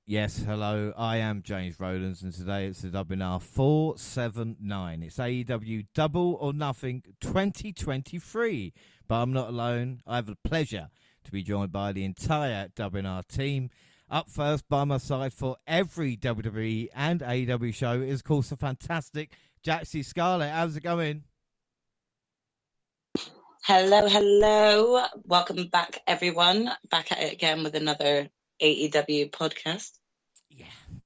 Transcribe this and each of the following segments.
Yes, hello. I am James Rowlands, and today it's the WNR479. It's AEW Double or Nothing 2023. But I'm not alone. I have the pleasure to be joined by the entire WNR team. Up first by my side for every WWE and AEW show is, of course, the fantastic Jaxie Scarlett. How's it going? Hello. Welcome back, everyone. Back at it again with another AEW podcast.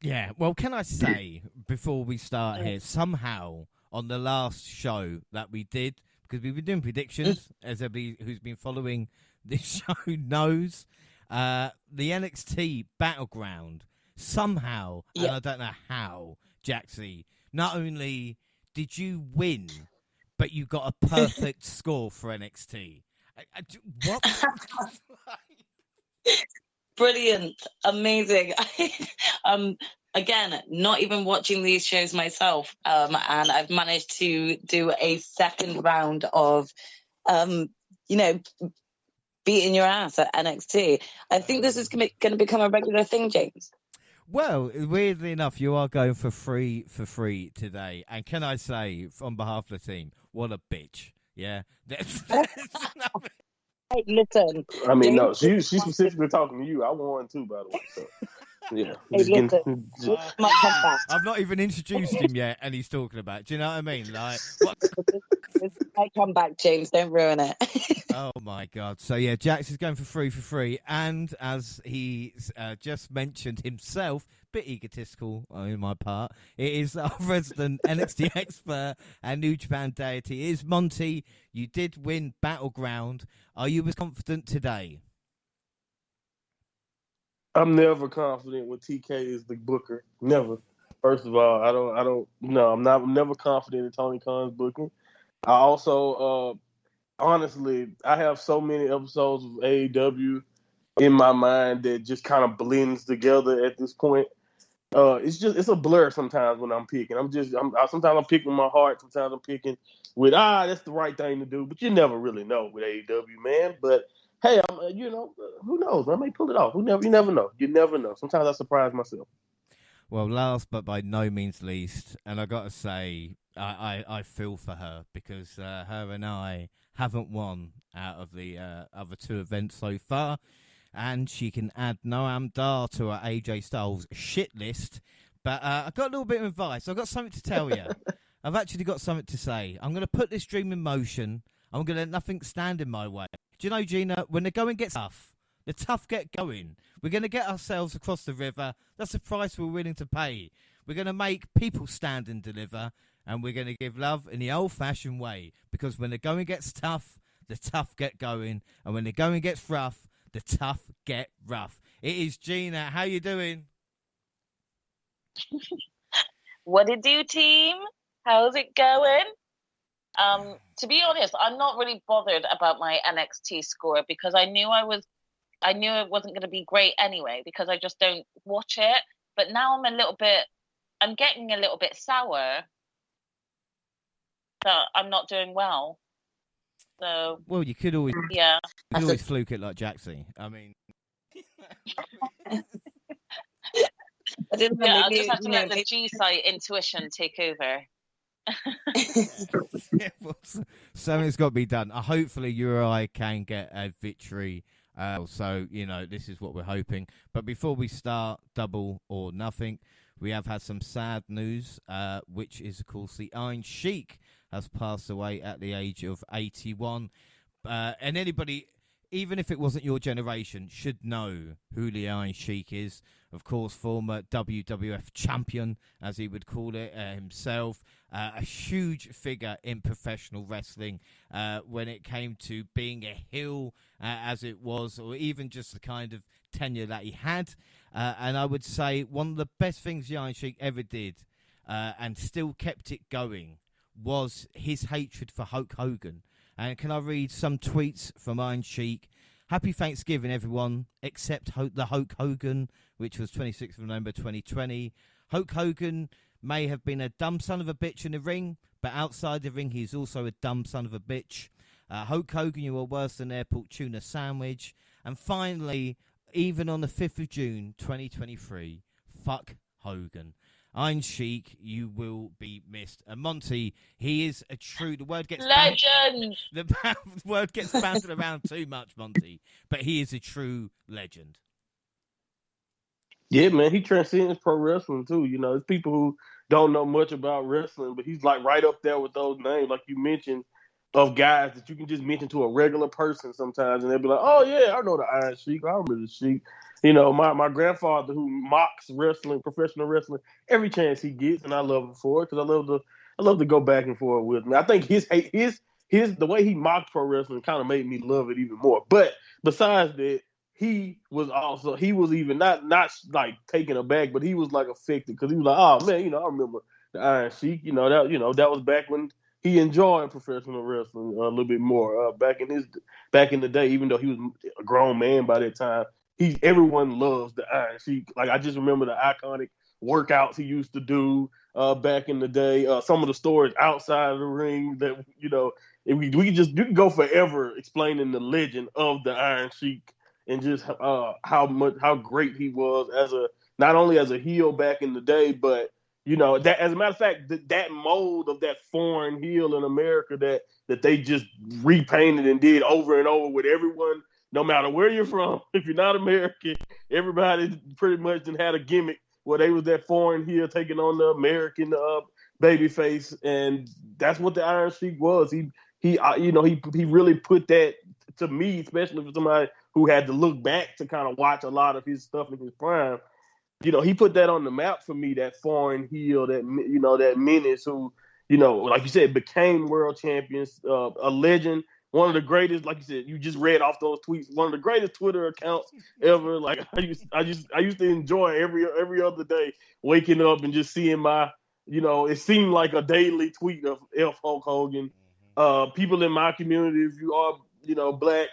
Yeah. Well, can I say, before we start here, somehow on the last show that we did, because we've been doing predictions, as everybody who's been following this show knows, the NXT Battleground, somehow, and I don't know how, Jaxie, not only did you win, but you got a perfect score for NXT. What? Brilliant. Amazing. Again, not even watching these shows myself. And I've managed to do a second round of, beating your ass at NXT. I think this is going to become a regular thing, James. Well, weirdly enough, you are going for free today. And can I say, on behalf of the team, what a bitch. Yeah? There's nothing. Hey, listen. I mean, no, she's specifically talking to you. I won too, by the way. So, yeah. Hey, listen. I've not even introduced him yet, and he's talking about. Do you know what I mean? Like, what? I come back, James. Don't ruin it. Oh my God! So yeah, Jax is going for free, and as he just mentioned himself, bit egotistical on my part. It is our resident NXT expert and New Japan deity. It is Monty. You did win Battleground. Are you as confident today? I'm never confident when TK is the booker. Never. First of all, I'm never confident in Tony Khan's booking. I also, honestly, I have so many episodes of AEW in my mind that just kind of blends together at this point. It's a blur sometimes when I'm picking. Sometimes I'm picking with my heart. Sometimes I'm picking with, that's the right thing to do. But you never really know with AEW, man. But hey, who knows? I may pull it off. You never know. You never know. Sometimes I surprise myself. Well, last but by no means least, and I got to say, I feel for her because her and I haven't won out of the other two events so far, and she can add Noam Dar to her AJ Styles shit list. But I've got a little bit of advice. I've got something to tell you. I've actually got something to say. I'm going to put this dream in motion. I'm going to let nothing stand in my way. Do you know, Gina, when the going gets tough, the tough get going. We're going to get ourselves across the river. That's the price we're willing to pay. We're going to make people stand and deliver, and we're going to give love in the old-fashioned way. Because when the going gets tough, the tough get going. And when the going gets rough, the tough get rough. It is Gina. How you doing? What it do, team? How's it going? To be honest, I'm not really bothered about my NXT score because I knew it wasn't going to be great anyway because I just don't watch it. But now I'm getting a little bit sour that I'm not doing well. So well, you could always fluke it like Jaxie. I mean, I just have to let the G site intuition take over. Well, something's got to be done. Hopefully, you or I can get a victory. So, this is what we're hoping. But before we start Double or Nothing, we have had some sad news, which is, of course, the Iron Sheik has passed away at the age of 81. And anybody, even if it wasn't your generation, should know who the Iron Sheik is. Of course, former WWF champion, as he would call it himself. A huge figure in professional wrestling when it came to being a heel, as it was, or even just the kind of tenure that he had. And I would say one of the best things the Iron Sheik ever did, and still kept it going, was his hatred for Hulk Hogan. And can I read some tweets from Iron Sheik? Happy Thanksgiving, everyone, except the Hulk Hogan, which was 26th of November 2020. Hulk Hogan may have been a dumb son of a bitch in the ring, but outside the ring, he's also a dumb son of a bitch. Hulk Hogan, you are worse than airport tuna sandwich. And finally, even on the 5th of June 2023, fuck Hogan. Iron Sheik, you will be missed. And Monty, he is a true. The word gets legend. The word gets bandied around too much, Monty, but he is a true legend. Yeah, man, he transcends pro wrestling too. You know, there's people who don't know much about wrestling, but he's like right up there with those names, like you mentioned, of guys that you can just mention to a regular person sometimes, and they'll be like, "Oh yeah, I know the Iron Sheik. I remember the Sheik." You know, my grandfather who mocks wrestling, professional wrestling, every chance he gets, and I love him for it because I love to go back and forth with him. I think his the way he mocked pro wrestling kind of made me love it even more. But besides that, he was even not like taken aback, but he was like affected because he was like, "Oh man, I remember the Iron Sheik. That was back when he enjoyed professional wrestling a little bit more back in the day. Even though he was a grown man by that time, everyone loves the Iron Sheik. Like I just remember the iconic workouts he used to do back in the day. Some of the stories outside of the ring that you can go forever explaining the legend of the Iron Sheik and just how great he was not only as a heel back in the day, but that as a matter of fact, that mold of that foreign heel in America that they just repainted and did over and over with everyone, no matter where you're from. If you're not American, everybody pretty much had a gimmick where they was that foreign heel taking on the American babyface, and that's what the Iron Sheik was. He really put that, to me, especially for somebody who had to look back to kind of watch a lot of his stuff in his prime. He put that on the map for me, that foreign heel, that menace who, like you said, became world champions, a legend, one of the greatest, like you said, you just read off those tweets, one of the greatest Twitter accounts ever. Like I used to enjoy every other day waking up and just seeing it seemed like a daily tweet of F Hulk Hogan. People in my community, if you are, black,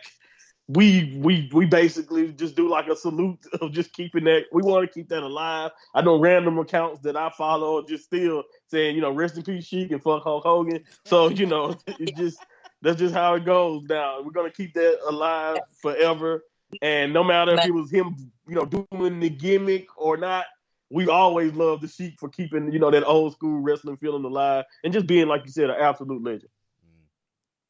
we basically just do like a salute of just keeping that. We want to keep that alive. I know random accounts that I follow just still saying, rest in peace Sheik and fuck Hulk Hogan. So, it's just, that's just how it goes now. We're going to keep that alive forever. And no matter if it was him, doing the gimmick or not, we always love the Sheik for keeping, that old school wrestling feeling alive and just being, like you said, an absolute legend.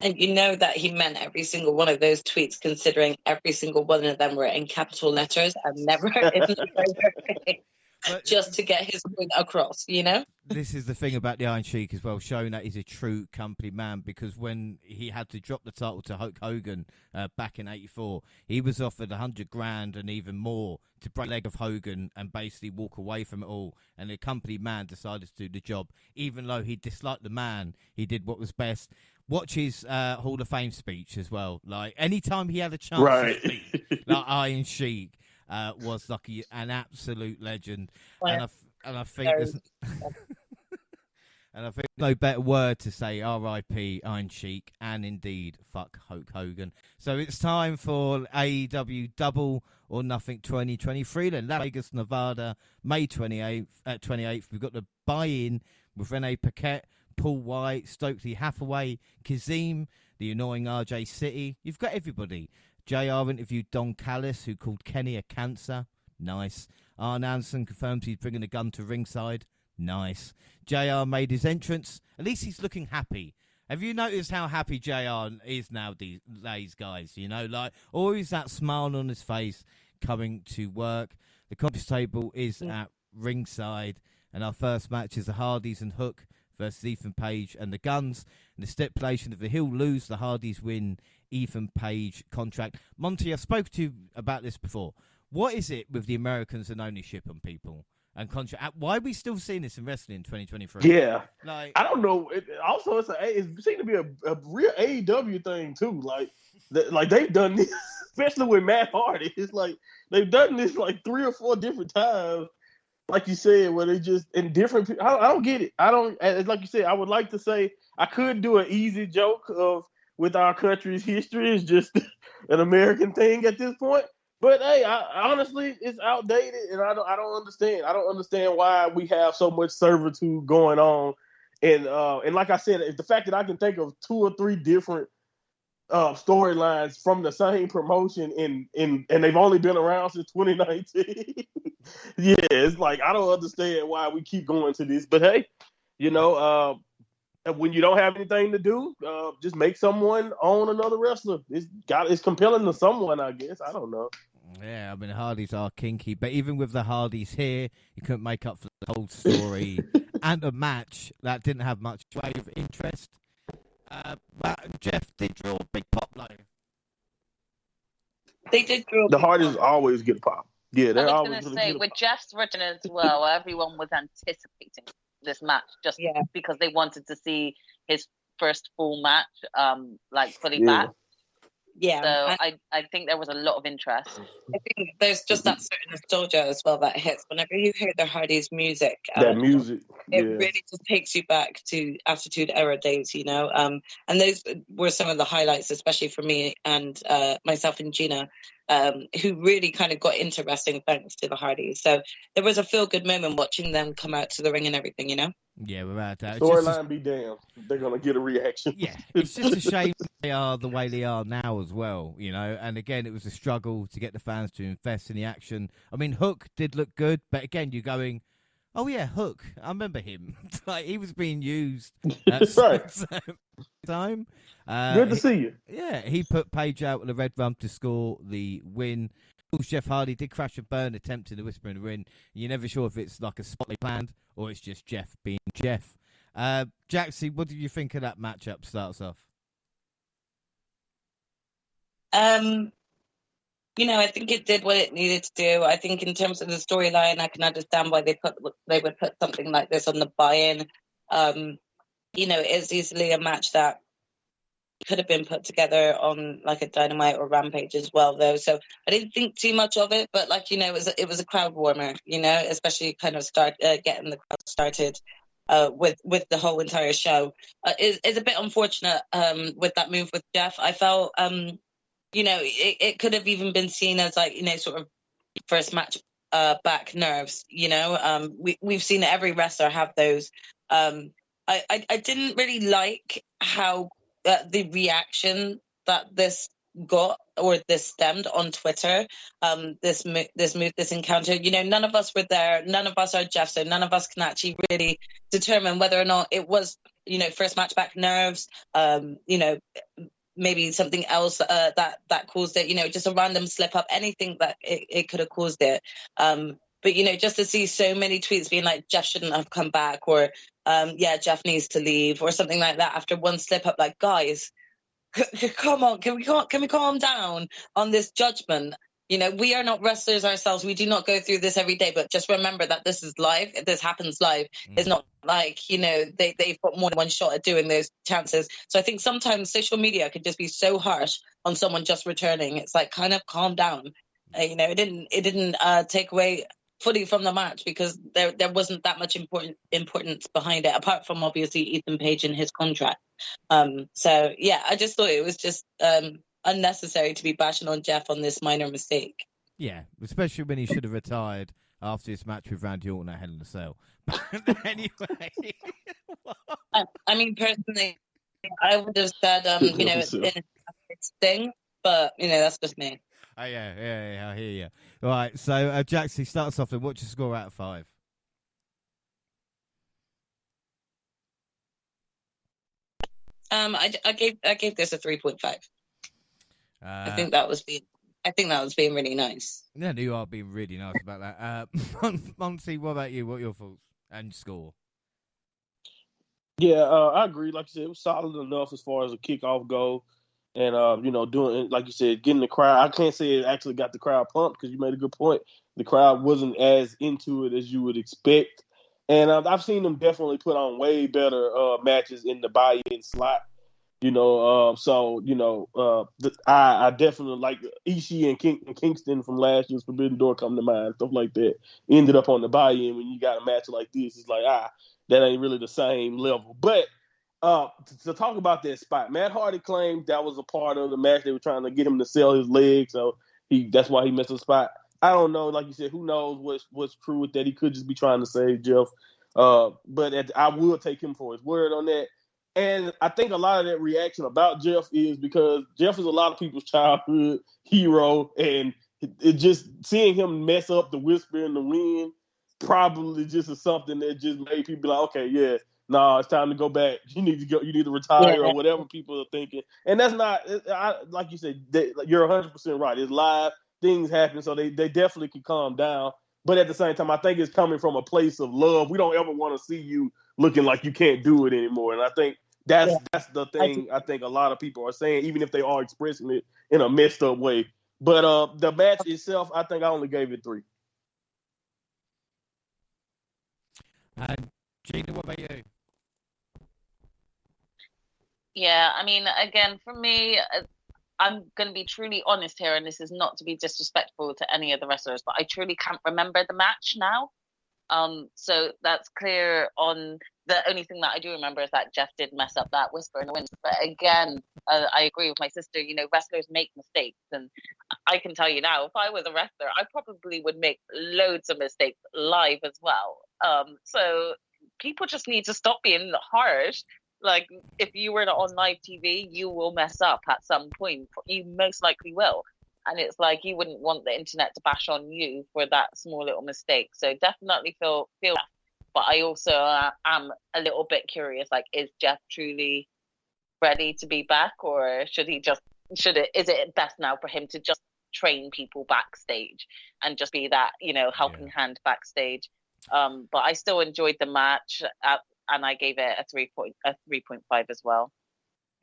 And you know that he meant every single one of those tweets, considering every single one of them were in capital letters and never in lowercase, just to get his point across, This is the thing about the Iron Sheik as well, showing that he's a true company man, because when he had to drop the title to Hulk Hogan back in '84, he was offered $100,000 and even more to break the leg of Hogan and basically walk away from it all. And the company man decided to do the job. Even though he disliked the man, he did what was best. Watch his Hall of Fame speech as well. Like, anytime he had a chance to speak, like Iron Sheik was like an absolute legend. And I think there's and I think no better word to say R.I.P. Iron Sheik, and indeed fuck Hulk Hogan. So it's time for AEW Double or Nothing 2023. Then Las Vegas, Nevada, May 28th. We've got the buy-in with Renee Paquette, Paul White, Stokely Hathaway, Kazim, the annoying RJ City. You've got everybody. JR interviewed Don Callis, who called Kenny a cancer. Nice. Arn Anderson confirms he's bringing a gun to ringside. Nice. JR made his entrance. At least he's looking happy. Have you noticed how happy JR is nowadays, guys? Always that smile on his face coming to work. The conference table is at ringside, and our first match is the Hardys and Hook versus Ethan Page and the Guns. And the stipulation of the Hill lose, the Hardys win Ethan Page contract. Monty, I've spoken to you about this before. What is it with the Americans and ownership on people and contract? Why are we still seeing this in wrestling in 2023? Yeah, I don't know. It seems to be a real AEW thing too. Like they've done this, especially with Matt Hardy. It's like they've done this like 3 or 4 different times. Like you said, where they just in different. I don't get it. I don't. Like you said, I would like to say I could do an easy joke with our country's history is just an American thing at this point. But hey, honestly, it's outdated, and I don't understand. I don't understand why we have so much servitude going on. And like I said, it's the fact that I can think of 2 or 3 different storylines from the same promotion and they've only been around since 2019. Yeah, it's like I don't understand why we keep going to this, but hey, when you don't have anything to do, just make someone own another wrestler. It's compelling to someone, I guess. I don't know. Yeah, I mean, Hardys are kinky, but even with the Hardys here, you couldn't make up for the whole story and a match that didn't have much way of interest. But Jeff did draw a big pop, though. They did draw the Hardys always get a pop. Yeah, they're always going to say, with Jeff's return as well, everyone was anticipating this match just because they wanted to see his first full match, fully back. Yeah. So I think there was a lot of interest. I think there's just that certain nostalgia as well that hits whenever you hear the Hardys music. That music. It really just takes you back to Attitude Era days, and those were some of the highlights, especially for me and myself and Gina, who really kind of got into wrestling thanks to the Hardys. So there was a feel-good moment watching them come out to the ring and everything, Yeah, without that. Storyline be damned. They're going to get a reaction. Yeah, it's just a shame they are the way they are now as well, And again, it was a struggle to get the fans to invest in the action. I mean, Hook did look good, but again, you're going, oh yeah, Hook. I remember him. Like he was being used at some time. Good to see you. Yeah, he put Page out with a red rum to score the win. Jeff Hardy did crash and burn, attempting to whisper in the ring. You're never sure if it's like a spot they planned or it's just Jeff being Jeff. Jaxie, what did you think of that matchup? Starts off. I think it did what it needed to do. I think in terms of the storyline, I can understand why they would put something like this on the buy-in. It's easily a match that could have been put together on like a Dynamite or Rampage as well, though. So I didn't think too much of it, but it was a crowd warmer, especially kind of getting the crowd started with the whole entire show. It's a bit unfortunate with that move with Jeff. I felt it could have even been seen as sort of first match back nerves. We've seen every wrestler have those. I didn't really like how the reaction that this got or this stemmed on Twitter. This encounter. None of us were there. None of us are Jeff, so none of us can actually really determine whether or not it was first match back nerves. Maybe something else that caused it, just a random slip up, anything that it could have caused it. But, just to see so many tweets being like, Jeff shouldn't have come back, or, Jeff needs to leave, or something like that after one slip up, like, guys, come on, can we calm down on this judgment? We are not wrestlers ourselves. We do not go through this every day, but just remember that this is live. This happens live. It's not like, they've got more than one shot at doing those chances. So I think sometimes social media could just be so harsh on someone just returning. It's like, kind of calm down. It didn't take away fully from the match because there wasn't that much importance behind it, apart from obviously Ethan Page and his contract. So yeah, I just thought it was just unnecessary to be bashing on Jeff on this minor mistake. Yeah, especially when he should have retired after his match with Randy Orton at Hell in a Cell. Anyway. I mean, personally, I would have said, it's a thing, but, that's just me. Oh, yeah, I hear you. All right, so Jaxie, start us off and what's your score out of 5? I gave this a 3.5. I think that was being really nice. Yeah, you are being really nice about that. Monty, what about you? What are your thoughts and score? Yeah, I agree. Like you said, it was solid enough as far as a kickoff go. And, doing, like you said, getting the crowd. I can't say it actually got the crowd pumped because you made a good point. The crowd wasn't as into it as you would expect. And I've seen them definitely put on way better matches in the buy-in slot. I definitely like Ishii and Kingston from last year's Forbidden Door come to mind, stuff like that. Ended up on the buy-in when you got a match like this. It's like, that ain't really the same level. But to talk about that spot, Matt Hardy claimed that was a part of the match. They were trying to get him to sell his leg, so that's why he missed the spot. I don't know. Like you said, who knows what's true with that? He could just be trying to save Jeff. But I will take him for his word on that. And I think a lot of that reaction about Jeff is because Jeff is a lot of people's childhood hero, and it just seeing him mess up the whisper in the wind probably just is something that just made people be like, okay, yeah, nah, it's time to go back. You need to go. You need to retire or whatever people are thinking. And that's not, like you said, you're 100% right. It's live. Things happen, so they definitely can calm down. But at the same time, I think it's coming from a place of love. We don't ever want to see you looking like you can't do it anymore. And I think that's the thing I think a lot of people are saying, even if they are expressing it in a messed up way. But the match itself, I think I only gave it 3. Gina, what about you? Yeah, I mean, again, for me, I'm going to be truly honest here, and this is not to be disrespectful to any of the wrestlers, but I truly can't remember the match now. So that's clear. On the only thing that I do remember is that Jeff did mess up that whisper in the wind. But again, I agree with my sister. You know, wrestlers make mistakes, and I can tell you now, if I was a wrestler, I probably would make loads of mistakes live as well. So people just need to stop being harsh. Like, if you were on live TV, you will mess up at some point. You most likely will. And it's like, you wouldn't want the internet to bash on you for that small little mistake. So definitely feel that. But I also am a little bit curious, like, is Jeff truly ready to be back? Or is it best now for him to just train people backstage and just be that, you know, helping hand backstage? But I still enjoyed the match, and I gave it a 3.5 as well.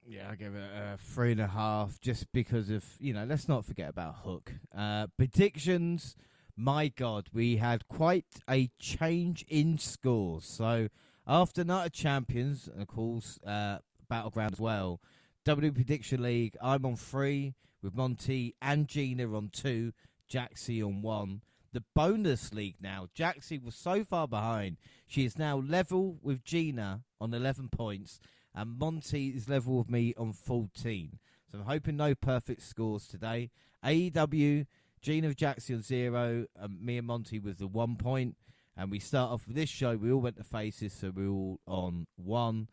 Yeah, I gave it a 3.5 just because of, you know, let's not forget about Hook. Predictions, my God, we had quite a change in scores. So after Night of Champions, and of course, Battleground as well, W Prediction League, I'm on 3 with Monty and Gina on 2, Jaxie on 1. The bonus league now, Jaxie was so far behind. She is now level with Gina on 11 points. And Monty is level with me on 14. So I'm hoping no perfect scores today. AEW, Gina with Jaxie on 0, and me and Monty with the 1 point. And we start off with this show. We all went to faces, so we're all on 1.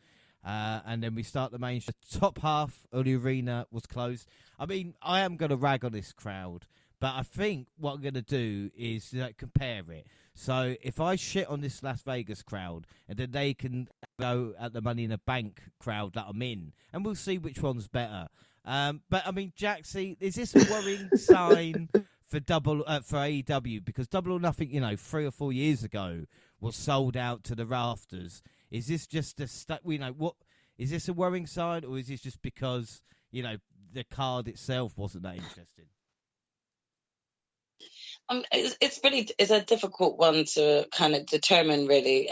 And then we start the main show. The top half of the arena was closed. I mean, I am going to rag on this crowd, but I think what I'm going to do is compare it. So if I shit on this Las Vegas crowd, and then they can go at the Money in the Bank crowd that I'm in, and we'll see which one's better. But I mean, Jaxie, is this a worrying sign for for AEW? Because Double or Nothing, you know, 3 or 4 years ago was sold out to the rafters. Is this just what? Is this a worrying sign, or is this just because, you know, the card itself wasn't that interesting? It's a difficult one to kind of determine, really,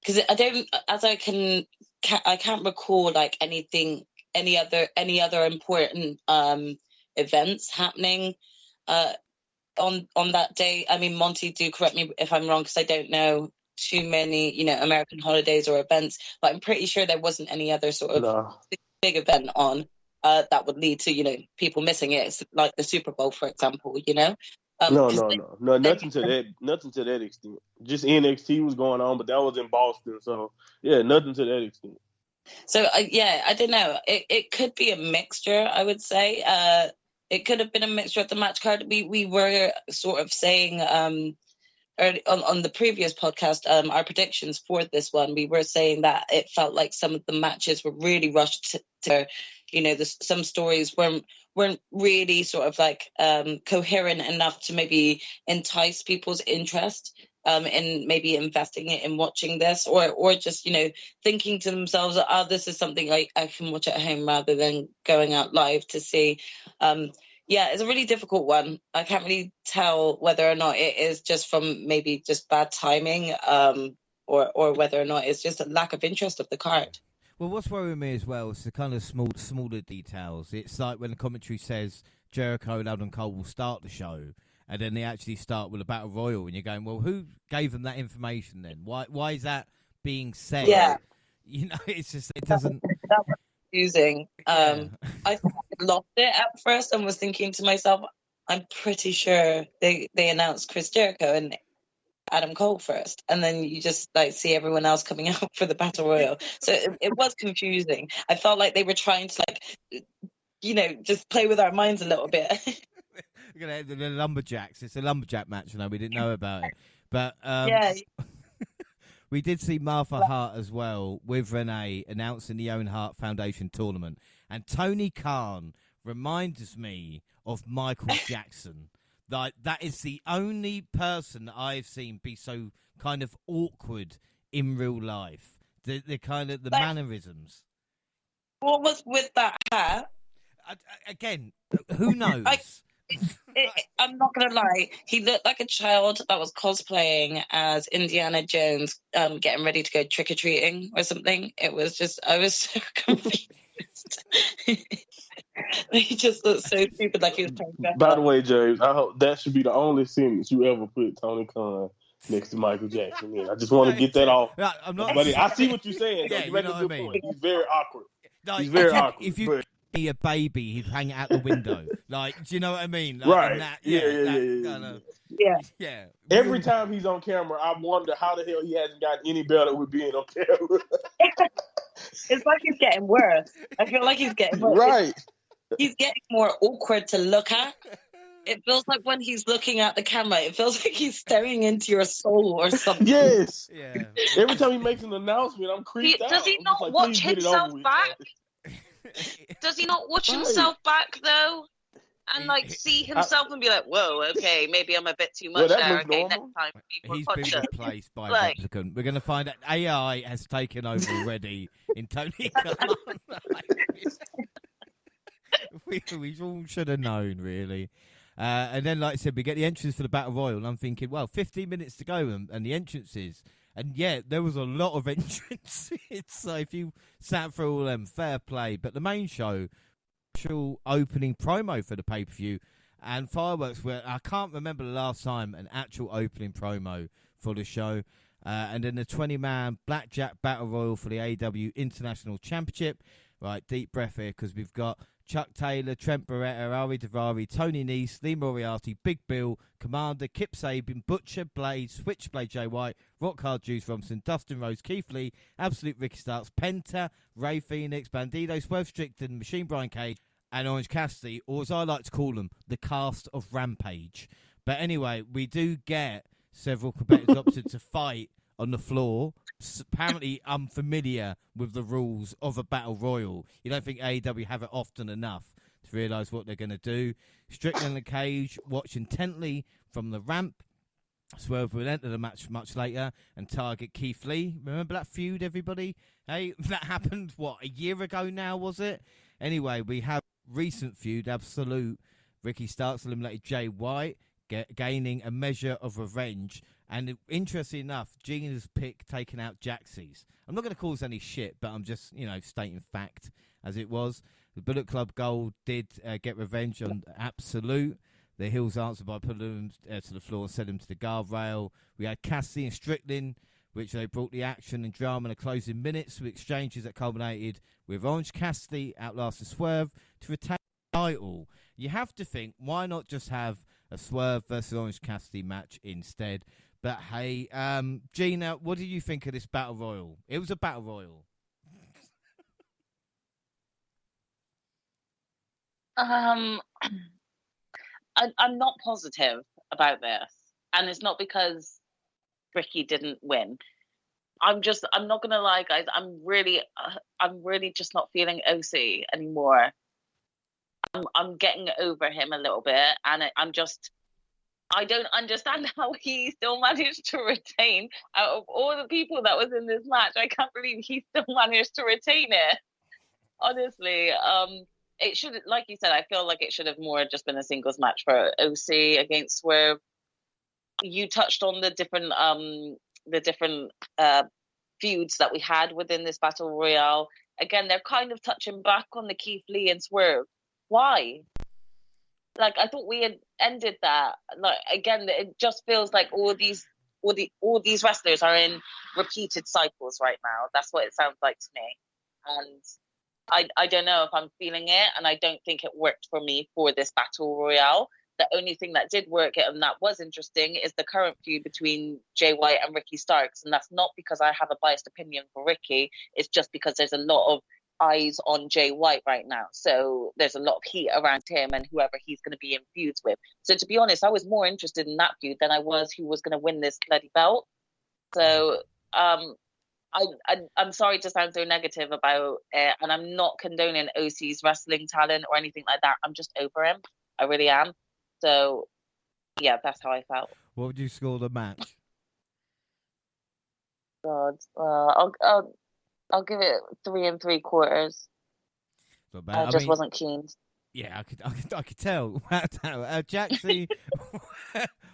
because I can't recall like any other important events happening on that day. I mean, Monty, do correct me if I'm wrong, because I don't know too many, you know, American holidays or events, but I'm pretty sure there wasn't any other sort of big event on that would lead to, you know, people missing it. It's like the Super Bowl, for example, you know. No, nothing to that extent. Just NXT was going on, but that was in Boston, so yeah, nothing to that extent. So I don't know. It could be a mixture, I would say. It could have been a mixture of the match card. We were sort of saying early on the previous podcast, our predictions for this one, we were saying that it felt like some of the matches were really rushed to you know, some stories weren't really sort of like coherent enough to maybe entice people's interest in maybe investing it in watching this, or just, you know, thinking to themselves, this is something I can watch at home rather than going out live to see. Yeah, it's a really difficult one. I can't really tell whether or not it is just from maybe just bad timing, or whether or not it's just a lack of interest of the card. Well, what's worrying me as well is the kind of smaller details. It's like when the commentary says Jericho and Adam Cole will start the show, and then they actually start with a battle royal, and you're going, well, who gave them that information then? Why is that being said? Yeah. You know, it's just, it doesn't... That was confusing. I lost it at first and was thinking to myself, I'm pretty sure they announced Chris Jericho, and Adam Cole first, and then you just like see everyone else coming out for the battle royal. So it was confusing. I felt like they were trying to just play with our minds a little bit. We're gonna have the lumberjacks. It's a lumberjack match, we didn't know about it, but Yeah. we did see Martha Hart as well with Renee announcing the Owen Hart Foundation tournament, and Tony Khan reminds me of Michael Jackson. Like, that is the only person that I've seen be so kind of awkward in real life. The kind of the mannerisms. What was with that hat? Again, who knows? I'm not gonna lie. He looked like a child that was cosplaying as Indiana Jones, getting ready to go trick or treating or something. It was just, I was so confused. He just looked so stupid, like he was playing. By the way, James, I hope that should be the only sentence you ever put Tony Khan next to Michael Jackson in. I just want to get that off. No, I'm not. But I see what you're saying. Yeah, you make you know a good what I mean. point. He's very awkward. Like, He's very awkward. If you be a baby, he'd hang out the window. Like, do you know what I mean? Like, right. That, Yeah. Every time he's on camera, I wonder how the hell he hasn't gotten any better with being on camera. It's like he's getting worse. I feel like he's getting worse. Right. He's getting more awkward to look at. It feels like when he's looking at the camera, it feels like he's staring into your soul or something. Yes. Yeah. Every time he makes an announcement, I'm creeped out. Does he not like, watch himself back? Does he not watch Right. himself back, though? And, see himself and be like, whoa, okay, maybe I'm a bit too much that there. looks Okay, normal. next time, people He's watch been it. replaced by Like- a replicant. We're going to find out AI has taken over already in Tony Khan. we all should have known, really. And then, like I said, we get the entrance for the Battle Royal, and I'm thinking, well, 15 minutes to go, and the entrances. And, yeah, there was a lot of entrances. So if you sat through all them, fair play. But the main show, actual opening promo for the pay-per-view, and fireworks were, I can't remember the last time, an actual opening promo for the show. And then the 20-man Blackjack Battle Royal for the AEW International Championship. Right, deep breath here, because we've got Chuck Taylor, Trent Barretta, Ari Daivari, Tony Nese, Lee Moriarty, Big Bill, Commander, Kip Sabian, Butcher, Blade, Switchblade Jay White, Rock Hard Juice Robinson, Dustin Rose, Keith Lee, Absolute Ricky Starks, Penta, Ray Phoenix, Bandido, Swerve Strickland, Machine Brian Cage, and Orange Cassidy, or as I like to call them, the cast of Rampage. But anyway, we do get several competitors opted to fight on the floor. Apparently unfamiliar with the rules of a battle royal. You don't think AEW have it often enough to realise what they're going to do. Strickland and Cage watch intently from the ramp. Swerve will enter the match much later and target Keith Lee. Remember that feud, everybody? Hey, that happened, a year ago now, was it? Anyway, we have recent feud, Absolute. Ricky Starks eliminated Jay White, gaining a measure of revenge. And interesting enough, Gina's pick taking out Jaxie's. I'm not going to cause any shit, but I'm just, stating fact as it was. The Bullet Club Gold did get revenge on Absolute. The Hills answered by putting them to the floor and sent them to the guardrail. We had Cassidy and Strickland, which they brought the action and drama in the closing minutes with exchanges that culminated with Orange Cassidy outlasting Swerve to retain the title. You have to think, why not just have a Swerve versus Orange Cassidy match instead? But hey, Gina, what did you think of this Battle Royal? It was a Battle Royal. I'm not positive about this, and it's not because Ricky didn't win. I'm not gonna lie, guys. I'm really just not feeling OC anymore. I'm getting over him a little bit, and I don't understand how he still managed to retain. Out of all the people that was in this match, I can't believe he still managed to retain it. Honestly, it should, like you said, I feel like it should have more just been a singles match for OC against Swerve. You touched on the different feuds that we had within this battle royale. Again, they're kind of touching back on the Keith Lee and Swerve. Why? Like, I thought we had ended that. Like, again, it just feels like all these wrestlers are in repeated cycles right now. That's what it sounds like to me. And I don't know if I'm feeling it, and I don't think it worked for me for this battle royale. The only thing that did work and that was interesting is the current feud between Jay White and Ricky Starks. And that's not because I have a biased opinion for Ricky. It's just because there's a lot of eyes on Jay White right now. So there's a lot of heat around him and whoever he's going to be in feuds with. So to be honest, I was more interested in that feud than I was who was going to win this bloody belt. So I'm sorry to sound so negative about it, and I'm not condoning OC's wrestling talent or anything like that. I'm just over him. I really am. So, yeah, that's how I felt. What would you score the match? God, I'll give it 3 3/4. I just wasn't keen. Yeah, I could tell. Jaxie,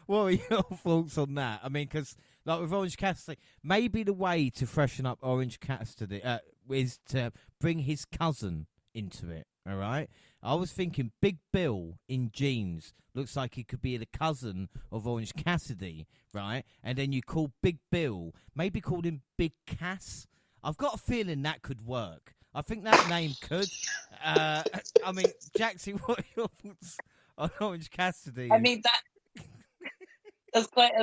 what are your thoughts on that? I mean, because like with Orange Cassidy, maybe the way to freshen up Orange Cassidy is to bring his cousin into it. All right, I was thinking Big Bill in jeans looks like he could be the cousin of Orange Cassidy, right? And then you call Big Bill, maybe call him Big Cass. I've got a feeling that could work. I think that name could. I mean, Jaxie, what are your thoughts on Orange Cassidy? I mean, that's quite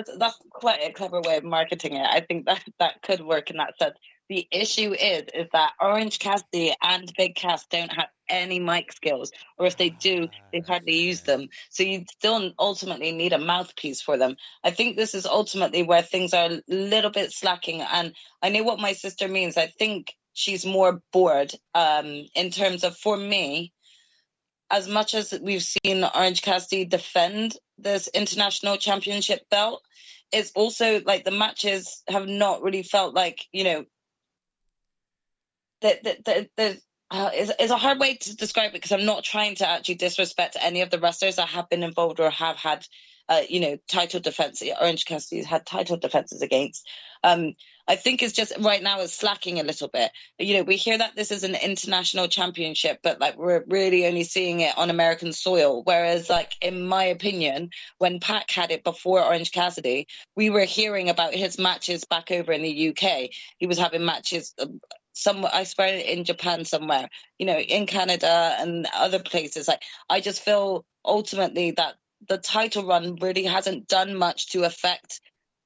a clever way of marketing it. I think that could work in that sense. The issue is that Orange Cassidy and Big Cass don't have any mic skills, or if they do, they hardly use them. So you still ultimately need a mouthpiece for them. I think this is ultimately where things are a little bit slacking. And I know what my sister means. I think she's more bored in terms of, for me, as much as we've seen Orange Cassidy defend this international championship belt, it's also like the matches have not really felt like, you know, it's a hard way to describe it, because I'm not trying to actually disrespect any of the wrestlers that have been involved or have had, title defense. Orange Cassidy's had title defenses against. I think it's just right now it's slacking a little bit. You know, we hear that this is an international championship, but like we're really only seeing it on American soil. Whereas, like, in my opinion, when Pac had it before Orange Cassidy, we were hearing about his matches back over in the UK. He was having matches somewhere, I swear, in Japan somewhere, you know, in Canada and other places. Like, I just feel ultimately that the title run really hasn't done much to affect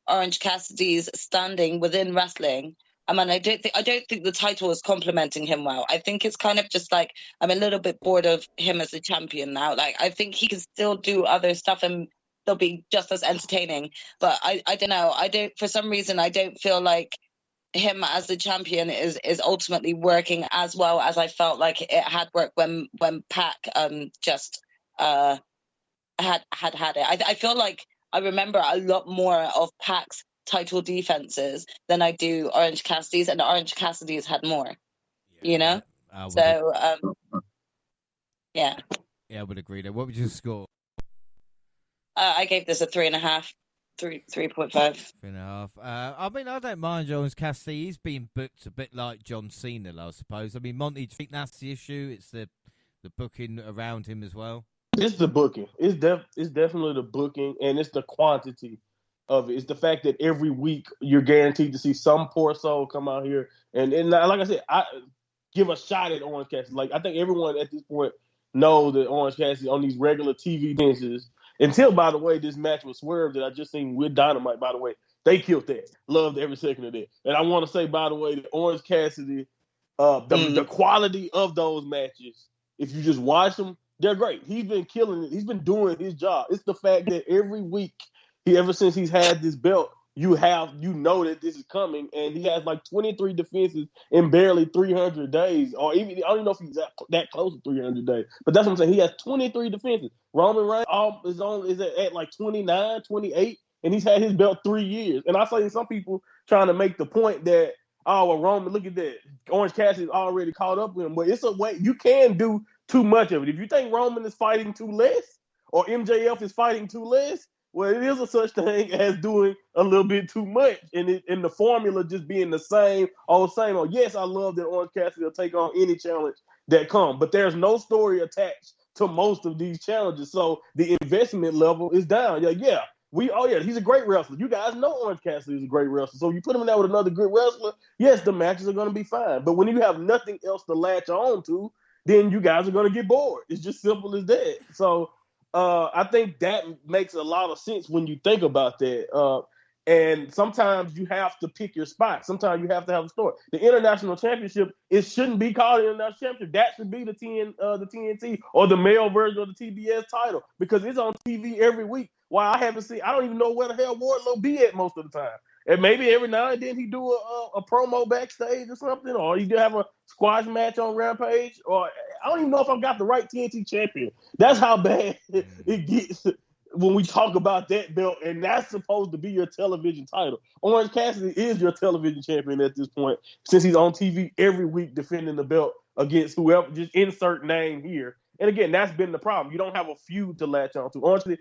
Orange Cassidy's standing within wrestling. I mean, I don't think the title is complimenting him well. I think it's kind of just like, I'm a little bit bored of him as a champion now. Like, I think he can still do other stuff and they'll be just as entertaining. But I don't know. For some reason, I don't feel like him as the champion is ultimately working as well as I felt like it had worked when Pac just had it. I feel like I remember a lot more of Pac's title defenses than I do Orange Cassidy's, and Orange Cassidy's had more. Yeah, you know? Yeah. Yeah, I would agree there. What would you score? I gave this a 3.5. 3.5. 3.5. I mean, I don't mind Orange Cassidy. He's been booked a bit like John Cena, I suppose. I mean, Monty, do you think that's the issue? It's the booking around him as well? It's the booking. It's definitely the booking, and it's the quantity of it. It's the fact that every week you're guaranteed to see some poor soul come out here. And like I said, I give a shot at Orange Cassidy. Like, I think everyone at this point knows that Orange Cassidy on these regular TV dances, until, by the way, this match was Swerve that I just seen with Dynamite, by the way, they killed that. Loved every second of that. And I want to say, by the way, that Orange Cassidy, the quality of those matches, if you just watch them, they're great. He's been killing it. He's been doing his job. It's the fact that every week, ever since he's had this belt, you know that this is coming, and he has like 23 defenses in barely 300 days, or even, I don't even know if he's that close to 300 days, but that's what I'm saying. He has 23 defenses. Roman Reigns is at like 29, 28, and he's had his belt 3 years. And I saw some people trying to make the point that, oh, well, Roman, look at that, Orange Cassidy's already caught up with him. But it's a way you can do too much of it. If you think Roman is fighting too less, or MJF is fighting too less, well, it is a such thing as doing a little bit too much, and the formula just being the same old same old. Yes, I love that Orange Cassidy will take on any challenge that comes, but there's no story attached to most of these challenges, so the investment level is down. He's a great wrestler. You guys know Orange Cassidy is a great wrestler, so you put him in there with another good wrestler, yes, the matches are going to be fine. But when you have nothing else to latch on to, then you guys are going to get bored. It's just simple as that. So I think that makes a lot of sense when you think about that. And sometimes you have to pick your spot. Sometimes you have to have a story. The international championship, it shouldn't be called the international championship. That should be the TNT or the male version of the TBS title because it's on TV every week. Why I haven't seen, I don't even know where the hell Wardlow be at most of the time. And maybe every now and then he do a promo backstage or something, or he do have a squash match on Rampage, or I don't even know if I've got the right TNT champion. That's how bad it gets when we talk about that belt, and that's supposed to be your television title. Orange Cassidy is your television champion at this point, since he's on TV every week defending the belt against whoever. Just insert name here. And again, that's been the problem. You don't have a feud to latch on to. Orange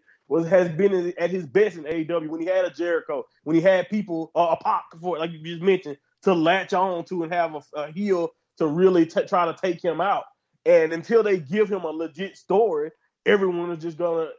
has been at his best in AEW when he had a Jericho, when he had people, a Pac, like you just mentioned, to latch on to and have a heel to really try to take him out. And until they give him a legit story, everyone is just going to,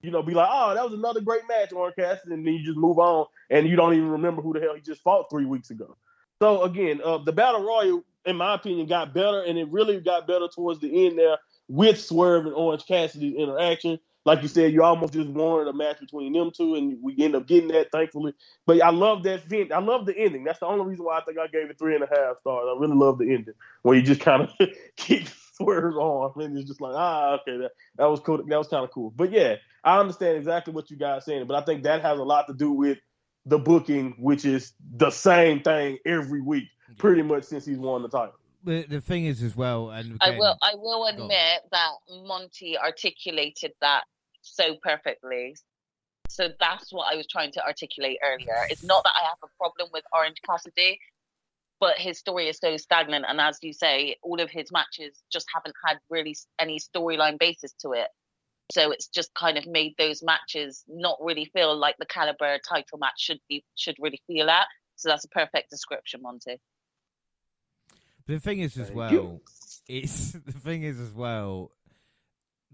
be like, oh, that was another great match, Orange Cassidy, and then you just move on, and you don't even remember who the hell he just fought 3 weeks ago. So, again, the Battle Royal, in my opinion, got better, and it really got better towards the end there with Swerve and Orange Cassidy's interaction. Like you said, you almost just wanted a match between them two, and we end up getting that, thankfully. But I love that. I love the ending. That's the only reason why I think I gave it 3.5 stars. I really love the ending, where you just kind of keep Swerve's arm, and it's just like, okay, that was cool. That was kind of cool. But yeah, I understand exactly what you guys are saying, but I think that has a lot to do with the booking, which is the same thing every week, pretty much since he's won the title. The thing is as well, and again, I will admit that Monty articulated that so perfectly. So that's what I was trying to articulate earlier. It's not that I have a problem with Orange Cassidy, but his story is so stagnant, and as you say, all of his matches just haven't had really any storyline basis to it. So it's just kind of made those matches not really feel like the caliber title match should really feel at. So that's a perfect description, Monty. The thing is as well,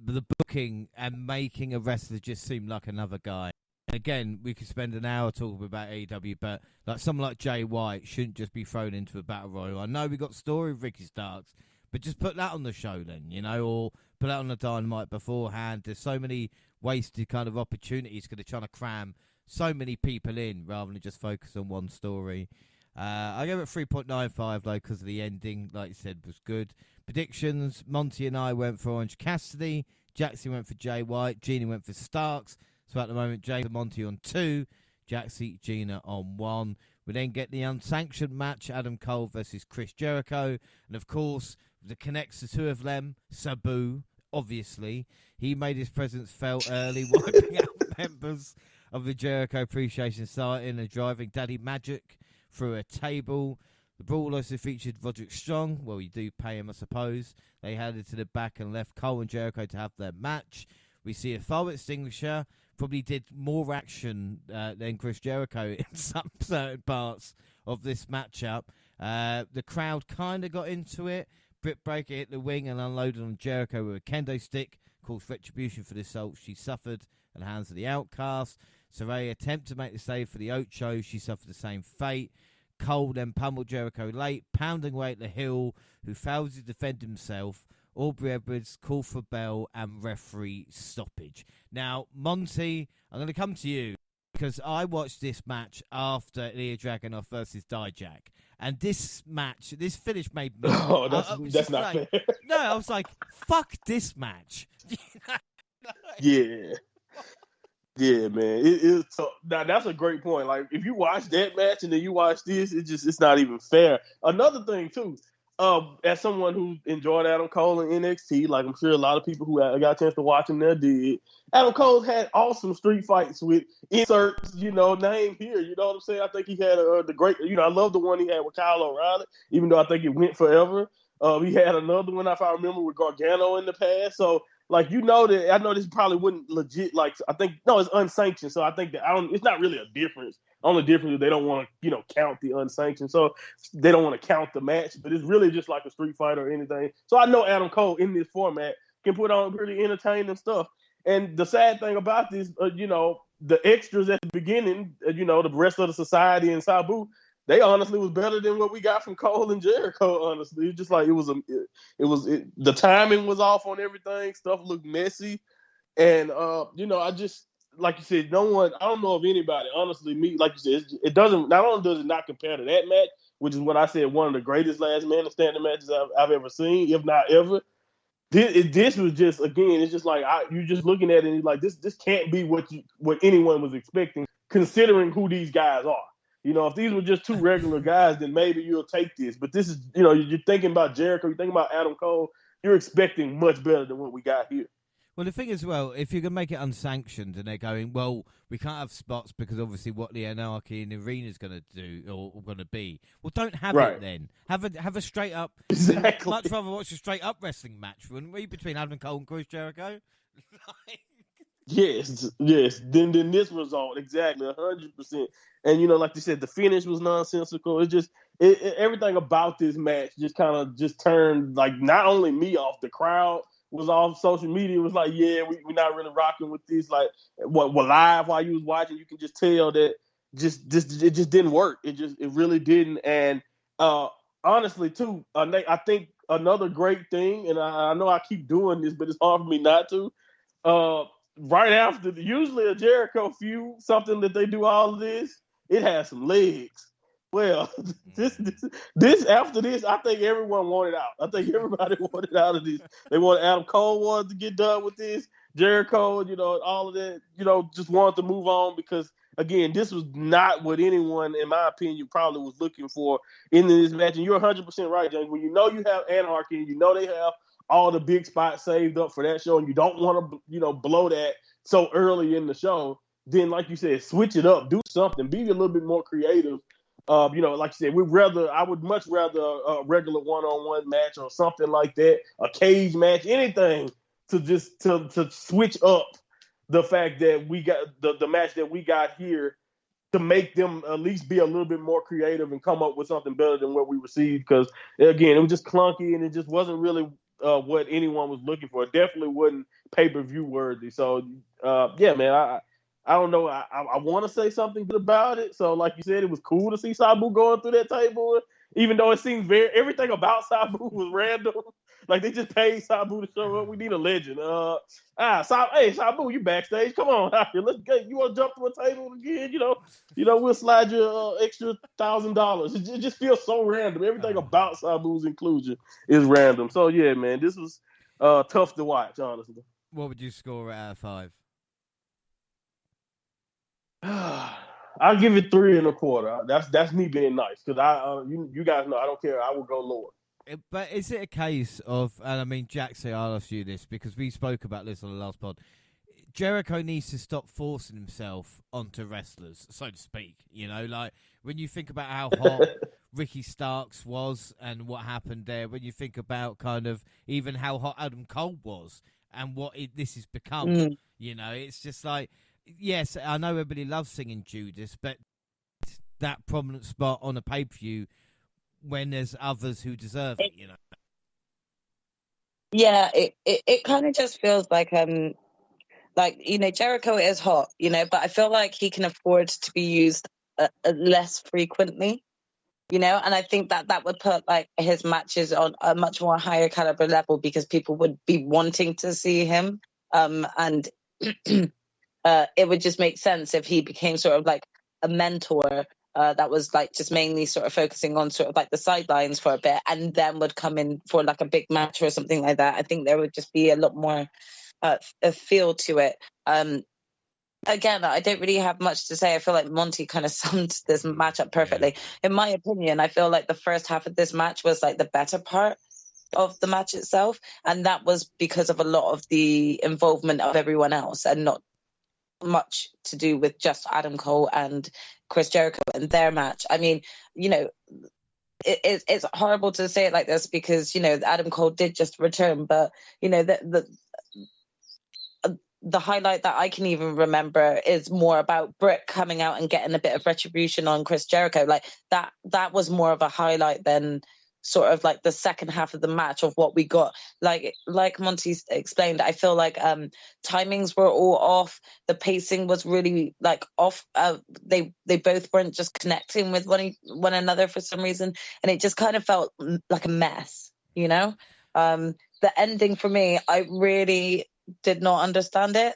the booking and making a wrestler just seem like another guy. And again, we could spend an hour talking about AEW, but like someone like Jay White shouldn't just be thrown into a battle royal. I know we got story of Ricky Starks, but just put that on the show then, or put that on the Dynamite beforehand. There's so many wasted kind of opportunities because they're trying to cram so many people in rather than just focus on one story. I gave it 3.95 though because of the ending, like you said, was good. Predictions: Monty and I went for Orange Cassidy, Jaxie went for Jay White, Gina went for Starks. So at the moment, Jay and Monty on 2, Jaxie, Gina on 1. We then get the unsanctioned match, Adam Cole versus Chris Jericho, and of course, the connects the two of them, Sabu, obviously. He made his presence felt early, wiping out members of the Jericho Appreciation Society and driving Daddy Magic through a table. The brawl also featured Roderick Strong. Well, you do pay him, I suppose. They headed to the back and left Cole and Jericho to have their match. We see a fire extinguisher. Probably did more action than Chris Jericho in some certain parts of this matchup. The crowd kind of got into it. Britt Baker hit the wing and unloaded on Jericho with a kendo stick, called retribution for the assault she suffered at the hands of the Outcast. Saraya attempted to make the save for the Ocho. She suffered the same fate. Cole then pummeled Jericho late, pounding away at the heel, who failed to defend himself. Aubrey Edwards called for bell and referee stoppage. Now, Monty, I'm going to come to you because I watched this match after Ilya Dragunov versus Dijak. And this match, this finish made me... Oh, that's not fair. No, I was like, fuck this match. Yeah. Yeah, man. Now, that's a great point. Like, if you watch that match and then you watch this, it's not even fair. Another thing, too, as someone who enjoyed Adam Cole in NXT, like I'm sure a lot of people who got a chance to watch him there did, Adam Cole had awesome street fights with inserts, name here. You know what I'm saying? I think he had the great, I love the one he had with Kyle O'Reilly, even though I think it went forever. He had another one, if I remember, with Gargano in the past. So, like, that I know this probably wouldn't legit, like, I think, no, it's unsanctioned. So I think that it's not really a difference. Only difference is they don't want to, count the unsanctioned. So they don't want to count the match, but it's really just like a street fight or anything. So I know Adam Cole in this format can put on pretty entertaining stuff. And the sad thing about this, the extras at the beginning, the rest of the society and Sabu, they honestly was better than what we got from Cole and Jericho. Honestly, it's just like the timing was off on everything. Stuff looked messy, And I just, like you said, no one. I don't know of anybody. Honestly, me, like you said, it doesn't. Not only does it not compare to that match, which is what I said, one of the greatest last man standing matches I've ever seen, if not ever. This was just, again, it's just like you're just looking at it and you're like, this can't be what anyone was expecting, considering who these guys are. If these were just two regular guys, then maybe you'll take this. But this is, you're thinking about Jericho, you're thinking about Adam Cole, you're expecting much better than what we got here. Well, the thing is, if you're going to make it unsanctioned and they're going, well, we can't have spots because obviously what the anarchy in the arena is going to do or going to be. Well, don't have it then. Have a straight up. Exactly. Much rather watch a straight up wrestling match, wouldn't we, between Adam Cole and Chris Jericho? Yes. Then this result, exactly, 100%. And like you said, the finish was nonsensical. It's just everything about this match just kind of just turned, like, not only me off, the crowd was off. Social media was like, yeah, we're not really rocking with this. Like, what live while you was watching, you can just tell that it just didn't work. It really didn't. And honestly, too, I think another great thing, and I know I keep doing this, but it's hard for me not to. Right after, usually a Jericho feud, something that they do all of this, it has some legs. Well, this after this, I think everyone wanted out. I think everybody wanted out of this. They wanted Adam Cole wanted to get done with this. Jericho, all of that, just wanted to move on because, again, this was not what anyone, in my opinion, probably was looking for in this match. And you're 100% right, James. When you have Anarchy and they have all the big spots saved up for that show and you don't want to, blow that so early in the show, then, like you said, switch it up, do something, be a little bit more creative. Like you said, I would much rather a regular one-on-one match or something like that, a cage match, anything to switch up the fact that we got the match that we got here to make them at least be a little bit more creative and come up with something better than what we received. Because, again, it was just clunky and it just wasn't really what anyone was looking for. It definitely wasn't pay-per-view worthy. So, yeah, man, I don't know. I want to say something good about it. So, like you said, it was cool to see Sabu going through that table, even though it seems everything about Sabu was random. Like, they just paid Sabu to show up. We need a legend. Hey, Sabu, you backstage? Come on out here. Let's get. You want to jump through a table again? We'll slide you extra $1,000. It just feels so random. Everything about Sabu's inclusion is random. So, yeah, man, this was tough to watch, honestly. What would you score out of 5? I'll give it 3.25. That's me being nice because you guys know I don't care. I will go lower. But is it a case of, and I mean, Jaxie, I'll ask you this because we spoke about this on the last pod. Jericho needs to stop forcing himself onto wrestlers, so to speak. Like when you think about how hot Ricky Starks was and what happened there, when you think about kind of even how hot Adam Cole was and what this has become, it's just like, yes, I know everybody loves singing Judas, but that prominent spot on a pay-per-view when there's others who deserve it, Yeah, it kind of just feels like Jericho is hot, but I feel like he can afford to be used less frequently, and I think that would put like his matches on a much more higher caliber level because people would be wanting to see him, and it would just make sense if he became sort of like a mentor that was like just mainly sort of focusing on sort of like the sidelines for a bit and then would come in for like a big match or something like that. I think there would just be a lot more a feel to it. Again, I don't really have much to say. I feel like Monty kind of summed this match up perfectly. In my opinion, I feel like the first half of this match was like the better part of the match itself. And that was because of a lot of the involvement of everyone else and not much to do with just Adam Cole and Chris Jericho and their match. I mean, it's horrible to say it like this because, Adam Cole did just return, but, the highlight that I can even remember is more about Britt coming out and getting a bit of retribution on Chris Jericho. Like that was more of a highlight than sort of like the second half of the match of what we got. Like Monty explained, I feel like timings were all off. The pacing was really like off. They both weren't just connecting with one another for some reason, and it just kind of felt like a mess. The ending for me, I really did not understand it.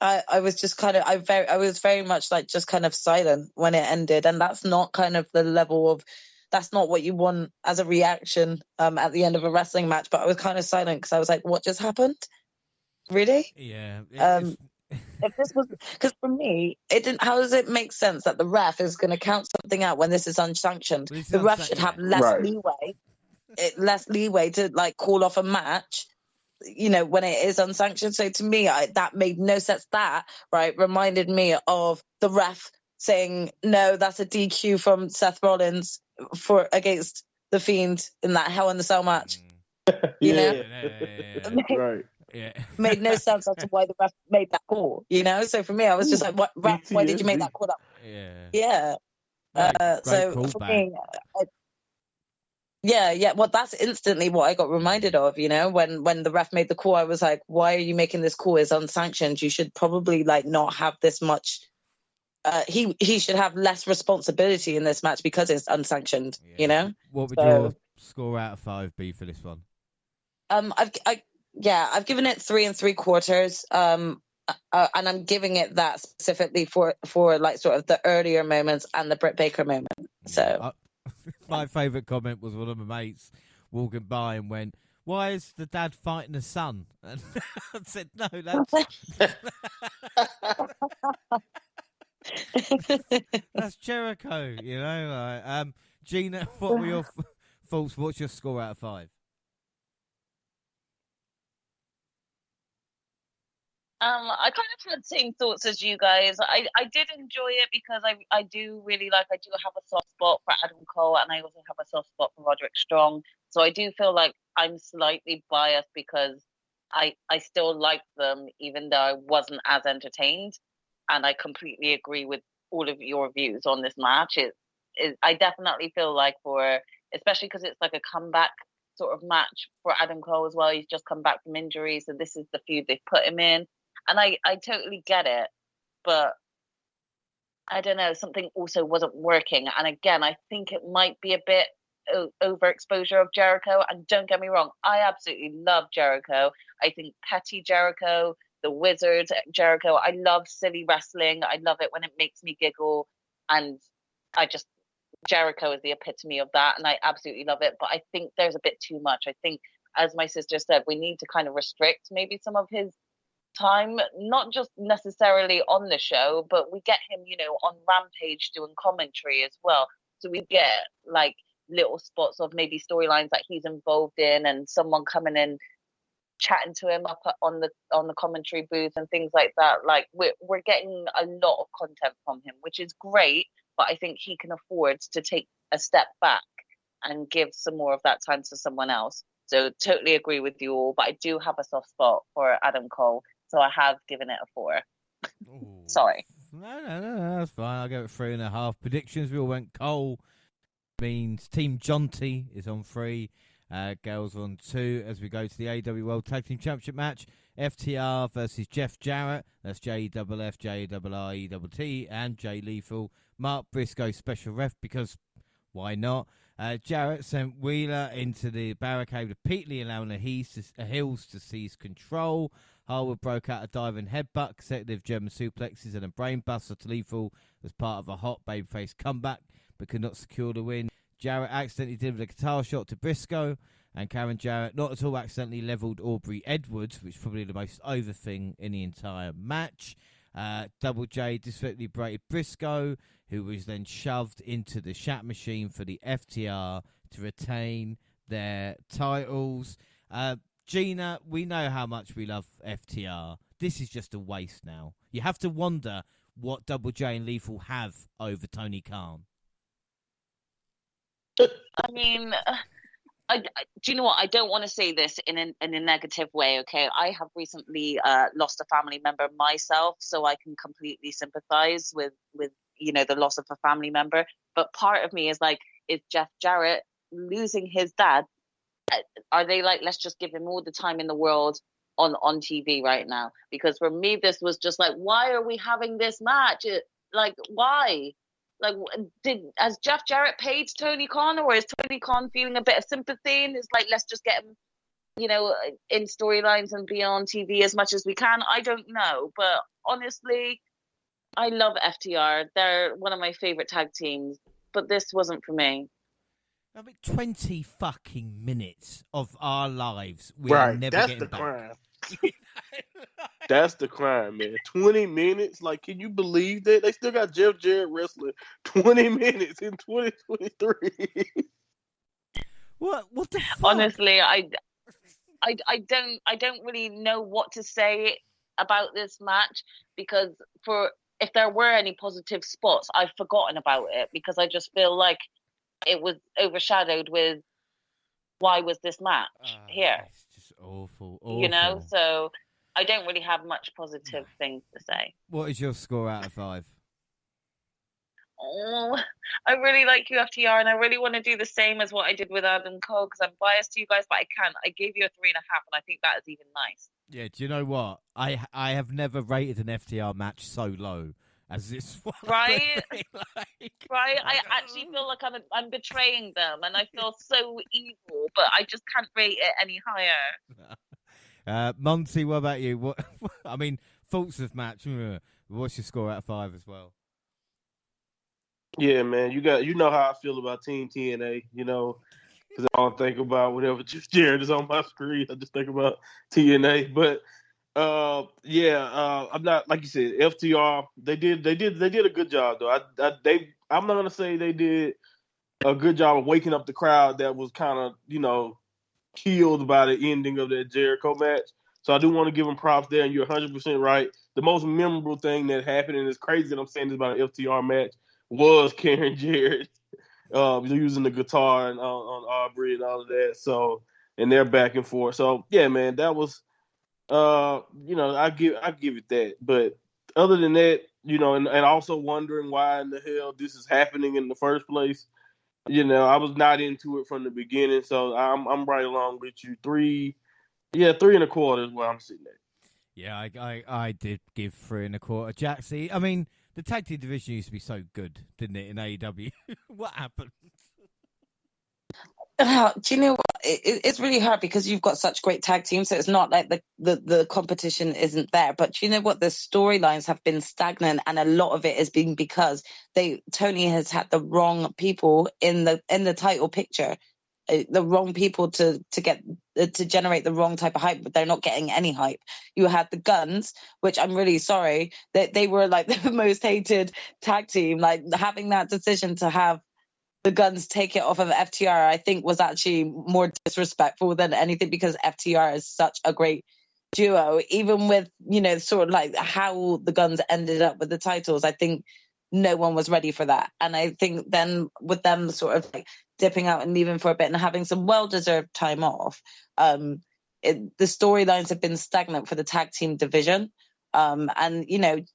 I was just kind of, I was very much like just kind of silent when it ended. And that's not kind of the level of, that's not what you want as a reaction at the end of a wrestling match. But I was kind of silent because I was like, what just happened? Really? Yeah. If this was, because for me, it didn't. How does it make sense that the ref is going to count something out when this is unsanctioned? Well, it's The ref should have less Right. leeway to like call off a match, you know, when it is unsanctioned. So to me, that made no sense. That right reminded me of the ref saying, "No, that's a DQ from Seth Rollins for against the Fiend in that Hell in the Cell match." You know? Right. Yeah. Made no sense as to why the ref made that call, you know? So for me, I was just like, why did you make that call up? Yeah. Yeah. Great So for me, well, that's instantly what I got reminded of, you know, when the ref made the call. I was like, why are you making this call? It's unsanctioned. You should probably like not have this much. He should have less responsibility in this match because it's unsanctioned, you know? What would your score out of 5 be for this one? I've given it 3 3/4. And I'm giving it that specifically for like sort of the earlier moments and the Britt Baker moment. So my favourite comment was one of my mates walking by and went, "Why is the dad fighting the son?" And I said, "No, that's Jericho." You know, like, Gina, what were your thoughts? What's your score out of 5? I kind of had the same thoughts as you guys. I did enjoy it because I do really like, I do have a soft spot for Adam Cole, and I also have a soft spot for Roderick Strong. So I do feel like I'm slightly biased because I still like them, even though I wasn't as entertained. And I completely agree with all of your views on this match. I definitely feel like especially because it's like a comeback sort of match for Adam Cole as well. He's just come back from injury, so this is the feud they've put him in. And I totally get it, but I don't know, something also wasn't working. And again, I think it might be a bit overexposure of Jericho. And don't get me wrong, I absolutely love Jericho. I think petty Jericho, the Wizard Jericho, I love silly wrestling. I love it when it makes me giggle. And Jericho is the epitome of that. And I absolutely love it. But I think there's a bit too much. I think, as my sister said, we need to kind of restrict maybe some of his time, not just necessarily on the show, but we get him, you know, on Rampage doing commentary as well. So we get like little spots of maybe storylines that he's involved in, and someone coming in chatting to him up on the commentary booth and things like that. Like we're getting a lot of content from him, which is great, but I think he can afford to take a step back and give some more of that time to someone else. So totally agree with you all, but I do have a soft spot for Adam Cole. So I have given it a 4. Sorry. No, that's fine. I'll give it 3.5. Predictions, we all went Cole. Means Team Jonty is on 3. Girls on 2 as we go to the AEW World Tag Team Championship match. FTR versus Jeff Jarrett. That's JFF, JRRETT, and Jay Lethal. Mark Briscoe special ref because why not? Jarrett sent Wheeler into the barricade repeatedly, allowing the Hills to seize control. Harwood broke out a diving headbutt, consecutive German suplexes, and a brainbuster to Lethal as part of a hot babyface comeback, but could not secure the win. Jarrett accidentally delivered a guitar shot to Briscoe, and Karen Jarrett not at all accidentally levelled Aubrey Edwards, which is probably the most over thing in the entire match. Double J disrespectfully berated Briscoe, who was then shoved into the Shat Machine for the FTR to retain their titles. Gina, we know how much we love FTR. This is just a waste now. You have to wonder what Double J and Lethal have over Tony Khan. I mean, do you know what? I don't want to say this in a negative way, okay? I have recently lost a family member myself, so I can completely sympathize with you know, the loss of a family member. But part of me is like, is Jeff Jarrett losing his dad? Are they like, let's just give him all the time in the world on TV right now? Because for me, this was just like, why are we having this match? Like, why? Like, has Jeff Jarrett paid Tony Khan, or is Tony Khan feeling a bit of sympathy and is like, let's just get him in storylines and be on TV as much as we can. I don't know, but honestly, I love FTR. They're one of my favorite tag teams, but this wasn't for me. 20 fucking minutes of our lives we are Right, never that's getting the back. crime. That's the crime, man. 20 minutes? Like, can you believe that? They still got Jeff Jarrett wrestling 20 minutes in 2023. What the fuck? Honestly, I don't really know what to say about this match, because if there were any positive spots, I've forgotten about it, because I just feel like it was overshadowed with why was this match here? It's just awful. So I don't really have much positive things to say. What is your score out of 5? Oh, I really like UFTR, and I really want to do the same as what I did with Adam Cole, because I'm biased to you guys, but I can't. I gave you a 3.5, and I think that is even nice. Yeah, do you know what? I have never rated an FTR match so low as this one. Right? Right? I actually feel like I'm betraying them, and I feel so evil, but I just can't rate it any higher. Monty, what about you? What I mean, thoughts of match. What's your score out of 5 as well? Yeah, man, you know how I feel about Team TNA, because I don't think about whatever Jeff Jarrett is on my screen. I just think about TNA. But I'm not, like you said, FTR. They did a good job though. I'm not gonna say they did a good job of waking up the crowd that was kind of killed by the ending of that Jericho match. So I do want to give them props there, and you're 100% right. The most memorable thing that happened, and it's crazy that I'm saying this about an FTR match, was Karen Jarrett using the guitar and on Aubrey and all of that. So, and they're back and forth. So yeah, man, that was I give it that. But other than that, and also wondering why in the hell this is happening in the first place. I was not into it from the beginning, so I'm right along with you. 3.25 is where I'm sitting at. Yeah, I did give 3.25. Jaxie, I mean, the tag team division used to be so good, didn't it, in AEW? What happened? Do you know what? It's really hard because you've got such great tag teams, so it's not like the competition isn't there. But do you know what? The storylines have been stagnant, and a lot of it has been because Tony has had the wrong people in the title picture, the wrong people to generate the wrong type of hype, but they're not getting any hype. You had the Guns, which I'm really sorry that they were like the most hated tag team. Like, having that decision to have the Guns take it off of FTR, I think, was actually more disrespectful than anything, because FTR is such a great duo. Even with, sort of like how the Guns ended up with the titles, I think no one was ready for that. And I think then with them sort of like dipping out and leaving for a bit and having some well-deserved time off, the storylines have been stagnant for the tag team division. And,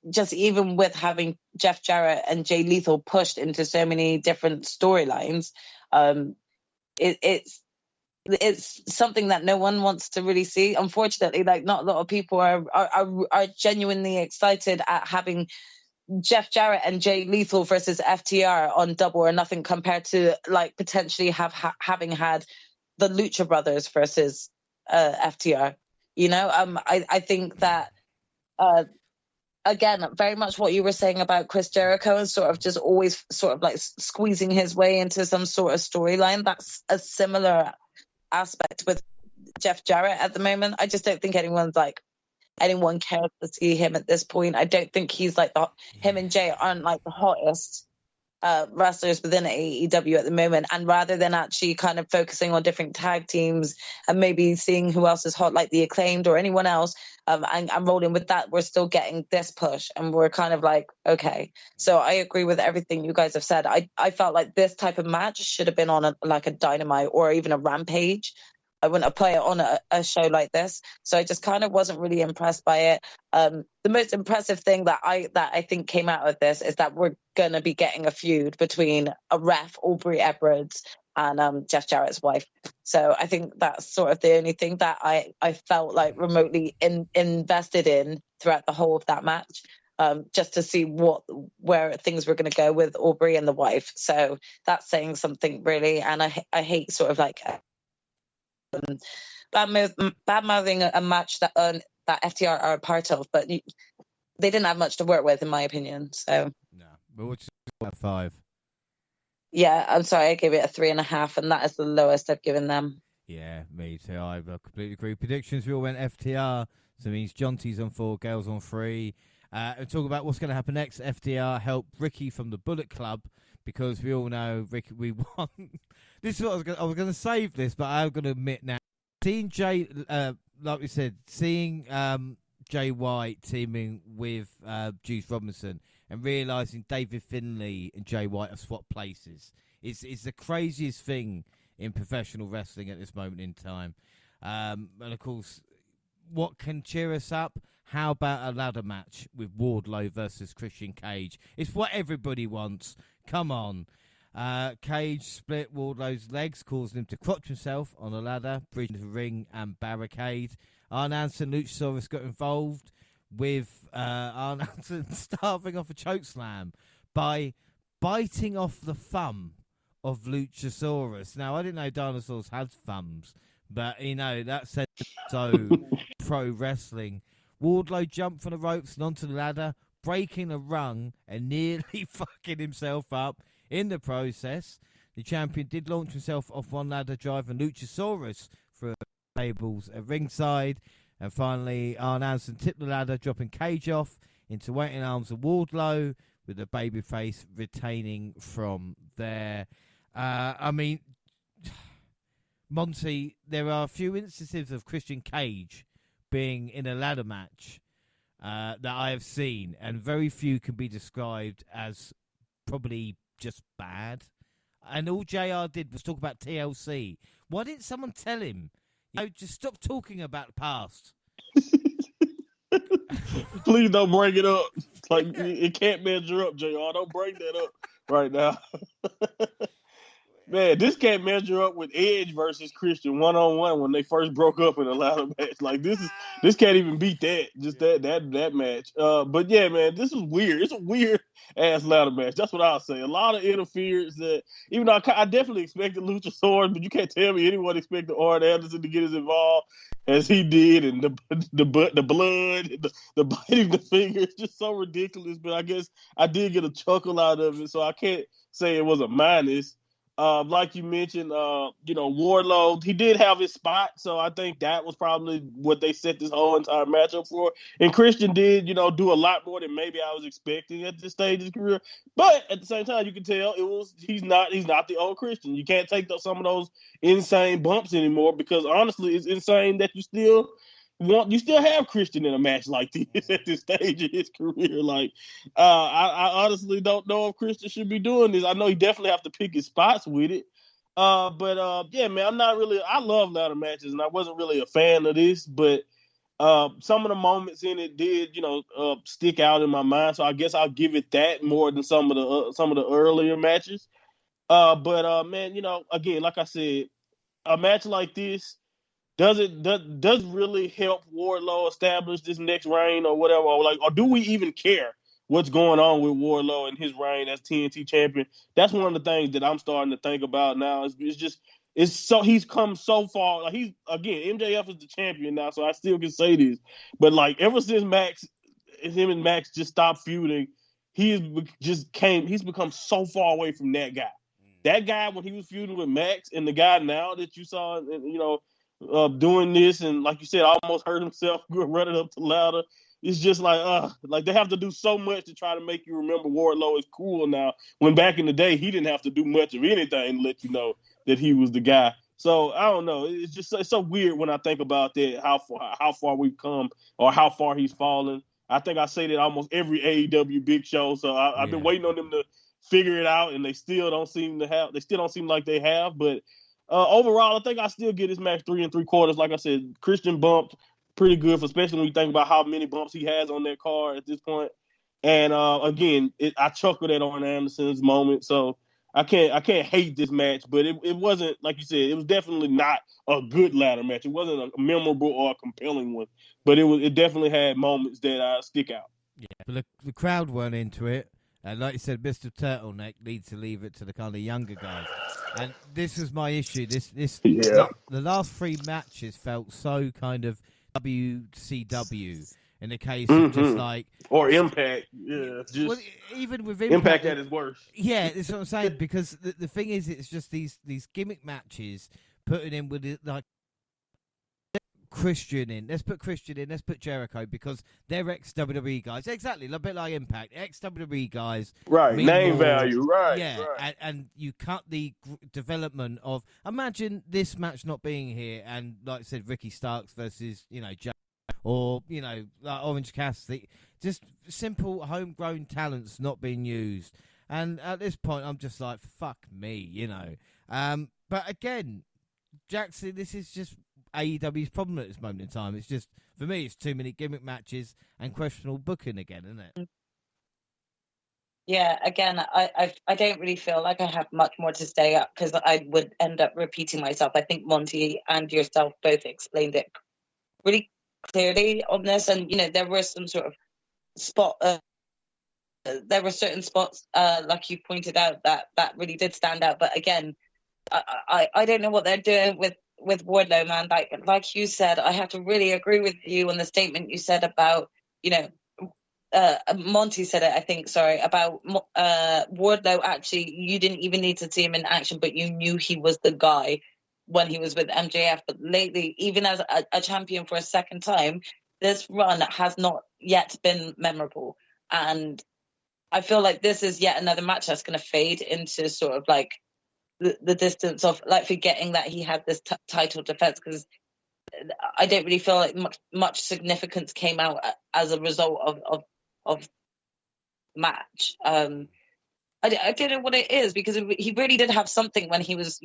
just even with having Jeff Jarrett and Jay Lethal pushed into so many different storylines, it's something that no one wants to really see. Unfortunately, like, not a lot of people are genuinely excited at having Jeff Jarrett and Jay Lethal versus FTR on Double or Nothing, compared to like potentially having had the Lucha Brothers versus FTR. I think that. Again, very much what you were saying about Chris Jericho and sort of just always sort of like squeezing his way into some sort of storyline. That's a similar aspect with Jeff Jarrett at the moment. I just don't think anyone cares to see him at this point. I don't think he's like him and Jay aren't like the hottest wrestlers within AEW at the moment, and rather than actually kind of focusing on different tag teams and maybe seeing who else is hot, like the Acclaimed or anyone else, and rolling with that, we're still getting this push, and we're kind of like, okay. So I agree with everything you guys have said. I felt like this type of match should have been on a Dynamite or even a Rampage. I wouldn't have played it on a show like this. So I just kind of wasn't really impressed by it. The most impressive thing that I think came out of this is that we're going to be getting a feud between a ref, Aubrey Edwards, and Jeff Jarrett's wife. So I think that's sort of the only thing that I felt like remotely invested in throughout the whole of that match. Just to see where things were going to go with Aubrey and the wife. So that's saying something, really. And I hate sort of like bad mouthing a match that FTR are a part of, but they didn't have much to work with, in my opinion. So no, but what's 5? Yeah, I'm sorry, I gave it a 3.5, and that is the lowest I've given them. Yeah, me too. I completely agree. Predictions, we all went FTR. So it means Jonty's on 4, Gale's on 3. And talk about what's going to happen next. FTR help Ricky from the Bullet Club, because we all know Ricky, we won. This is what I was going to save this, but I'm going to admit now. Seeing Jay, like we said, seeing Jay White teaming with Juice Robinson and realising David Finlay and Jay White have swapped places. It's the craziest thing in professional wrestling at this moment in time. And of course, what can cheer us up? How about a ladder match with Wardlow versus Christian Cage? It's what everybody wants. Come on. Cage split Wardlow's legs, causing him to crotch himself on a ladder, bridging the ring and barricade. Arn Anderson, Luchasaurus got involved with Arn Anderson starving off a chokeslam by biting off the thumb of Luchasaurus. Now, I didn't know dinosaurs had thumbs, but, you know, that said so pro wrestling. Wardlow jumped from the ropes and onto the ladder, breaking a rung and nearly fucking himself up in the process. The champion did launch himself off one ladder, driving Luchasaurus through tables at ringside. And finally, Arn Anderson tipped the ladder, dropping Cage off into waiting arms of Wardlow, with the babyface retaining from there. I mean, Monty, there are a few instances of Christian Cage being in a ladder match that I have seen, and very few can be described as probably just bad. And all JR did was talk about TLC. Why didn't someone tell him? You know, just stop talking about the past. Please don't bring it up. Like, it can't measure up, JR. Don't bring that up right now. Man, this can't measure up with Edge versus Christian 1-on-1 when they first broke up in a ladder match. Like, this can't even beat that. Just that match. But yeah, man, this is weird. It's a weird ass ladder match. That's what I'll say. A lot of interference. That even though I definitely expected Luchasaurus, but you can't tell me anyone expected Arn Anderson to get as involved as he did, and the blood, the biting the finger. It's just so ridiculous. But I guess I did get a chuckle out of it, so I can't say it was a minus. Like you mentioned, Wardlow, he did have his spot, so I think that was probably what they set this whole entire matchup for. And Christian did, do a lot more than maybe I was expecting at this stage of his career. But at the same time, you can tell he's not the old Christian. You can't take some of those insane bumps anymore, because honestly, it's insane that you still have Christian in a match like this at this stage of his career. Like, I honestly don't know if Christian should be doing this. I know he definitely have to pick his spots with it. But yeah, man, I love ladder matches, and I wasn't really a fan of this, but some of the moments in it did, stick out in my mind. So I guess I'll give it that more than some of the earlier matches. But man, again, like I said, a match like this, does really help Wardlow establish this next reign or whatever? Or do we even care what's going on with Wardlow and his reign as TNT champion? That's one of the things that I'm starting to think about now. He's come so far. Like, MJF is the champion now, so I still can say this. But like, ever since him and Max just stopped feuding, he's become so far away from that guy. That guy when he was feuding with Max, and the guy now that you saw, doing this, and like you said, almost hurt himself running up the ladder. It's just like they have to do so much to try to make you remember Wardlow is cool now, when back in the day he didn't have to do much of anything to let you know that he was the guy. So I don't know. It's so weird when I think about that, how far we've come or how far he's fallen. I think I say that almost every AEW big show. So I've been waiting on them to figure it out, and they still don't seem like they have. But overall, I think I still give this match 3 3/4. Like I said, Christian bumped pretty good, especially when you think about how many bumps he has on that card at this point. And again, I chuckled at Arn Anderson's moment, so I can't hate this match. But it wasn't, like you said, it was definitely not a good ladder match. It wasn't a memorable or a compelling one, but it definitely had moments that stick out. Yeah, but the crowd weren't into it. And like you said, Mr. Turtleneck needs to leave it to the kind of younger guys. And this is my issue. The last 3 matches felt so kind of WCW in the case of just like or Impact. Yeah, just well, even with Impact at its worst. Yeah, that's what I'm saying. Because the thing is, it's just these gimmick matches putting in with it, like Christian in. Let's put Christian in. Let's put Jericho because they're ex-WWE guys. Exactly, a bit like Impact. Ex-WWE guys. Right, name more, value. Right. Yeah, right. And you cut the development of. Imagine this match not being here, and like I said, Ricky Starks versus Jack, or like Orange Cassidy. Just simple homegrown talents not being used. And at this point, I'm just like, fuck me, But again, Jaxie, this is just AEW's problem at this moment in time. It's just, for me, it's too many gimmick matches and questionable booking again, isn't it? Yeah, again, I don't really feel like I have much more to say up because I would end up repeating myself. I think Monty and yourself both explained it really clearly on this. And, there were some sort of there were certain spots, like you pointed out, that really did stand out. But again, I don't know what they're doing with Wardlow, man. Like you said, I have to really agree with you on the statement you said about, Monty said it, I think, about Wardlow. Actually, you didn't even need to see him in action, but you knew he was the guy when he was with MJF. But lately, even as a champion for a second time, this run has not yet been memorable. And I feel like this is yet another match that's going to fade into sort of like the distance of like forgetting that he had this title defense, because I don't really feel like much significance came out as a result of match. I don't know what it is, because he really did have something when he was,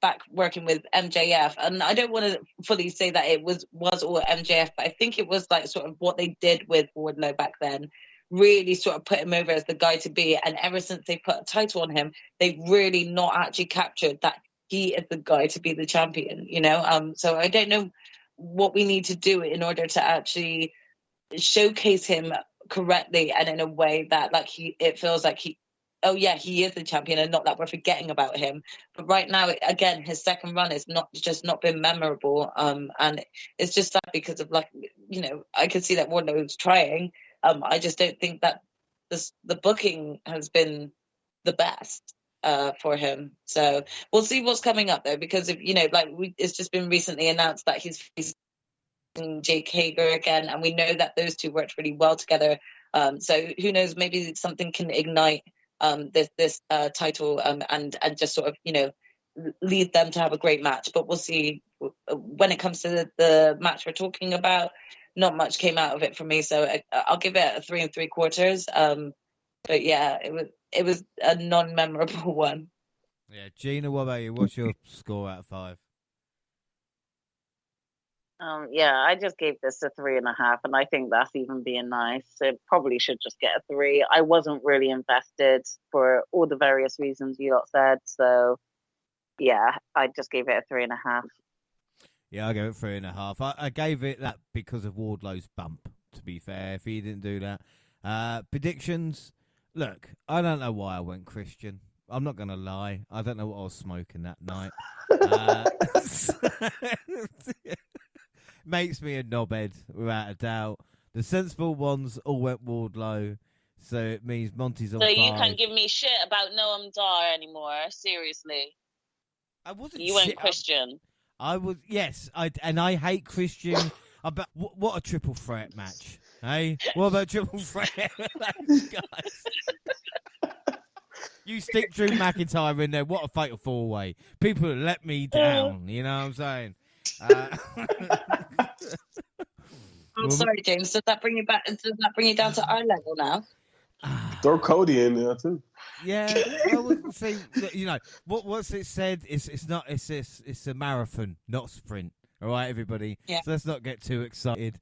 back working with MJF, and I don't want to fully say that it was all MJF, but I think it was like sort of what they did with Wardlow back then really sort of put him over as the guy to be. And ever since they put a title on him, they've really not actually captured that he is the guy to be the champion, so I don't know what we need to do in order to actually showcase him correctly and in a way that it feels like he is the champion, and not that we're forgetting about him. But right now, again, his second run is not been memorable, and it's just sad because of I could see that Wardlow was trying. I just don't think that the booking has been the best for him. So we'll see what's coming up though, because if it's just been recently announced that he's facing Jake Hager again, and we know that those two worked really well together. So who knows? Maybe something can ignite this title and just sort of lead them to have a great match. But we'll see. When it comes to the match we're talking about, not much came out of it for me, so I'll give it a 3 3/4. But yeah, it was a non-memorable one. Yeah, Gina, what about you? What's your score out of 5? Yeah, I just gave this a 3.5, and I think that's even being nice. It probably should just get a 3. I wasn't really invested for all the various reasons you lot said, so yeah, I just gave it a 3.5. Yeah, I gave it 3.5. I gave it that because of Wardlow's bump, to be fair, if he didn't do that. Predictions. Look, I don't know why I went Christian. I'm not going to lie. I don't know what I was smoking that night. Makes me a knobhead, without a doubt. The sensible ones all went Wardlow, so it means Monty's on 5. So you can't give me shit about Noam Dar anymore, seriously. I wasn't. You went Christian. I was, yes, I hate Christian. But what a triple threat match, hey? What about triple threat, guys? You stick Drew McIntyre in there. What a fatal 4-way. People let me down. You know what I'm saying? I'm sorry, James. Does that bring you back? Does that bring you down to our level now? Throw Cody in there too. Yeah, I would say, what's it said? It's a marathon, not sprint. All right, everybody. Yeah. So let's not get too excited.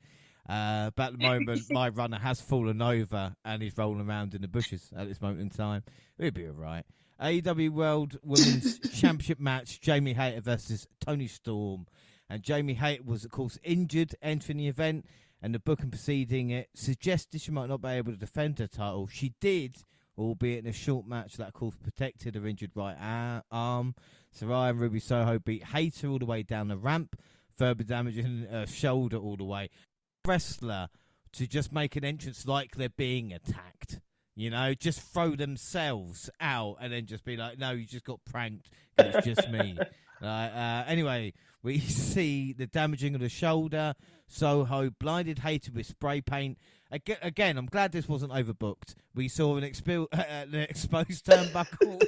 But at the moment, my runner has fallen over and he's rolling around in the bushes at this moment in time. We'll be all right. AEW World Women's Championship match: Jamie Hayter versus Toni Storm. And Jamie Hayter was, of course, injured entering the event. and the booking preceding it suggested she might not be able to defend her title. She did, albeit in a short match that, of course, protected her injured right arm. Saraya and Ruby Soho beat Hayter all the way down the ramp, further damaging her shoulder all the way. Wrestler to just make an entrance like they're being attacked. You know, just throw themselves out and then just be like, no, you just got pranked because it's just me. Anyway, we see the damaging of the shoulder. Soho blinded Hayter with spray paint. Again, I'm glad this wasn't overbooked. We saw an exposed turnbuckle.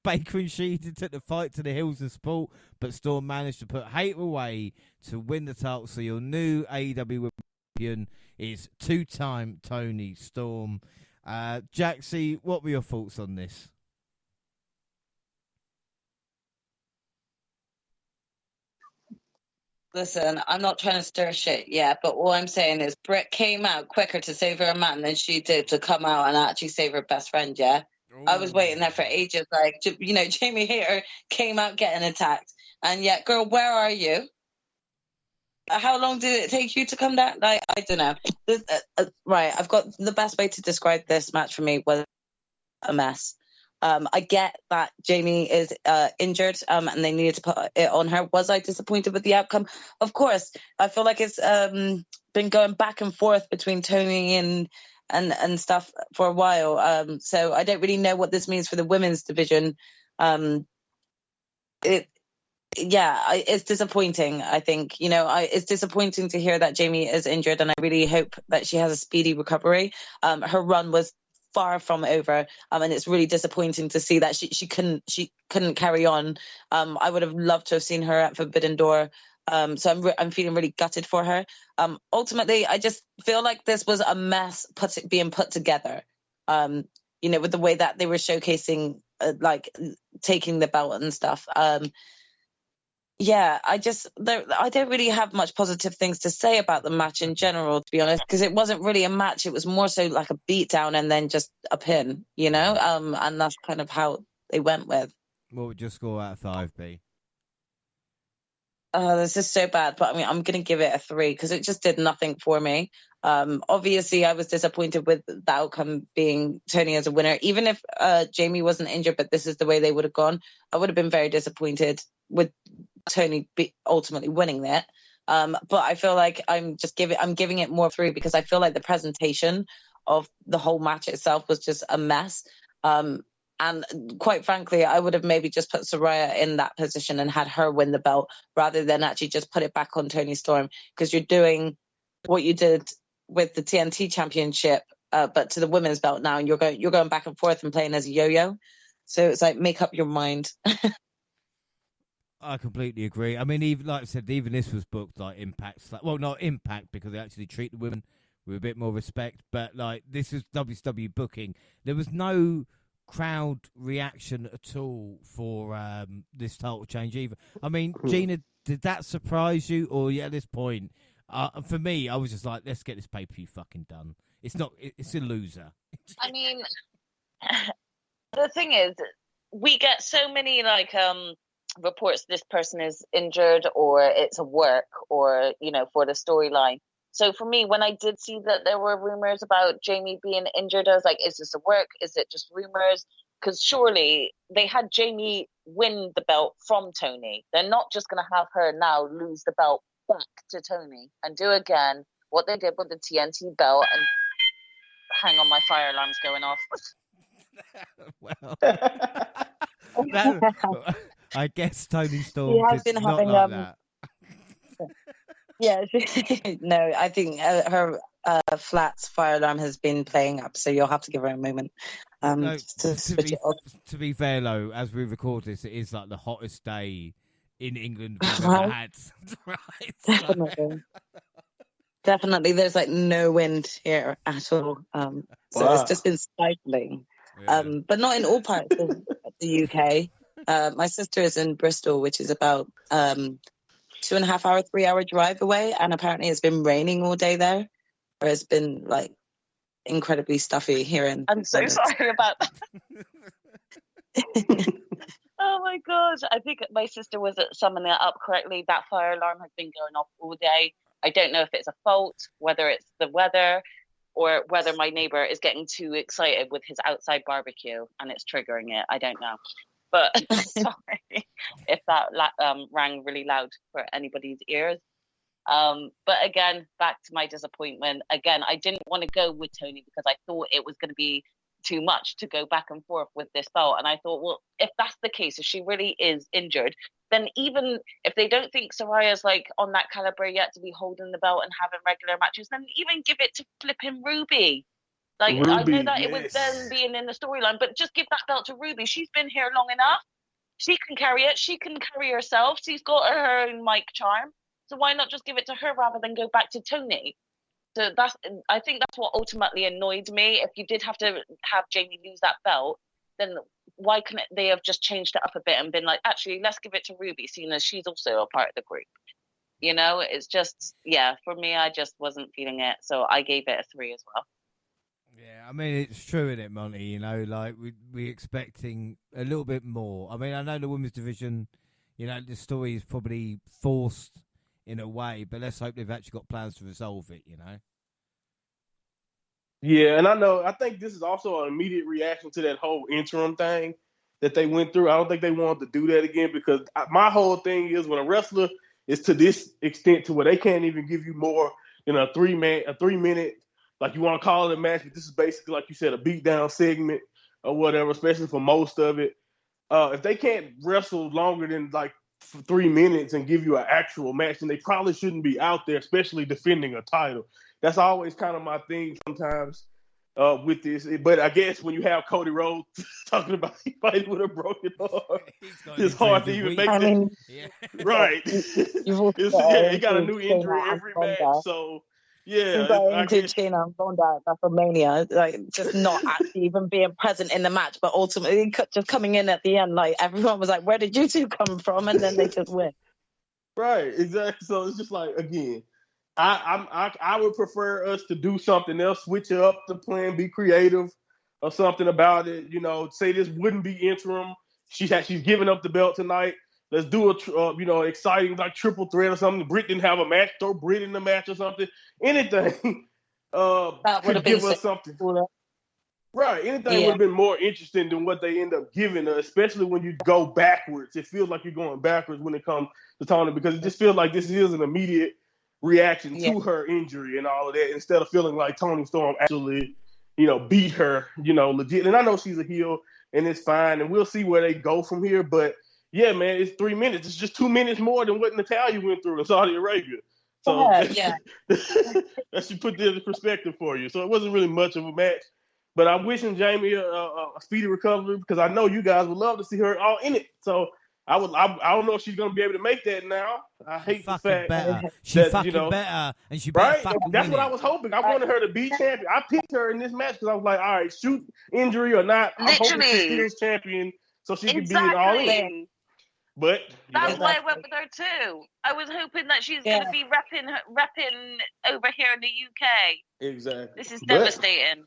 Baker and Sheehan took the fight to the heels of sport, but Storm managed to put Hayter away to win the title. So your new AEW champion is two-time Toni Storm. Jaxie, what were your thoughts on this? Listen, I'm not trying to stir shit yet, but all I'm saying is Britt came out quicker to save her man than she did to come out and actually save her best friend, yeah? Ooh. I was waiting there for ages. Like, you know, Jamie Hayter came out getting attacked. And yet, girl, where are you? How long did it take you to come down? Like, I don't know. Right, I've got the best way to describe this match for me was a mess. I get that Jamie is injured and they needed to put it on her. Was I disappointed with the outcome? Of course. I feel like it's been going back and forth between Toni and stuff for a while. So I don't really know what this means for the women's division. It's disappointing, I think. You know, it's disappointing to hear that Jamie is injured, and I really hope that she has a speedy recovery. Her run was far from over, and it's really disappointing to see that she couldn't carry on. I would have loved to have seen her at Forbidden Door. So I'm feeling really gutted for her. Ultimately, I just feel like this was a mess being put together. You know, with the way that they were showcasing, like taking the belt and stuff. I don't really have much positive things to say about the match in general, to be honest, because it wasn't really a match. It was more so like a beatdown and then just a pin, you know? And that's kind of how they went with. What would your score out of 5 be? This is so bad, but I mean, I'm going to give it a 3 because it just did nothing for me. Obviously, I was disappointed with the outcome being Toni as a winner. Even if Jamie wasn't injured, but this is the way they would have gone, I would have been very disappointed with Toni ultimately winning that. But I feel like I'm giving it more 3 because I feel like the presentation of the whole match itself was just a mess. And quite frankly, I would have maybe just put Saraya in that position and had her win the belt rather than actually just put it back on Toni Storm, because you're doing what you did with the TNT Championship, but to the women's belt now, and you're going back and forth and playing as a yo-yo. So it's like, make up your mind. I completely agree. I mean, even like I said, even this was booked like Impact. Well, not Impact because they actually treat the women with a bit more respect. But like this is WCW booking. There was no crowd reaction at all for this title change either. I mean, Gina, did that surprise you? Or at this point, for me, I was just like, let's get this pay-per-view fucking done. It's not. It's a loser. I mean, the thing is, we get so many like reports this person is injured or it's a work or, you know, for the storyline. So for me, when I did see that there were rumors about Jamie being injured, I was like, is this a work? Is it just rumors? Because surely they had Jamie win the belt from Toni. They're not just going to have her now lose the belt back to Toni and do again what they did with the TNT belt. And hang on, my fire alarm's going off. Well, I guess Toni Storm did not like that. Yeah, no, I think her Flat's fire alarm has been playing up, so you'll have to give her a moment No, to switch it off. To be fair, though, as we record this, it is like the hottest day in England we've ever had. Right? Definitely, there's like no wind here at all. So it's just been stifling. Yeah. But not in all parts of the UK. My sister is in Bristol, which is about 2.5 hour, 3 hour drive away, and apparently it's been raining all day there, or it's been like incredibly stuffy here in. I'm so sorry about that. Oh my gosh, I think my sister was summing it up correctly. That fire alarm has been going off all day. I don't know if it's a fault, whether it's the weather, or whether my neighbor is getting too excited with his outside barbecue and it's triggering it. I don't know. But sorry if that rang really loud for anybody's ears. But again, back to my disappointment. Again, I didn't want to go with Tony because I thought it was going to be too much to go back and forth with this belt. And I thought, well, if that's the case, if she really is injured, then even if they don't think Soraya's like on that caliber yet to be holding the belt and having regular matches, then even give it to flipping Ruby. Like, Ruby, I know that yes. it was them being in the storyline, but just give that belt to Ruby. She's been here long enough. She can carry it. She can carry herself. She's got her own mic charm. So why not just give it to her rather than go back to Tony? So I think that's what ultimately annoyed me. If you did have to have Jamie lose that belt, then why couldn't they have just changed it up a bit and been like, actually, let's give it to Ruby, seeing as she's also a part of the group. You know, it's just, yeah, for me, I just wasn't feeling it. So I gave it a 3 as well. Yeah, I mean, it's true, isn't it, Monty? You know, like, we're expecting a little bit more. I mean, I know the women's division, you know, the story is probably forced in a way, but let's hope they've actually got plans to resolve it, you know? Yeah, and I think this is also an immediate reaction to that whole interim thing that they went through. I don't think they wanted to do that again because my whole thing is when a wrestler is to this extent to where they can't even give you more than a 3 minute, like you want to call it a match, but this is basically, like you said, a beatdown segment or whatever, especially for most of it. If they can't wrestle longer than like for 3 minutes and give you an actual match, then they probably shouldn't be out there, especially defending a title. That's always kind of my thing sometimes with this. But I guess when you have Cody Rhodes talking about he fighting with a broken arm, it's hard to even make that. Yeah. Right. He got a new injury every match. So, yeah. Gina and Ronda at WrestleMania, like just not actually even being present in the match, but ultimately just coming in at the end, like everyone was like, "Where did you two come from?" And then they just win. Right, exactly. So it's just like, again, I would prefer us to do something else, switch up the plan, be creative, or something about it. You know, say this wouldn't be interim. She's giving up the belt tonight. Let's do a exciting like triple threat or something. Britt didn't have a match. Throw Britt in the match or something. Anything that would have give been us something. Cooler. Right. Anything would have been more interesting than what they end up giving us, especially when you go backwards. It feels like you're going backwards when it comes to Tony because it just feels like this is an immediate reaction to her injury and all of that instead of feeling like Toni Storm actually, beat her, legit. And I know she's a heel and it's fine and we'll see where they go from here. But yeah, man, it's 3 minutes. It's just 2 minutes more than what Natalya went through in Saudi Arabia. So that should put this in perspective for you. So it wasn't really much of a match. But I'm wishing Jamie a speedy recovery because I know you guys would love to see her all in it. So I don't know if she's gonna be able to make that now. I hate the fact that better, and she better fucking win. That's what I was hoping. I wanted her to be champion. I picked her in this match because I was like, all right, shoot injury or not, I'm hoping she's champion so she can be an all in. But that's why I went with her too. I was hoping that she's gonna be repping over here in the UK. Exactly. This is devastating.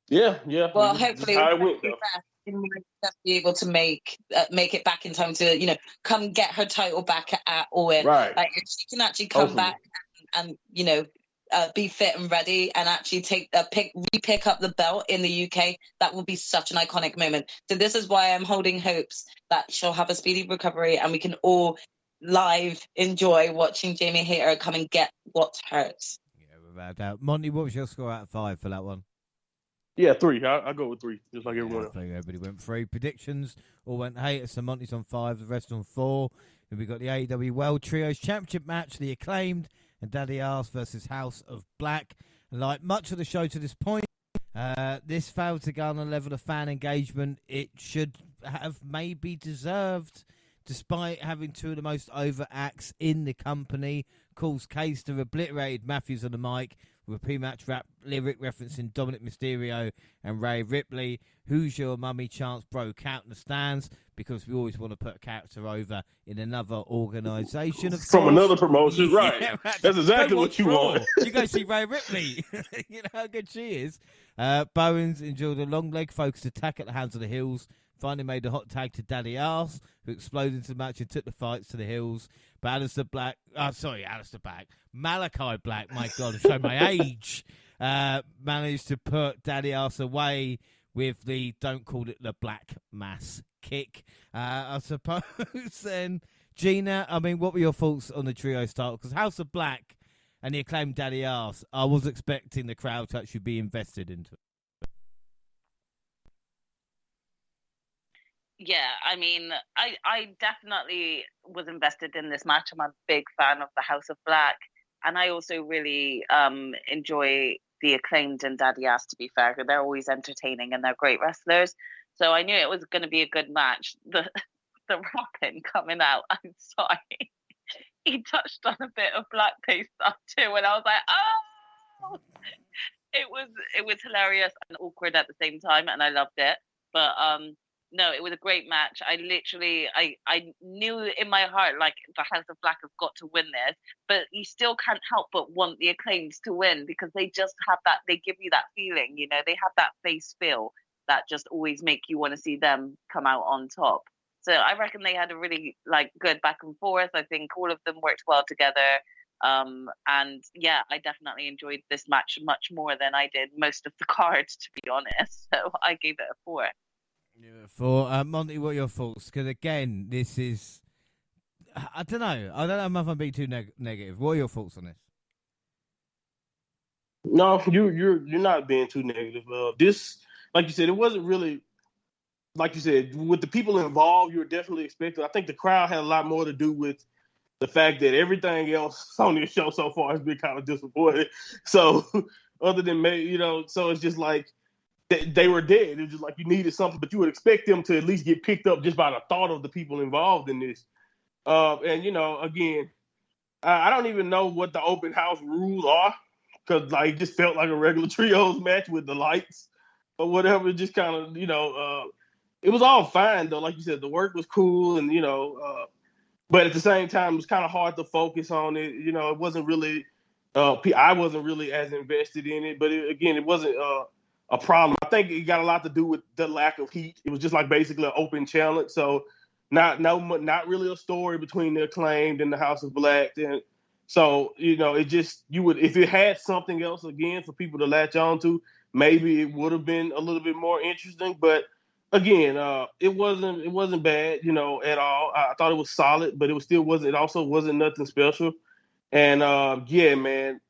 Yeah. Well, hopefully we'll be able to make it back in time to, come get her title back at All In. Right. Like if she can actually come back and be fit and ready and actually pick up the belt in the UK, that will be such an iconic moment. So this is why I'm holding hopes that she'll have a speedy recovery and we can all live enjoy watching Jamie Hayter come and get what hurts. Yeah, without doubt. Monty, what was your score out of 5 for that one? Yeah, 3. I'll go with 3, just like everyone else. I think everybody went 3. Predictions all went Hayter, so Monty's on 5, the rest on 4. And we got the AEW World Trios Championship match, the Acclaimed and Daddy Arse versus House of Black. And like much of the show to this point, this failed to garner a level of fan engagement it should have maybe deserved, despite having 2 of the most over acts in the company. Calls Caster obliterated Matthews on the mic with a pre-match rap lyric referencing Dominic Mysterio and Ray Ripley. Who's Your Mummy chants broke out in the stands because we always want to put a character over in another organisation. From another promotion, right. Yeah, right. That's exactly what you want. You go see Ray Ripley. You know how good she is. Bowens enjoyed a long leg focused attack at the hands of the Hills finally made a hot tag to Daddy Arse, who exploded into the match and took the fights to the hills. But Malachi Black, my God, I'm showing my age, managed to put Daddy Arse away with the don't call it the Black Mass kick. I suppose then, Gina, I mean, what were your thoughts on the trio start? Because House of Black and the acclaimed Daddy Arse, I was expecting the crowd to actually be invested into it. Yeah, I mean, I definitely was invested in this match. I'm a big fan of the House of Black. And I also really enjoy the acclaimed and Daddy Ass, to be fair. They're always entertaining and they're great wrestlers. So I knew it was going to be a good match. The rapping coming out, I'm sorry. He touched on a bit of blackface stuff too. And I was like, oh! It was hilarious and awkward at the same time. And I loved it. But no, it was a great match. I knew in my heart, like, the House of Black have got to win this, but you still can't help but want the Acclaims to win because they just have that, they give you that feeling, you know, they have that face feel that just always make you want to see them come out on top. So I reckon they had a really, like, good back and forth. I think all of them worked well together. And yeah, I definitely enjoyed this match much more than I did most of the cards, to be honest. So I gave it a 4. For Monty, what are your thoughts? Because again, this is, I don't know if I'm being too negative. What are your thoughts on this? No, you're not being too negative. This, like you said, it wasn't really, like you said, with the people involved. You were definitely expecting. I think the crowd had a lot more to do with the fact that everything else on this show so far has been kind of disappointing. So, other than so it's just like. They were dead. It was just like you needed something, but you would expect them to at least get picked up just by the thought of the people involved in this. And again, I don't even know what the open house rules are because like it just felt like a regular trios match with the lights or whatever. It just kind of it was all fine though. Like you said, the work was cool, and but at the same time, it was kind of hard to focus on it. It wasn't really. I wasn't really as invested in it, but it wasn't. A problem. I think it got a lot to do with the lack of heat. It was just like basically an open challenge. So not really a story between the Acclaimed and the House of Black. And so, it just, if it had something else again for people to latch on to, maybe it would have been a little bit more interesting. But again, it wasn't bad, at all. I thought it was solid, but it also wasn't nothing special. And yeah, man,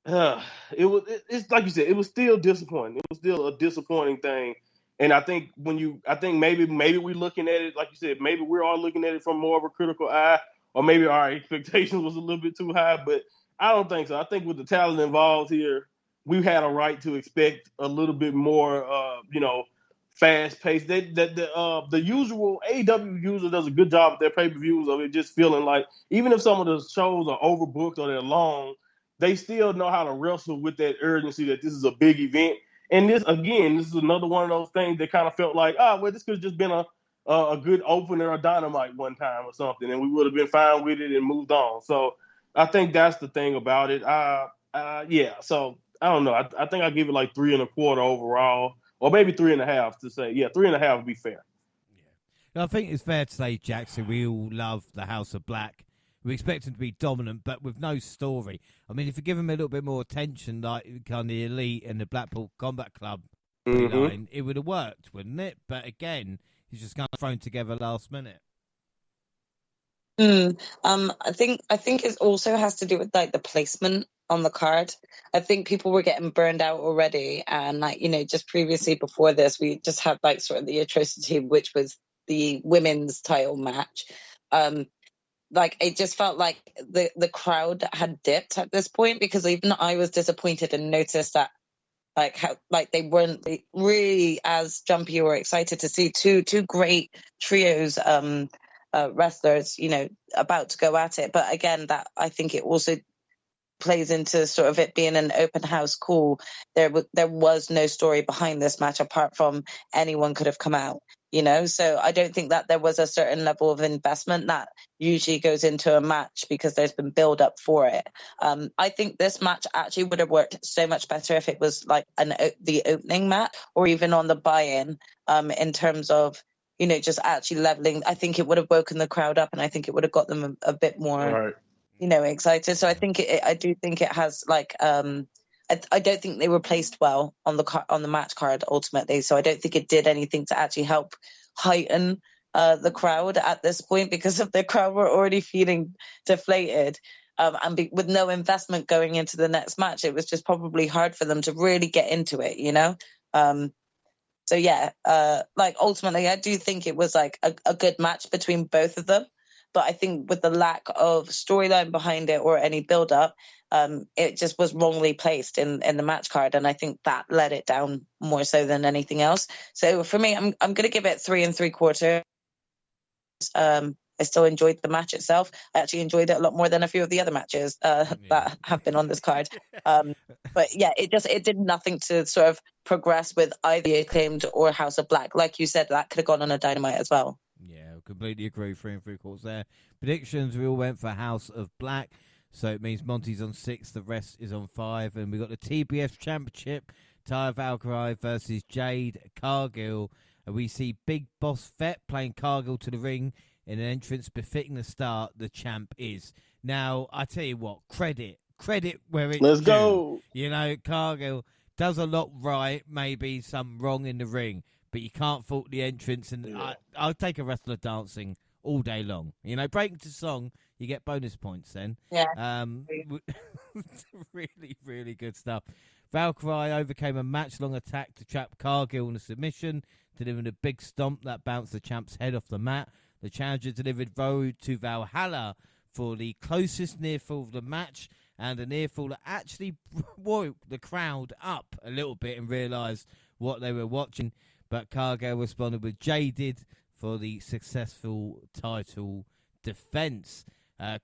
it's like you said, it was still disappointing. It was still a disappointing thing. And I think maybe we're looking at it, like you said, maybe we're all looking at it from more of a critical eye, or maybe our expectations was a little bit too high, but I don't think so. I think with the talent involved here, we had a right to expect a little bit more, fast paced. The usual AEW user does a good job at their pay-per-views of it just feeling like, even if some of the shows are overbooked or they're long, they still know how to wrestle with that urgency that this is a big event. And this is another one of those things that kind of felt like, this could have just been a good opener or Dynamite one time or something, and we would have been fine with it and moved on. So I think that's the thing about it. Yeah. So I don't know. I think I give it like 3 1/4 overall, or maybe 3 1/2 to say. Yeah, 3 1/2 would be fair. Yeah. I think it's fair to say, Jaxie, we all love the House of Black. We expect him to be dominant, but with no story. I mean, if you give him a little bit more attention, like kind of the Elite and the Blackpool Combat Club line, it would have worked, wouldn't it? But again, he's just kind of thrown together last minute. I think it also has to do with like the placement on the card. I think people were getting burned out already, and just previously before this, we just had like sort of the atrocity, which was the women's title match. Like it just felt like the crowd had dipped at this point, because even I was disappointed and noticed that they weren't really as jumpy or excited to see two great trios wrestlers about to go at it. But again, that I think it also plays into sort of it being an open house call. There was no story behind this match apart from anyone could have come out. you know? So I don't think that there was a certain level of investment that usually goes into a match because there's been build up for it. I think this match actually would have worked so much better if it was like the opening match or even on the buy-in, in terms of, you know, just actually leveling. I think it would have woken the crowd up, and I think it would have got them a bit more, you know, excited. So I think I do think it has like, I don't think they were placed well on the match card ultimately. So I don't think it did anything to actually help heighten the crowd at this point, because if the crowd were already feeling deflated, and with no investment going into the next match, it was just probably hard for them to really get into it, you know? So yeah, like ultimately, I do think it was like a good match between both of them. But I think with the lack of storyline behind it or any build up, it just was wrongly placed in the match card. And I think that let it down more so than anything else. So for me, I'm going to give it 3 3/4. I still enjoyed the match itself. I actually enjoyed it a lot more than a few of the other matches that have been on this card. But yeah, it did nothing to sort of progress with either Acclaimed or House of Black. Like you said, that could have gone on a Dynamite as well. Yeah, completely agree. 3 3/4 there. Predictions, we all went for House of Black. So it means Monty's on 6, the rest is on 5. And we got the TBS Championship, Taya Valkyrie versus Jade Cargill. And we see Big Boss Fett playing Cargill to the ring in an entrance befitting the start the champ is. Now, I tell you what, credit where it's Let's due. go. You know, Cargill does a lot right, maybe some wrong in the ring, but you can't fault the entrance. And I'll take a wrestler dancing all day long. You know, breaking to song, you get bonus points then. Yeah. Really, really good stuff. Valkyrie overcame a match-long attack to trap Cargill in a submission, delivering a big stomp that bounced the champ's head off the mat. The challenger delivered Road to Valhalla for the closest near fall of the match, and a near fall that actually woke the crowd up a little bit and realised what they were watching. But Cargill responded with Jaded for the successful title defence.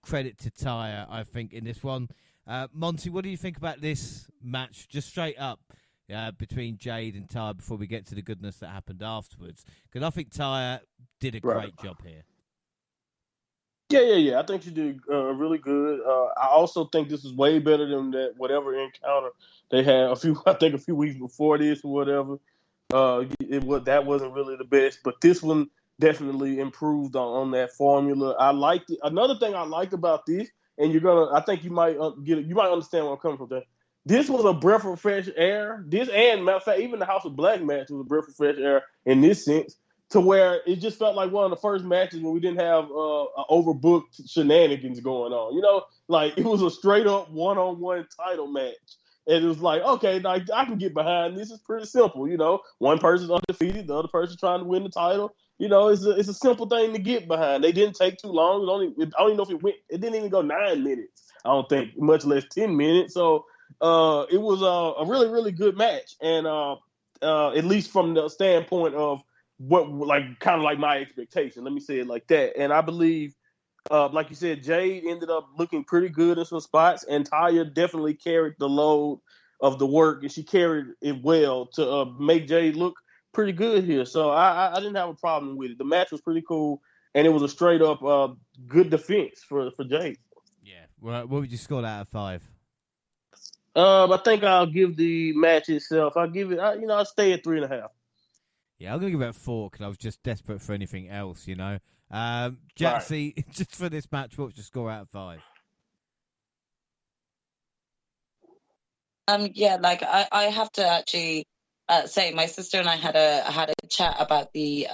Credit to Taya, I think, in this one. Monty, what do you think about this match, just straight up, between Jade and Taya before we get to the goodness that happened afterwards? Because I think Taya did a great job here. Yeah. I think she did really good. I also think this is way better than that whatever encounter they had a few weeks before this or whatever. That wasn't really the best, but this one definitely improved on that formula. I liked it. Another thing I liked about this, and I think you might you might understand where I'm coming from. There, this was a breath of fresh air. This, and matter of fact, even the House of Black match was a breath of fresh air in this sense, to where it just felt like one of the first matches where we didn't have overbooked shenanigans going on. You know, like it was a straight up one-on-one title match. And it was like, okay, now I can get behind this. It's pretty simple, you know. One person's undefeated, the other person's trying to win the title. You know, it's a simple thing to get behind. They didn't take too long. I don't even know if it didn't even go 9 minutes, I don't think, much less 10 minutes. So it was a really, really good match. And at least from the standpoint of what, like, kind of like my expectation, let me say it like that. And I believe, like you said, Jade ended up looking pretty good in some spots, and Taya definitely carried the load of the work, and she carried it well to make Jade look pretty good here. So I didn't have a problem with it. The match was pretty cool, and it was a straight up good defense for Jade. Yeah. Well, what would you score that out of 5? I think I'll give the match itself. I'll give it. I'll stay at 3.5. Yeah, I'm gonna give it a 4 because I was just desperate for anything else, you know. Jaxie, right. Just for this match, what's your score out of 5? Yeah, like I have to actually say, my sister and I had a chat about the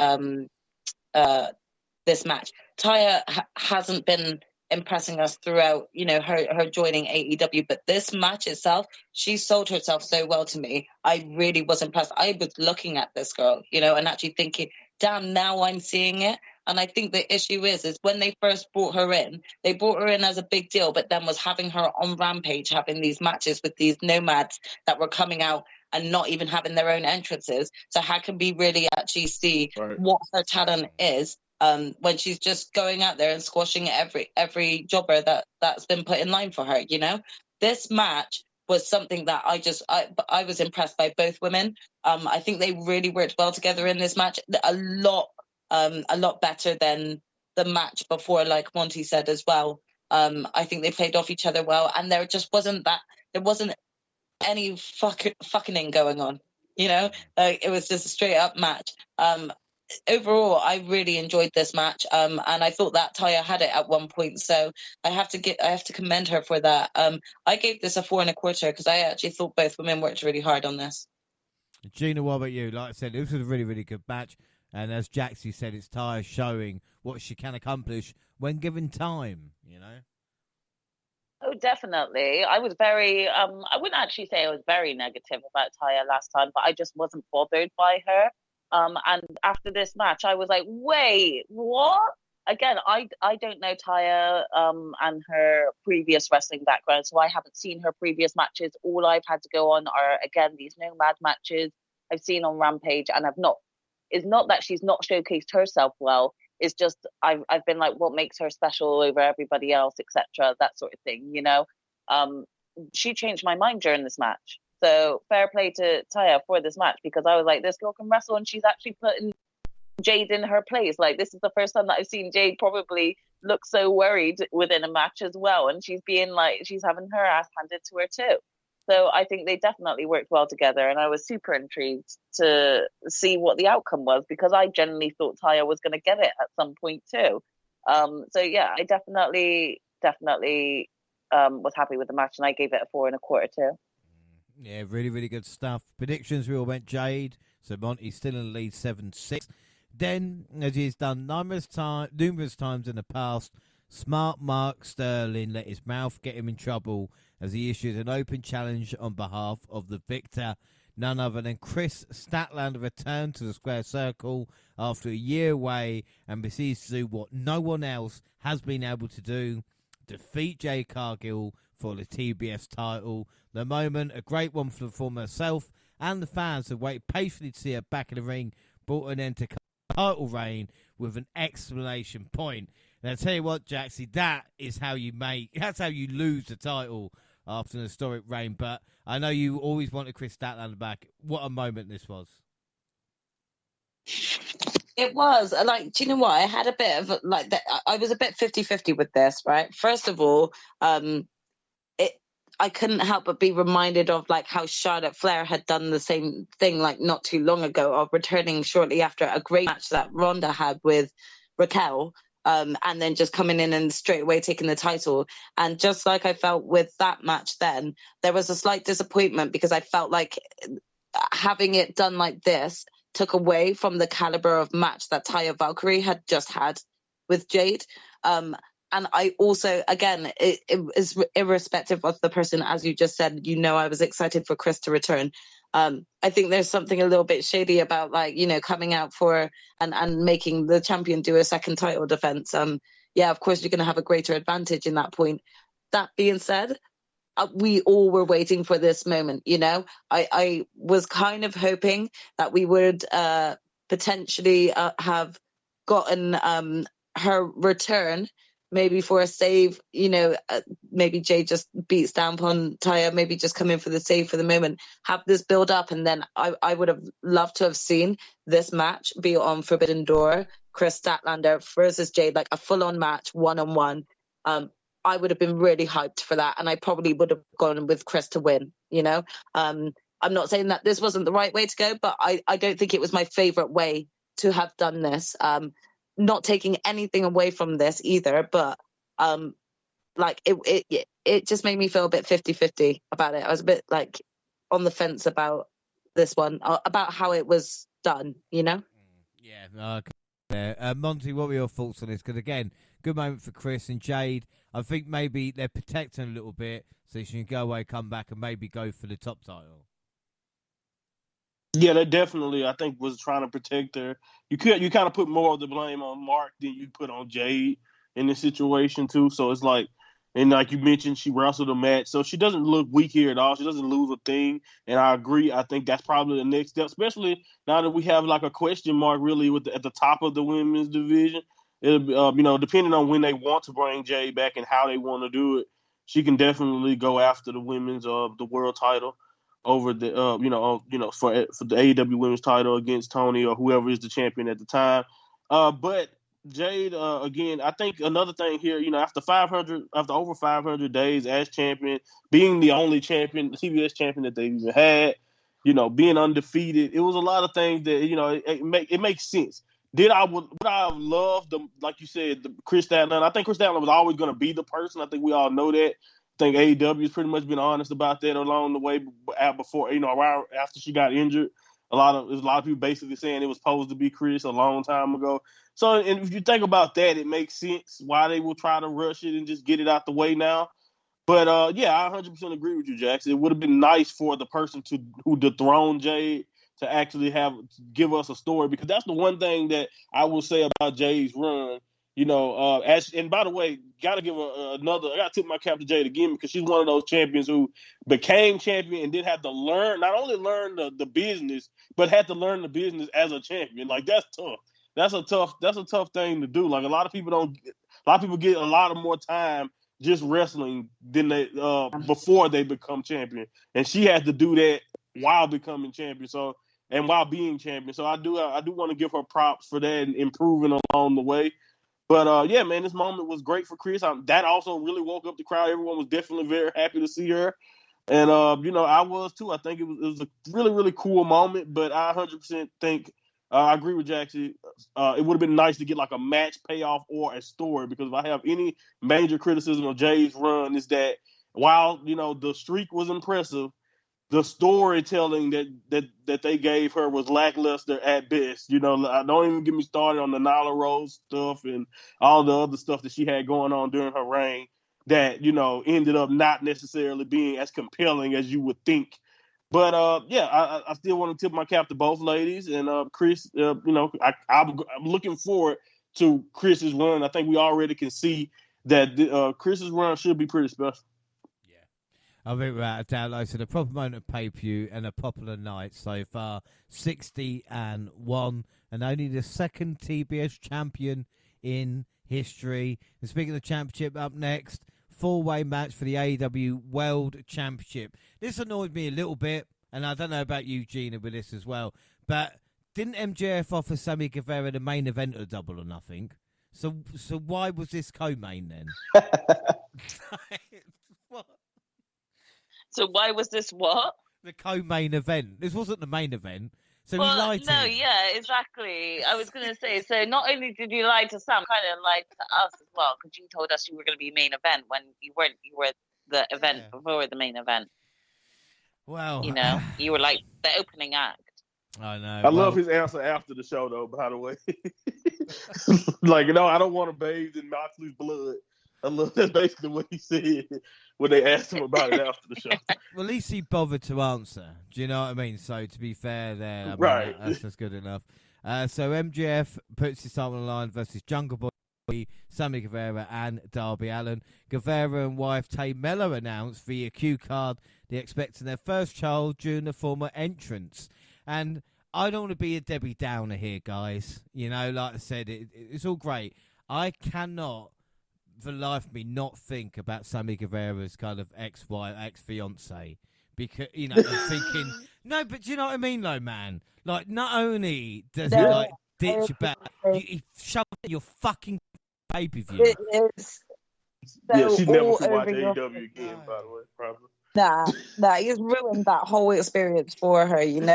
this match. Taya hasn't been impressing us throughout, you know, her joining AEW, but this match itself, she sold herself so well to me. I really was impressed. I was looking at this girl, you know, and actually thinking, damn, now I'm seeing it. And I think the issue is when they first brought her in, they brought her in as a big deal, but then was having her on Rampage, having these matches with these nomads that were coming out and not even having their own entrances. So how can we really actually see what her talent is when she's just going out there and squashing every jobber that's been put in line for her, you know? This match was something that I was impressed by both women. I think they really worked well together in this match. A lot better than the match before, like Monty said as well. I think they played off each other well, and there wasn't any fucking going on. Like it was just a straight up match. Overall, I really enjoyed this match, and I thought that Taya had it at one point, so I have to commend her for that. I gave this a 4.25 because I actually thought both women worked really hard on this. Gina, what about you? Like I said, this was a really, really good match, and as Jaxie said, it's Taya showing what she can accomplish when given time. Oh, definitely. I was very, I wouldn't actually say I was very negative about Taya last time, but I just wasn't bothered by her. And after this match, I was like, wait, what? Again, I don't know Taya and her previous wrestling background, so I haven't seen her previous matches. All I've had to go on are, again, these Nomad matches I've seen on Rampage, and it's not that she's not showcased herself well. It's just I've been like, what makes her special over everybody else, etc., that sort of thing, She changed my mind during this match. So fair play to Taya for this match, because I was like, this girl can wrestle, and she's actually putting Jade in her place. Like, this is the first time that I've seen Jade probably look so worried within a match as well, and she's having her ass handed to her too. So I think they definitely worked well together, and I was super intrigued to see what the outcome was, because I genuinely thought Taya was going to get it at some point too. So yeah, I definitely was happy with the match, and I gave it a 4.25 too. Yeah, really, really good stuff. Predictions, we all went Jade, so Monty's still in the lead 7-6. Then, as he's done numerous times in the past, smart Mark Sterling let his mouth get him in trouble as he issued an open challenge on behalf of the victor. None other than Chris Statlander returned to the square circle after a year away and proceeds to do what no one else has been able to do: defeat Jade Cargill for the TBS title. The moment, a great one for the former herself, and the fans have waited patiently to see her back in the ring, brought an end to title reign with an exclamation point. And I tell you what, Jaxie, that's how you lose the title after an historic reign. But I know you always wanted Chris Statlander back. What a moment this was. It was. Like, do you know what? I had a bit of, like, that. I was a bit 50-50 with this, right? First of all, I couldn't help but be reminded of, like, how Charlotte Flair had done the same thing, like, not too long ago, of returning shortly after a great match that Ronda had with Raquel, and then just coming in and straight away taking the title. And just like I felt with that match then, there was a slight disappointment, because I felt like having it done like this took away from the caliber of match that Taya Valkyrie had just had with Jade. And I also, again, it is irrespective of the person, as you just said, I was excited for Chris to return. I think there's something a little bit shady about, like, coming out for and making the champion do a second title defense. Yeah, of course, you're going to have a greater advantage in that point. That being said, we all were waiting for this moment, I was kind of hoping that we would potentially have gotten her return, maybe for a save, maybe Jay just beats down upon Taya, maybe just come in for the save for the moment, have this build up, and then I would have loved to have seen this match be on Forbidden Door, Chris Statlander versus Jade, like a full-on match, one-on-one. I would have been really hyped for that, and I probably would have gone with Chris to win, I'm not saying that this wasn't the right way to go, but I don't think it was my favorite way to have done this. Not taking anything away from this either, but like it just made me feel a bit 50-50 about it. I was a bit like on the fence about this one, about how it was done, Yeah. Monty, what were your thoughts on this? Because again, good moment for Chris and Jade. I think maybe they're protecting a little bit so she can go away, come back, and maybe go for the top title. Yeah, they definitely, I think, was trying to protect her. You kind of put more of the blame on Mark than you put on Jade in this situation too. So it's like, and like you mentioned, she wrestled a match, so she doesn't look weak here at all. She doesn't lose a thing, and I agree. I think that's probably the next step, especially now that we have like a question mark really at the top of the women's division. It'll, depending on when they want to bring Jade back and how they want to do it, she can definitely go after the women's the world title over the for the AEW women's title against Tony or whoever is the champion at the time. But Jade, again, I think another thing here, after over 500 days as champion, being the only champion, the TBS champion that they even had, being undefeated, it was a lot of things that it makes sense. Would I have loved the, like you said, the Chris Statlander? I think Chris Statlander was always going to be the person. I think we all know that. I think AEW has pretty much been honest about that along the way. Before, around after she got injured, there's a lot of people basically saying it was supposed to be Chris a long time ago. So, and if you think about that, it makes sense why they will try to rush it and just get it out the way now. But I 100% agree with you, Jaxie. It would have been nice for the person who dethroned Jade to actually give us a story, because that's the one thing that I will say about Jade's run. And by the way, gotta give I gotta tip my cap to Jade again, because she's one of those champions who became champion and did have to not only learn the business, but had to learn the business as a champion. Like, that's tough. That's a tough thing to do. Like, a lot of people get a lot of more time just wrestling than they before they become champion, and she had to do that while becoming champion. So, and while being champion. So I do want to give her props for that and improving along the way. But man, this moment was great for Chris. That also really woke up the crowd. Everyone was definitely very happy to see her, and I was too. I think it was a really, really cool moment. But I 100% think I agree with Jaxie. It would have been nice to get like a match payoff or a story, because if I have any major criticism of Jay's run, is that while the streak was impressive, the storytelling that they gave her was lackluster at best. Don't even get me started on the Nyla Rose stuff and all the other stuff that she had going on during her reign that, ended up not necessarily being as compelling as you would think. But, I still want to tip my cap to both ladies. And Chris, I'm looking forward to Chris's run. I think we already can see that Chris's run should be pretty special. I think we're out of download. So the proper moment of pay-per-view and a popular night so far, 60-1, and only the second TBS champion in history. And speaking of the championship, up next, four-way match for the AEW World Championship. This annoyed me a little bit, and I don't know about you, Gina, with this as well, but didn't MJF offer Sammy Guevara the main event of Double or Nothing? So why was this co-main then? What? So why was this what? The co-main event. This wasn't the main event. So he lied to him. Yeah, exactly. I was going to say, so not only did you lie to Sam, kind of lied to us as well, because you told us you were going to be main event when you weren't. You were the event before the main event. Well, you were like the opening act. I know. I love his answer after the show, though, by the way. Like, I don't want to bathe in Moxley's blood. I love that's basically what he said when they asked him about it after the show. Well, at least he bothered to answer. Do you know what I mean? So, to be fair there, I mean, right. That's good enough. So, MJF puts his title on the line versus Jungle Boy, Sammy Guevara, and Darby Allin. Guevara and wife Tay Mello announced via cue card they're expecting their first child during the former entrance. And I don't want to be a Debbie Downer here, guys. Like I said, it's all great. I cannot, for the life of me, not think about Sammy Guevara's kind of ex-wife, ex-fiance, because I'm thinking, no, but do you know what I mean, though, man? Like, not only does he ditch you back, he shoved it in your fucking pay-per-view. It is. So she's never to watch AEW again, by the way, probably. Nah, he's ruined that whole experience for her, And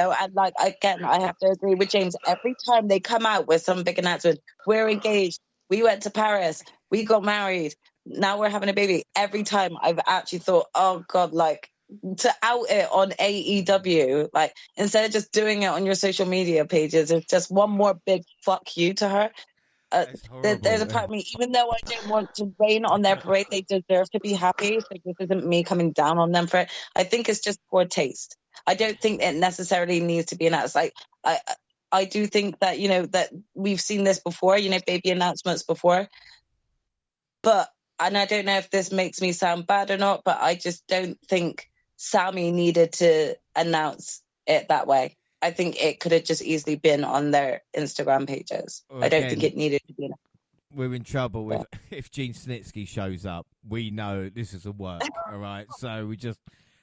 again, I have to agree with James. Every time they come out with some big announcement, we're engaged, we went to Paris, we got married, now we're having a baby. Every time I've actually thought, oh God, to out it on AEW, instead of just doing it on your social media pages, it's just one more big fuck you to her. There's a part of me, even though I don't want to rain on their parade, they deserve to be happy. So this isn't me coming down on them for it. I think it's just poor taste. I don't think it necessarily needs to be announced. I do think that, that we've seen this before, baby announcements before. And I don't know if this makes me sound bad or not, but I just don't think Sammy needed to announce it that way. I think it could have just easily been on their Instagram pages. Again, I don't think it needed to be. we're in trouble with if Gene Snitsky shows up. We know this is a work, all right? So we just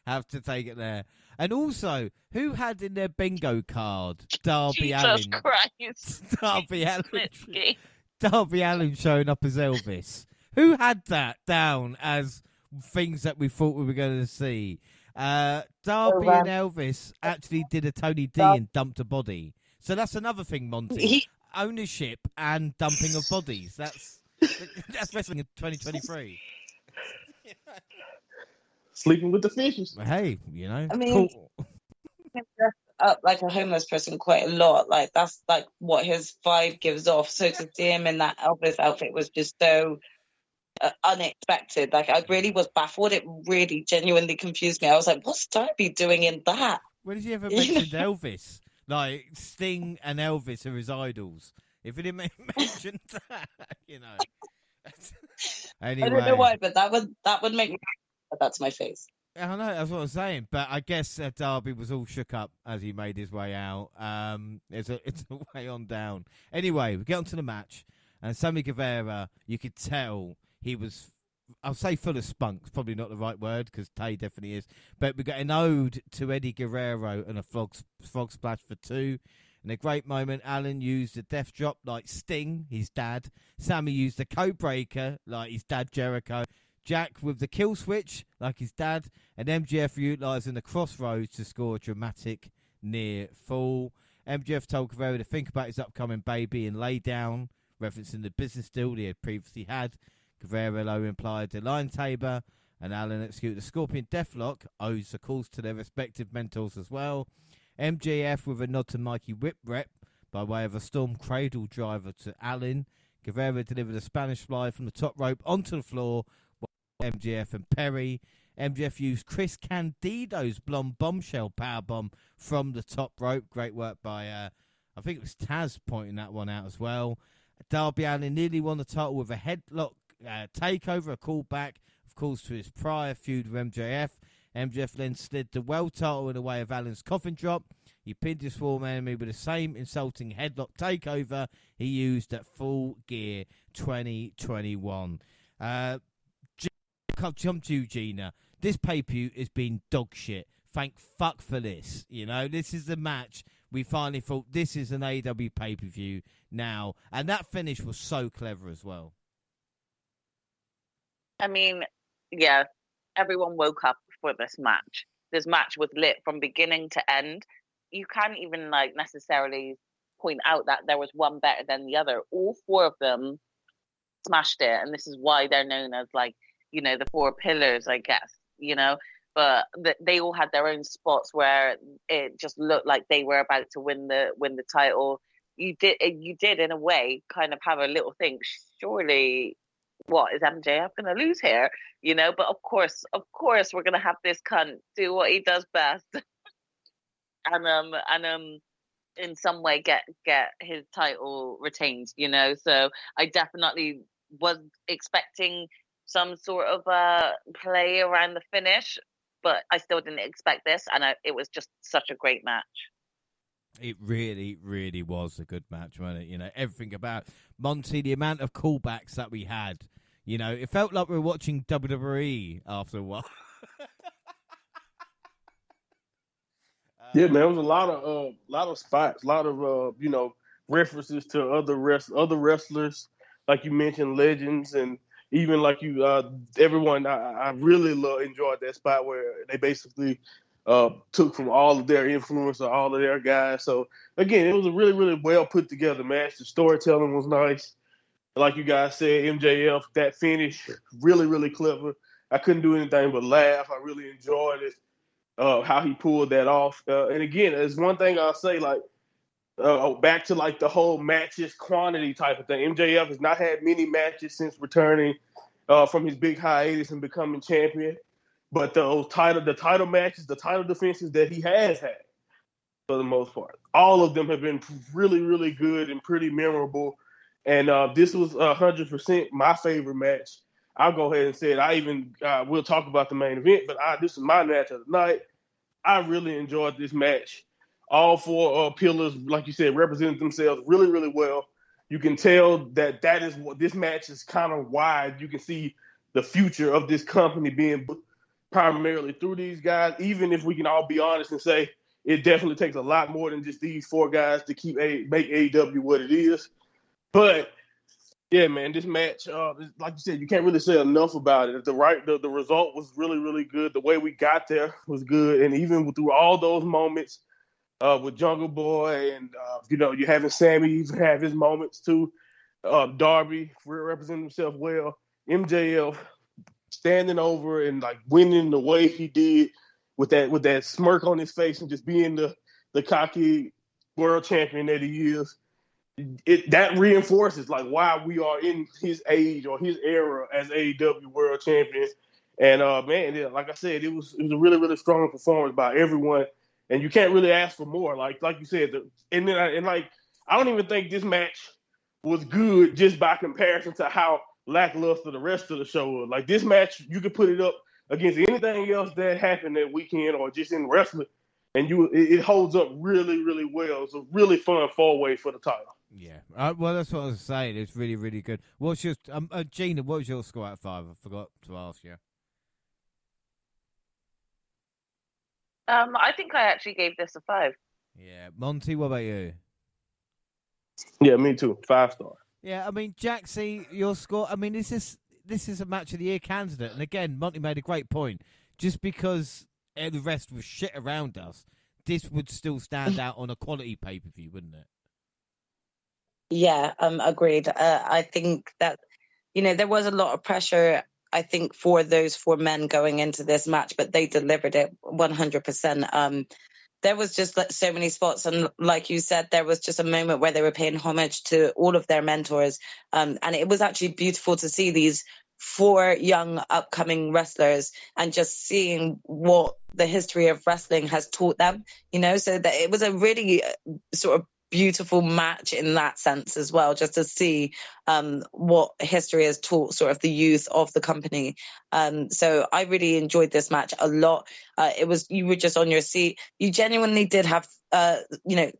have to take it there. And also, who had in their bingo card Darby Allin? Jesus Christ. Darby Allin. Snitsky. Darby Allin showing up as Elvis. Who had that down as things that we thought we were going to see? Darby and Elvis actually did a Tony D and dumped a body. So that's another thing, Monty. Ownership and dumping of bodies. That's wrestling in 2023. Sleeping with the fishes. Hey, you know. I mean, cool. dressed up like a homeless person quite a lot. Like that's like what his vibe gives off. So to see him in that Elvis outfit was just so unexpected. Like I really was baffled. It really genuinely confused me. I was like, what's Darby doing in that? When has he ever mentioned Elvis? Like Sting and Elvis are his idols. If he didn't mention that, you know. Anyway, I don't know why, but that would make me that's my face. I know, that's what I'm saying. But I guess Darby was all shook up as he made his way out. It's a way on down. Anyway, we get on to the match. And Sammy Guevara, you could tell he was, I'll say full of spunk. It's probably not the right word because Tay definitely is. But we got an ode to Eddie Guerrero and a frog splash for 2. In a great moment, Alan used a death drop like Sting, his dad. Sammy used the code breaker like his dad Jericho. Jack with the kill switch like his dad. And MJF utilising the crossroads to score a dramatic near fall. MJF told Guerrero to think about his upcoming baby and lay down, referencing the business deal he had previously had. Guerrero though implied the line tabor, and Alan executed the Scorpion Deathlock, owes the calls to their respective mentors as well. MJF with a nod to Mikey Whipwreck by way of a Storm Cradle driver to Alan. Guerrero delivered a Spanish fly from the top rope onto the floor. MJF and Perry. MJF used Chris Candido's blonde bombshell powerbomb from the top rope. Great work by, I think it was Taz pointing that one out as well. Darby Allin nearly won the title with a headlock takeover, a callback, of course, to his prior feud with MJF. MJF then slid the world title in the way of Allen's coffin drop. He pinned his former enemy with the same insulting headlock takeover he used at Full Gear 2021. I'll jump to you, Gina. This pay-per-view has been dog shit. Thank fuck for this. You know, this is the match. We finally thought this is an AEW pay-per-view now. And that finish was so clever as well. I mean, yeah, everyone woke up for this match. This match was lit from beginning to end. You can't even necessarily point out that there was one better than the other. All 4 of them smashed it, and this is why they're known as the 4 pillars, I guess, but they all had their own spots where it just looked like they were about to win the title. You did in a way kind of have a little think, surely what is MJF going to lose here, but of course we're going to have this cunt do what he does best and in some way get his title retained, so I definitely was expecting some sort of play around the finish, but I still didn't expect this, and it was just such a great match. It really, really was a good match, wasn't it? Everything about Monty, the amount of callbacks that we had, it felt like we were watching WWE after a while. Yeah, man, it was a lot of spots, a lot of references to other wrestlers, like you mentioned, legends, and even like everyone. I really enjoyed that spot where they basically took from all of their influence or all of their guys. So again, it was a really, really well put together match. The storytelling was nice. Like you guys said, MJF, that finish, really, really clever. I couldn't do anything but laugh. I really enjoyed it, how he pulled that off. And again, there's one thing I'll say, back to the whole matches quantity type of thing. MJF has not had many matches since returning from his big hiatus and becoming champion. But the title matches, the title defenses that he has had, for the most part, all of them have been really, really good and pretty memorable. And this was 100% my favorite match. I'll go ahead and say it. We'll talk about the main event, but this is my match of the night. I really enjoyed this match. All 4 pillars, like you said, represented themselves really, really well. you can tell that is what this match is kind of why you can see the future of this company being primarily through these guys, even if we can all be honest and say it definitely takes a lot more than just these 4 guys to make AEW what it is. But yeah, man, this match, like you said, you can't really say enough about it. The result was really, really good. The way we got there was good, and even through all those moments with Jungle Boy, and you having Sammy even have his moments too. Darby representing himself well. MJF standing over and like winning the way he did with that smirk on his face and just being the cocky world champion that he is. That reinforces like why we are in his age or his era as AEW world champion. And man, like I said, it was a really, really strong performance by everyone. And you can't really ask for more. Like you said, I don't even think this match was good just by comparison to how lackluster the rest of the show was. Like this match, you could put it up against anything else that happened that weekend or just in wrestling, and it holds up really, really well. It's a really fun 4-way for the title. Yeah, well, that's what I was saying. It's really, really good. What's your Gina? What was your score out of 5? I forgot to ask you. I think I actually gave this a 5. Yeah, Monty, what about you? Yeah, me too. 5 star. Yeah, I mean, Jaxie, your score. I mean, this is a match of the year candidate, and again, Monty made a great point. Just because the rest was shit around us, this would still stand out on a quality pay-per-view, wouldn't it? Yeah, agreed. I think that, there was a lot of pressure, I think, for those 4 men going into this match, but they delivered it 100%. There was just so many spots. And like you said, there was just a moment where they were paying homage to all of their mentors. And it was actually beautiful to see these 4 young upcoming wrestlers and just seeing what the history of wrestling has taught them, so that it was a really sort of beautiful match in that sense as well, just to see what history has taught sort of the youth of the company. So I really enjoyed this match a lot. You were just on your seat. You genuinely did have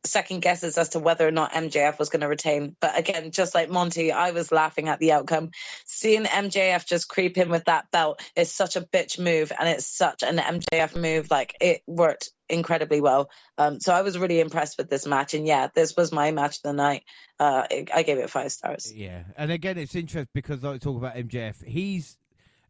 second guesses as to whether or not MJF was going to retain. But again, just like Monty, I was laughing at the outcome. Seeing MJF just creep in with that belt is such a bitch move, and it's such an MJF move. Like, it worked incredibly well. So I was really impressed with this match. And yeah, this was my match of the night. I gave it 5 stars. Yeah, and again, it's interesting because I talk about MJF. He's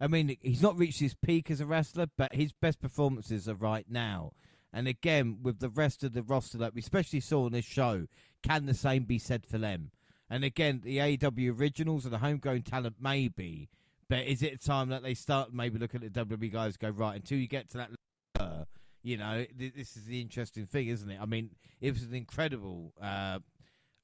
not reached his peak as a wrestler, but his best performances are right now. And again, with the rest of the roster that we especially saw on this show, can the same be said for them? And again, the AEW originals and the homegrown talent maybe, but is it time that they start maybe looking at the WWE guys and go, right, until you get to that level, this is the interesting thing, isn't it? I mean, it was an incredible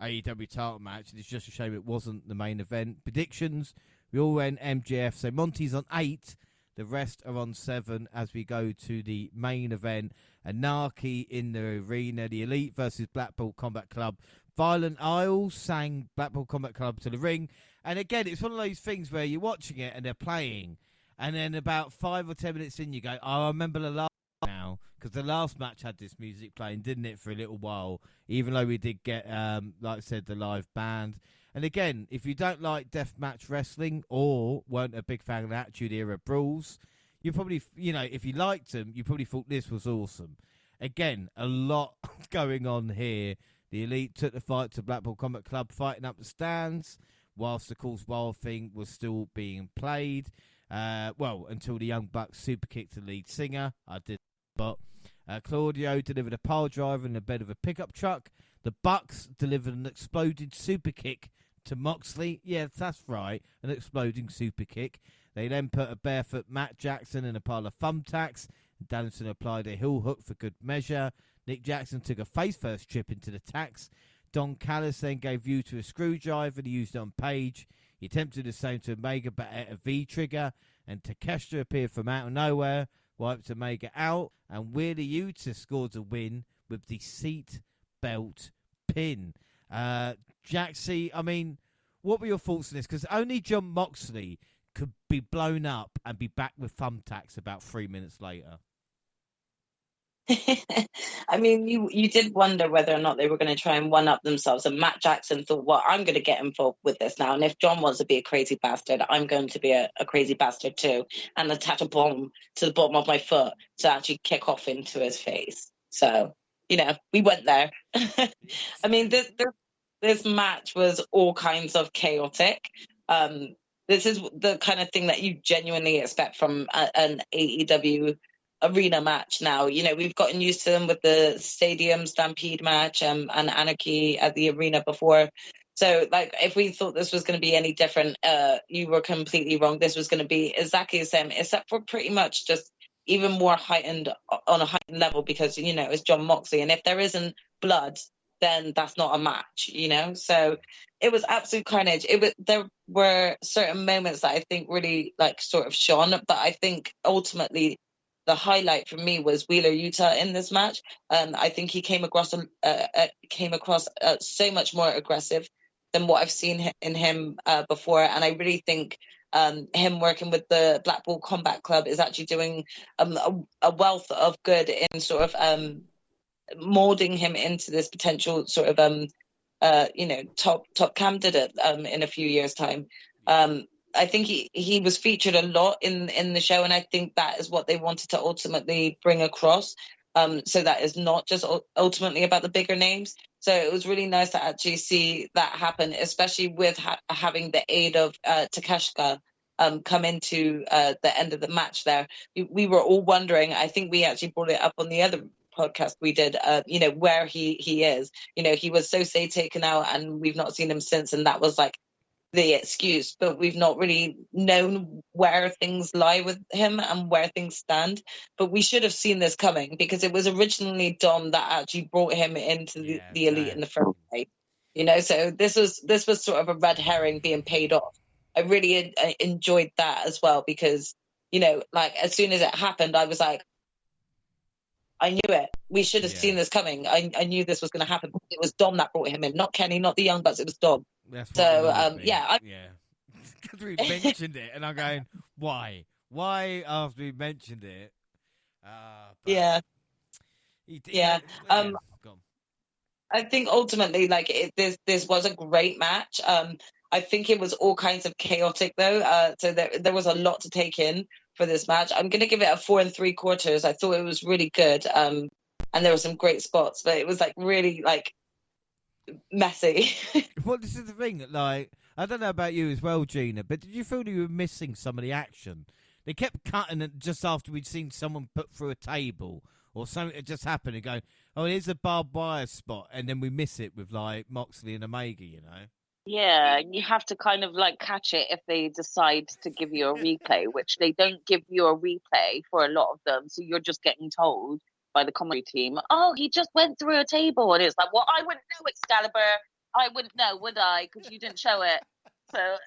AEW title match. It's just a shame it wasn't the main event. Predictions, we all went MJF. So Monty's on 8. The rest are on 7 as we go to the main event. Anarchy in the arena. The Elite versus Blackpool Combat Club. Violent Isles sang Blackpool Combat Club to the ring. And again, it's one of those things where you're watching it and they're playing. And then about 5 or 10 minutes in, you go, oh, I remember the last now. Because the last match had this music playing, didn't it, for a little while. Even though we did get, like I said, the live band. And again, if you don't like deathmatch wrestling or weren't a big fan of the Attitude Era brawls, you probably, if you liked them, you probably thought this was awesome. Again, a lot going on here. The Elite took the fight to Blackpool Combat Club, fighting up the stands, whilst, of course, Wild Thing was still being played. Until the Young Bucks super kicked the lead singer. I did spot. Claudio delivered a pile driver in the bed of a pickup truck. The Bucks delivered an exploded super kick to Moxley. Yes, that's right, an exploding super kick. They then put a barefoot Matt Jackson in a pile of thumbtacks. Danielson applied a heel hook for good measure. Nick Jackson took a face-first trip into the tacks. Don Callis then gave view to a screwdriver and he used it on Page. He attempted the same to Omega, but at a V-trigger. And Takeshita appeared from out of nowhere, wiped Omega out. And Wheeler Yuta scored a win with the seat belt pin. Jaxie, I mean, what were your thoughts on this? Because only John Moxley could be blown up and be back with thumbtacks about 3 minutes later. I mean, you did wonder whether or not they were going to try and one up themselves. And Matt Jackson thought, well, I'm going to get involved with this now. And if John wants to be a crazy bastard, I'm going to be a crazy bastard too, and attach a bomb to the bottom of my foot to actually kick off into his face. So, we went there. I mean, this match was all kinds of chaotic. This is the kind of thing that you genuinely expect from an AEW arena match now. We've gotten used to them with the Stadium Stampede match and Anarchy at the arena before. So, if we thought this was going to be any different, you were completely wrong. This was going to be exactly the same, except for pretty much just even more heightened on a heightened level because, it's John Moxley. And if there isn't blood, then that's not a match, So it was absolute carnage. There were certain moments that I think really sort of shone, but I think ultimately the highlight for me was Wheeler Yuta in this match. I think he came across so much more aggressive than what I've seen in him before, and I really think him working with the Blackpool Combat Club is actually doing a wealth of good in sort of molding him into this potential sort of top candidate in a few years' time. I think he was featured a lot in the show, and I think that is what they wanted to ultimately bring across. So that is not just ultimately about the bigger names. So it was really nice to actually see that happen, especially with having the aid of Takeshita come into the end of the match there. We were all wondering, I think we actually brought it up on the other podcast we did, where he is. He was so taken out and we've not seen him since, and that was the excuse, but we've not really known where things lie with him and where things stand. But we should have seen this coming because it was originally Dom that actually brought him into the elite in the first place. So this was sort of a red herring being paid off. I really enjoyed that as well because, as soon as it happened, I was like, I knew it. We should have seen this coming. I knew this was going to happen. It was Dom that brought him in, not Kenny, not the Young Bucks. It was Dom. That's what so yeah. Because we mentioned it, and I'm going, why? Why after we mentioned it? Yeah. Go on. I think ultimately, this was a great match. I think it was all kinds of chaotic though. So there was a lot to take in for this match. I'm going to give it a 4 3/4. I thought it was really good. And there were some great spots, but it was really messy. Well, this is the thing. I don't know about you as well, Gina, but did you feel you were missing some of the action? They kept cutting it just after we'd seen someone put through a table or something that just happened and going, oh, here's a barbed wire spot, and then we miss it with Moxley and Omega, Yeah, you have to kind of catch it if they decide to give you a replay, which they don't give you a replay for a lot of them. So you're just getting told by the commentary team, oh, he just went through a table. And it's well, I wouldn't know, Excalibur. I wouldn't know, would I? Because you didn't show it. So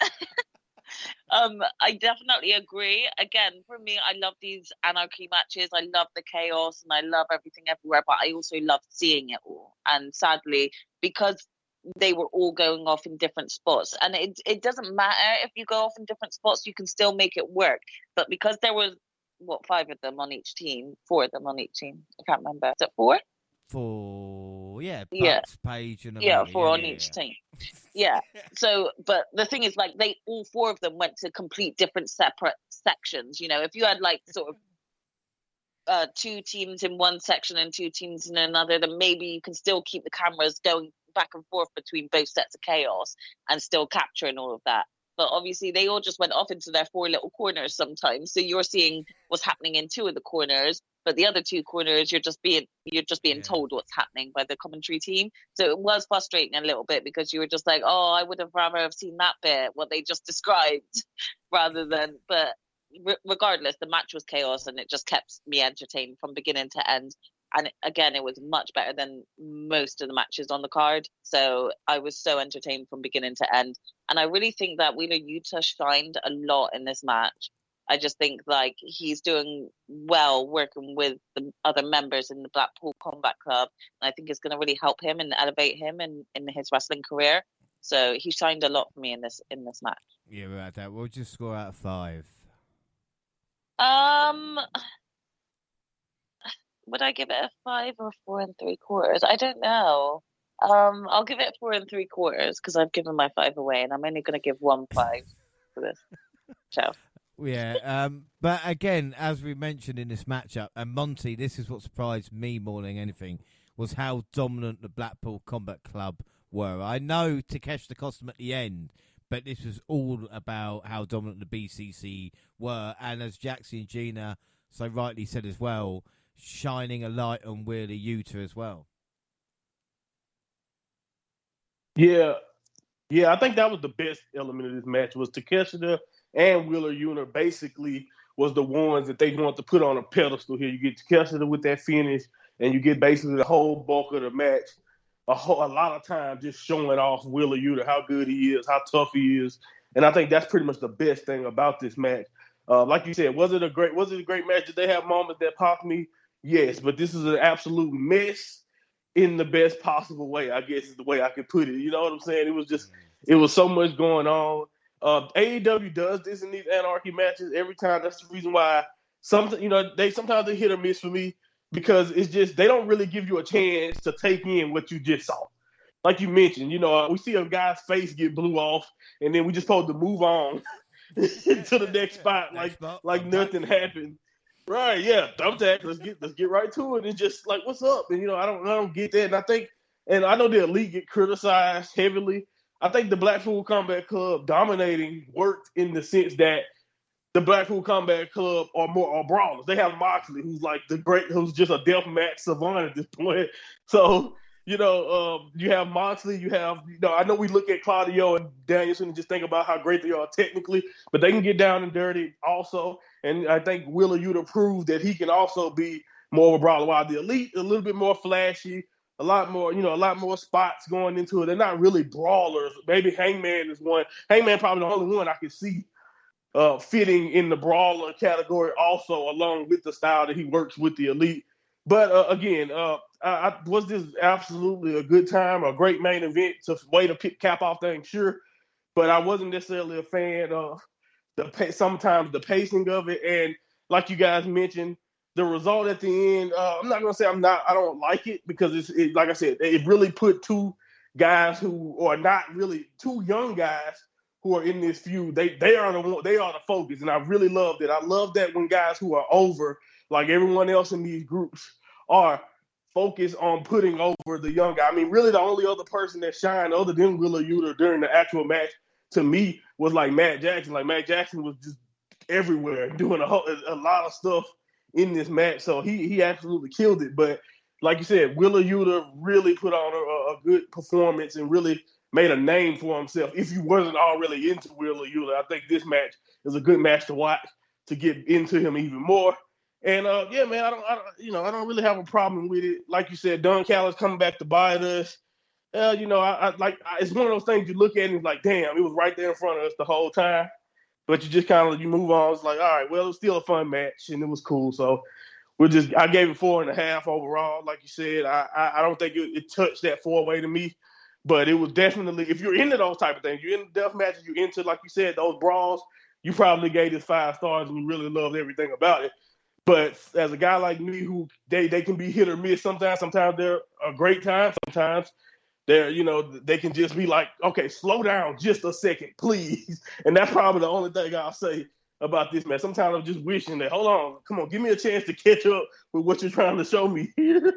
I definitely agree. Again, for me, I love these anarchy matches. I love the chaos and I love everything everywhere, but I also love seeing it all. And sadly, because they were all going off in different spots, and it doesn't matter if you go off in different spots, you can still make it work. But because there was 5 of them on each team, 4 of them on each team, I can't remember, is it 4? 4, Bucks, yeah, Page, and Omega. 4 on each team. Yeah. So, but the thing is, they all 4 of them went to complete different separate sections. If you had sort of 2 teams in one section and 2 teams in another, then maybe you can still keep the cameras going back and forth between both sets of chaos and still capturing all of that. But obviously they all just went off into their 4 little corners sometimes. So you're seeing what's happening in 2 of the corners, but the other 2 corners you're just being told what's happening by the commentary team. So it was frustrating a little bit because you were just oh, I would have rather have seen that bit, what they just described, rather than. But regardless, the match was chaos and it just kept me entertained from beginning to end. And again, it was much better than most of the matches on the card. So I was so entertained from beginning to end. And I really think that Wheeler Yuta shined a lot in this match. I just think he's doing well working with the other members in the Blackpool Combat Club. And I think it's going to really help him and elevate him in his wrestling career. So he shined a lot for me in this match. Yeah, right. That we'll just score out of 5. would I give it a 5 or 4 3/4? I don't know. I'll give it 4 3/4 because I've given my 5 away, and I'm only going to give 1 5 for this show. Yeah, but again, as we mentioned in this matchup, and Monty, this is what surprised me more than anything, was how dominant the Blackpool Combat Club were. I know Takeshita cost them at the end, but this was all about how dominant the BCC were, and as Jaxie and Gina so rightly said as well, shining a light on Wheeler Yuta as well. Yeah, I think that was the best element of this match was Takeshita and Wheeler Yuta basically was the ones that they wanted to put on a pedestal here. You get Takeshita with that finish, and you get basically the whole bulk of the match. A lot of time just showing off Wheeler Yuta, how good he is, how tough he is, and I think that's pretty much the best thing about this match. Like you said, was it a great match? Did they have moments that popped me? Yes, but this is an absolute mess in the best possible way, I guess is the way I could put it. You know what I'm saying? It was so much going on. AEW does this in these anarchy matches every time. That's the reason why sometimes they hit or miss for me because it's just they don't really give you a chance to take in what you just saw. Like you mentioned, we see a guy's face get blew off, and then we just supposed to move on to the next spot like nothing happened. Right, yeah, thumbtack. Let's get right to it and just like, what's up? And I don't get that. And I know the Elite get criticized heavily. I think the Blackpool Combat Club dominating worked in the sense that the Blackpool Combat Club are brawlers. They have Moxley, who's just a deathmatch savant at this point. So you have Moxley. You have I know we look at Claudio and Danielson and just think about how great they are technically, but they can get down and dirty also. And I think Wheeler Yuta proved that he can also be more of a brawler. While the Elite a little bit more flashy, a lot more spots going into it. They're not really brawlers. Maybe Hangman is one. Hangman probably the only one I can see fitting in the brawler category also, along with the style that he works with the Elite. But again, was this absolutely a good time, a great main event, way to cap off things? Sure, but I wasn't necessarily a fan of sometimes the pacing of it, and like you guys mentioned, the result at the end. I'm not gonna say I don't like it because it like I said, it really put two guys who are not really two young guys who are in this feud. They are the focus, and I really loved it. I love that when guys who are over, like everyone else in these groups, are focused on putting over the young guy. I mean, really, the only other person that shined other than Wheeler Yuta during the actual match to me was like Matt Jackson. Like Matt Jackson was just everywhere doing a lot of stuff in this match, so he absolutely killed it. But like you said, Wheeler Yuta really put on a good performance and really made a name for himself. If you wasn't already into Wheeler Yuta, I think this match is a good match to watch to get into him even more. And yeah, man, I don't really have a problem with it. Like you said, Don Callis coming back to bite us. It's one of those things you look at and it's like, damn, it was right there in front of us the whole time. But you just kind of you move on. It's like, all right, well, it was still a fun match and it was cool. So I gave it 4.5 overall. Like you said, I don't think it touched that 4-way to me. But it was definitely, if you're into those type of things, you're into death matches, you're into, like you said, those brawls, you probably gave this 5 stars and you really loved everything about it. But as a guy like me who they can be hit or miss sometimes they're a great time, sometimes they can just be like, okay, slow down just a second, please. And that's probably the only thing I'll say about this match. Sometimes I'm just wishing that, hold on, come on, give me a chance to catch up with what you're trying to show me here.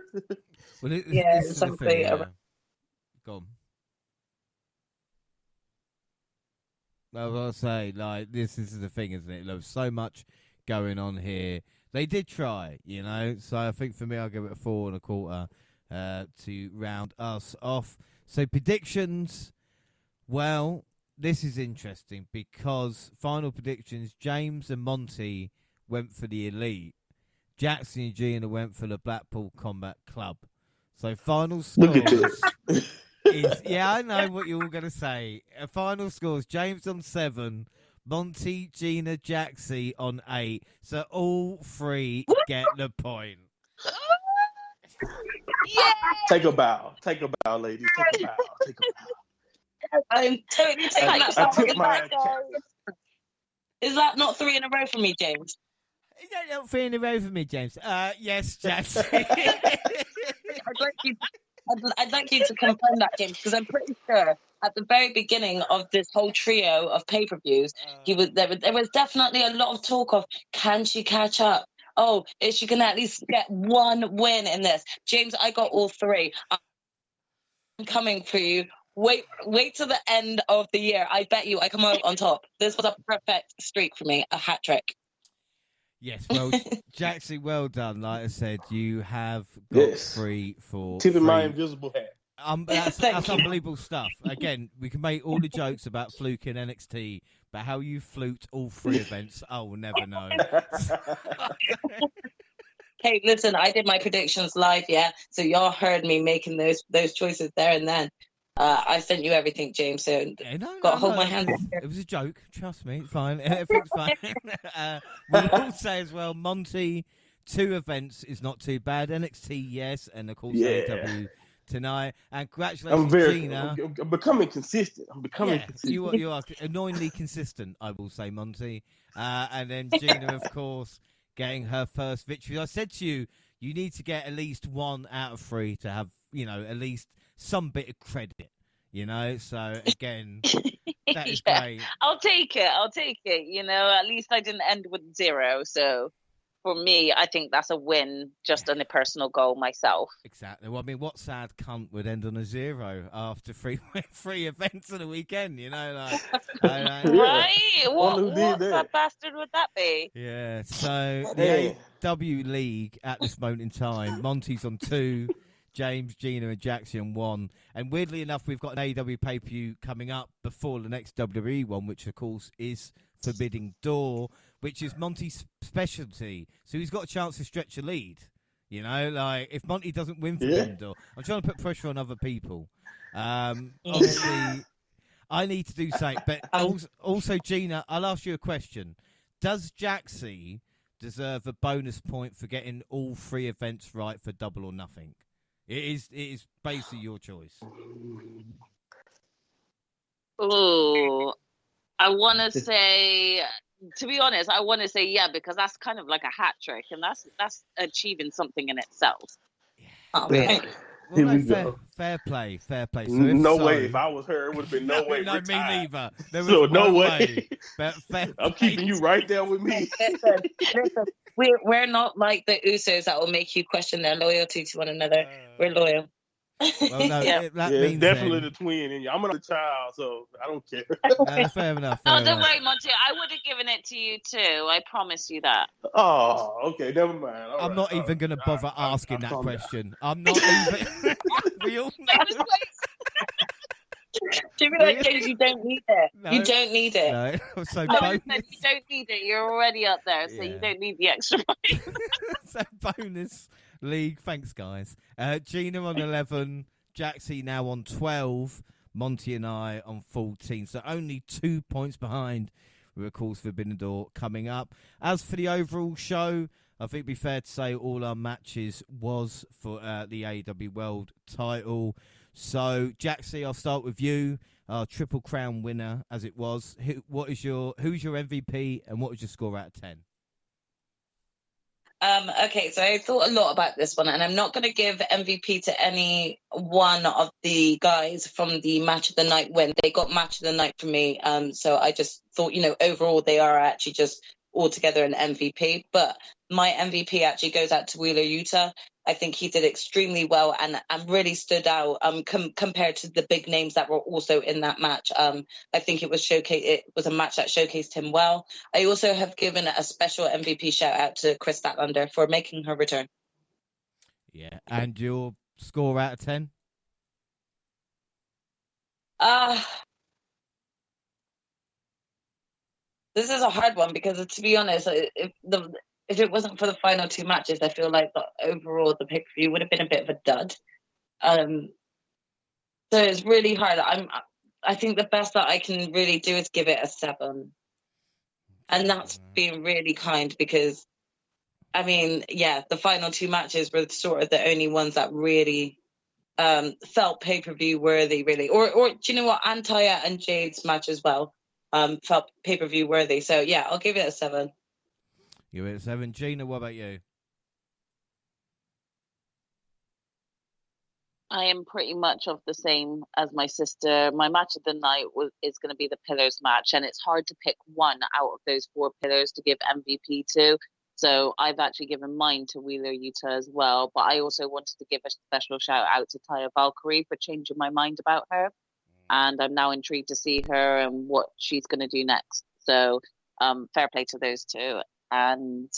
Well, something. Go on. I was going to say, like, this is the thing, isn't it? There's so much going on here. They did try, so I think for me, I'll give it a 4.25 to round us off. So predictions, well, this is interesting because final predictions, James and Monty went for the Elite. Jaxie and Gina went for the Blackpool Combat Club. So final scores... Look at this. Yeah, I know what you're all going to say. Final scores, James on 7, Monty, Gina, Jaxie on 8. So all 3 get the point. Yeah! Take a bow, ladies. Take a bow. I'm totally taking that. I tip my Is that not 3 in a row for me, James? You don't feel the over me, James. Yes, Jaxie. I'd like you to confirm that, James, because I'm pretty sure at the very beginning of this whole trio of pay-per-views, there was definitely a lot of talk of, can she catch up? Oh, is she going to at least get one win in this? James, I got all three. I'm coming for you. Wait till the end of the year. I bet you I come out on top. This was a perfect streak for me, a hat trick. Yes, well, Jaxie, well done. Like I said, you have got free for tipping my free. invisible hat. That's unbelievable stuff. Again, we can make all the jokes about fluke in NXT, but how you fluked all three events, I will never know. Hey, listen, I did my predictions live, yeah? So y'all heard me making those choices there and then. I sent you everything, James, so got to hold my hand. It was a joke. Trust me. It's fine. Everything's fine. We'll all say as well, Monty, 2 events is not too bad. NXT, yes, and of course AEW tonight. And congratulations, Gina. I'm becoming consistent. Consistent. You are annoyingly consistent, I will say, Monty. And then Gina, of course, getting her first victory. I said to you, you need to get at least 1 out of 3 to have, at least some bit of credit, So again, that is great. I'll take it. At least I didn't end with 0. So for me, I think that's a win, just on a personal goal myself. Exactly. Well, I mean, what sad cunt would end on a 0 after three events in a weekend? Right? What that bastard would that be? Yeah. So the AEW League at this moment in time, Monty's on 2. James, Gina, and Jaxie on 1. And weirdly enough, we've got an AEW pay-per-view coming up before the next WWE one, which, of course, is Forbidden Door, which is Monty's specialty. So he's got a chance to stretch a lead. If Monty doesn't win Forbidden Door, I'm trying to put pressure on other people. Obviously, I need to do something. But also, Gina, I'll ask you a question. Does Jaxie deserve a bonus point for getting all 3 events right for Double or Nothing? It is basically your choice. Oh, I want to say, to be honest, yeah, because that's kind of like a hat trick, and that's achieving something in itself. Oh, yeah. Well, no, fair play. So no way. If I was her, it would have been no way. No, me neither. There was no way. Fair I'm keeping you right there with me. Listen, we're not like the Usos that will make you question their loyalty to one another. We're loyal. Well, no, that means definitely the twin in you. I'm another child, so I don't care. Fair enough. Don't worry, Monty. I would have given it to you too. I promise you that. Oh, okay. Never mind. I'm not even going to bother asking that question. I'm not even. We all know. Do you realize, James, you don't need it? No, you don't need it. No. So you don't need it. You're already up there, so you don't need the extra money. So bonus league. Thanks, guys. Gina on 11. Jaxie now on 12. Monty and I on 14. So only 2 points behind. With, of course, Forbidden Door coming up. As for the overall show, I think it'd be fair to say all our matches was for the AEW World title. So, Jaxie, I'll start with you. Triple Crown winner, as it was. Who's your MVP, and what was your score out of 10? Okay, so I thought a lot about this one, and I'm not going to give MVP to any one of the guys from the match of the night win. They got match of the night for me. So I just thought, overall they are actually just altogether an MVP. But my MVP actually goes out to Wheeler Yuta. I think he did extremely well and really stood out compared to the big names that were also in that match. I think it was a match that showcased him well. I also have given a special MVP shout out to Chris Statlander for making her return. Yeah, and your score out of 10? This is a hard one because, to be honest, if it wasn't for the final 2 matches, I feel like overall the pay-per-view would have been a bit of a dud. So it's really hard. I think the best that I can really do is give it a 7. And that's being really kind because, the final 2 matches were sort of the only ones that really felt pay-per-view worthy, really. Or do you know what? Antaya and Jade's match as well felt pay-per-view worthy. So, yeah, I'll give it a 7. You're at 7. Gina, what about you? I am pretty much of the same as my sister. My match of the night is going to be the Pillars match, and it's hard to pick one out of those 4 pillars to give MVP to. So I've actually given mine to Wheeler Yuta as well. But I also wanted to give a special shout out to Taya Valkyrie for changing my mind about her. And I'm now intrigued to see her and what she's going to do next. So fair play to those two. And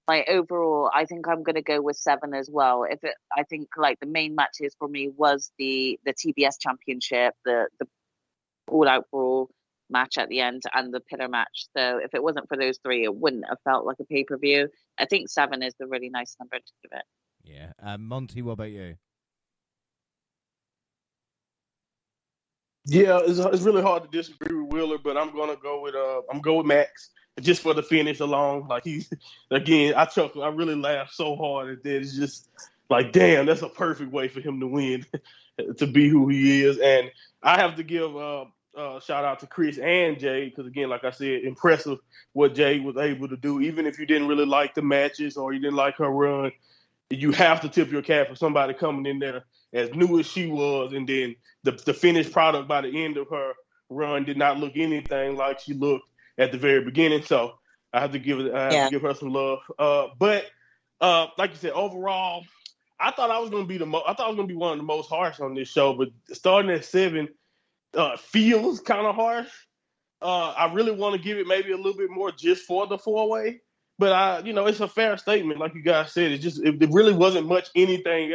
my overall, I think I'm going to go with 7 as well. I think like the main matches for me was the TBS Championship, the All Out Brawl match at the end, and the pillar match. So if it wasn't for those 3, it wouldn't have felt like a pay-per-view. I think 7 is the really nice number to give it. Yeah. Monty, what about you? Yeah, it's really hard to disagree with Wheeler, but I'm gonna go with Max just for the finish alone. Like again, I chuckle. I really laughed so hard at that. It's just like, damn, that's a perfect way for him to win, to be who he is. And I have to give shout out to Chris and Jay because again, like I said, impressive what Jay was able to do. Even if you didn't really like the matches or you didn't like her run, you have to tip your cap for somebody coming in there as new as she was, and then the finished product by the end of her run did not look anything like she looked at the very beginning. So I have to give her some love. But like you said, overall, I thought I was going to be one of the most harsh on this show. But starting at 7 feels kind of harsh. I really want to give it maybe a little bit more just for the 4-way. But it's a fair statement, like you guys said. It really wasn't much anything.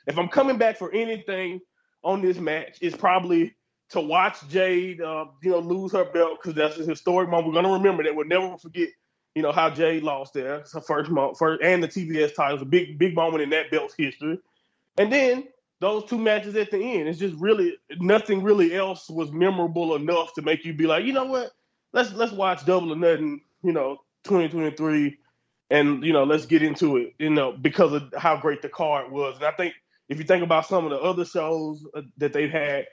If I'm coming back for anything on this match, it's probably to watch Jade, lose her belt because that's a historic moment. We're gonna remember that. We'll never forget, how Jade lost there. It's her first and the TBS title. It's a big moment in that belt's history. And then those 2 matches at the end. It's just really nothing really else was memorable enough to make you be like, you know what? Let's watch Double or Nothing. 2023, and let's get into it. Because of how great the card was. And I think if you think about some of the other shows that they've had,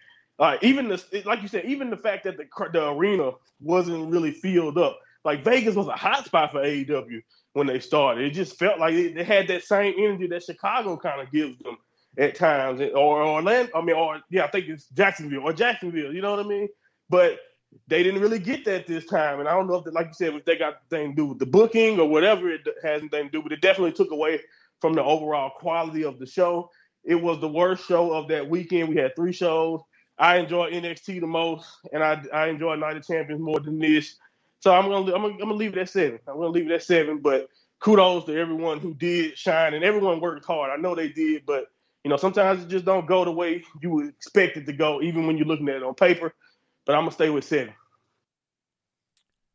even like you said, even the fact that the arena wasn't really filled up. Like Vegas was a hot spot for AEW when they started. It just felt like they had that same energy that Chicago kind of gives them at times, or Orlando. I think it's Jacksonville. You know what I mean? But they didn't really get that this time. And I don't know if, like you said, if they got anything to do with the booking or whatever it has anything to do, but it definitely took away from the overall quality of the show. It was the worst show of that weekend. We had 3 shows. I enjoyed NXT the most, and I enjoyed Night of Champions more than this. So I'm gonna leave it at 7. I'm gonna leave it at 7. But kudos to everyone who did shine, and everyone worked hard. I know they did, but sometimes it just don't go the way you would expect it to go, even when you're looking at it on paper. But I'm going to stay with 7.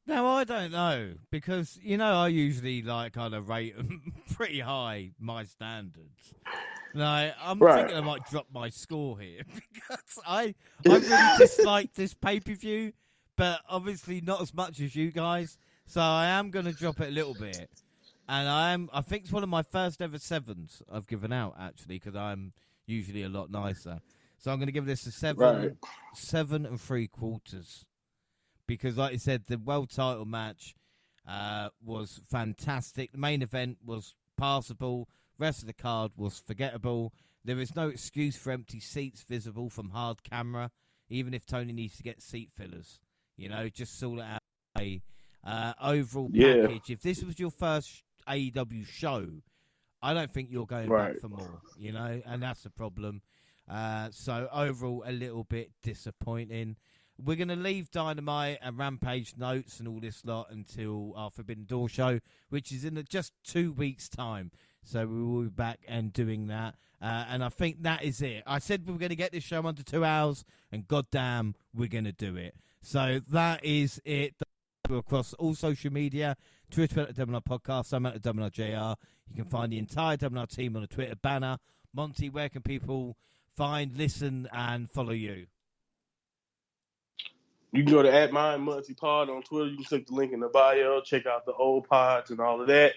No, I don't know. Because, I usually kind of rate them pretty high, my standards. No, I'm thinking I might drop my score here. Because I really dislike this pay-per-view. But obviously not as much as you guys. So I am going to drop it a little bit. And I think it's one of my first ever 7s I've given out, actually. Because I'm usually a lot nicer. So I'm going to give this a 7, right. 7 3/4, because, like you said, the world title match was fantastic. The main event was passable. Rest of the card was forgettable. There is no excuse for empty seats visible from hard camera, even if Tony needs to get seat fillers. Just sort it out. Overall package. If this was your first AEW show, I don't think you're going back for more. And that's the problem. So overall, a little bit disappointing. We're going to leave Dynamite and Rampage notes and all this lot until our Forbidden Door show, which is in just 2 weeks' time. So we will be back and doing that. And I think that is it. I said we were going to get this show under 2 hours, and goddamn, we're going to do it. So that is it. Across all social media, Twitter at WNR Podcast, I'm at WNR JR. You can find the entire WNR team on a Twitter banner. Monty, where can people find, listen, and follow you? You can go to @MyMontyPod on Twitter. You can click the link in the bio. Check out the old pods and all of that.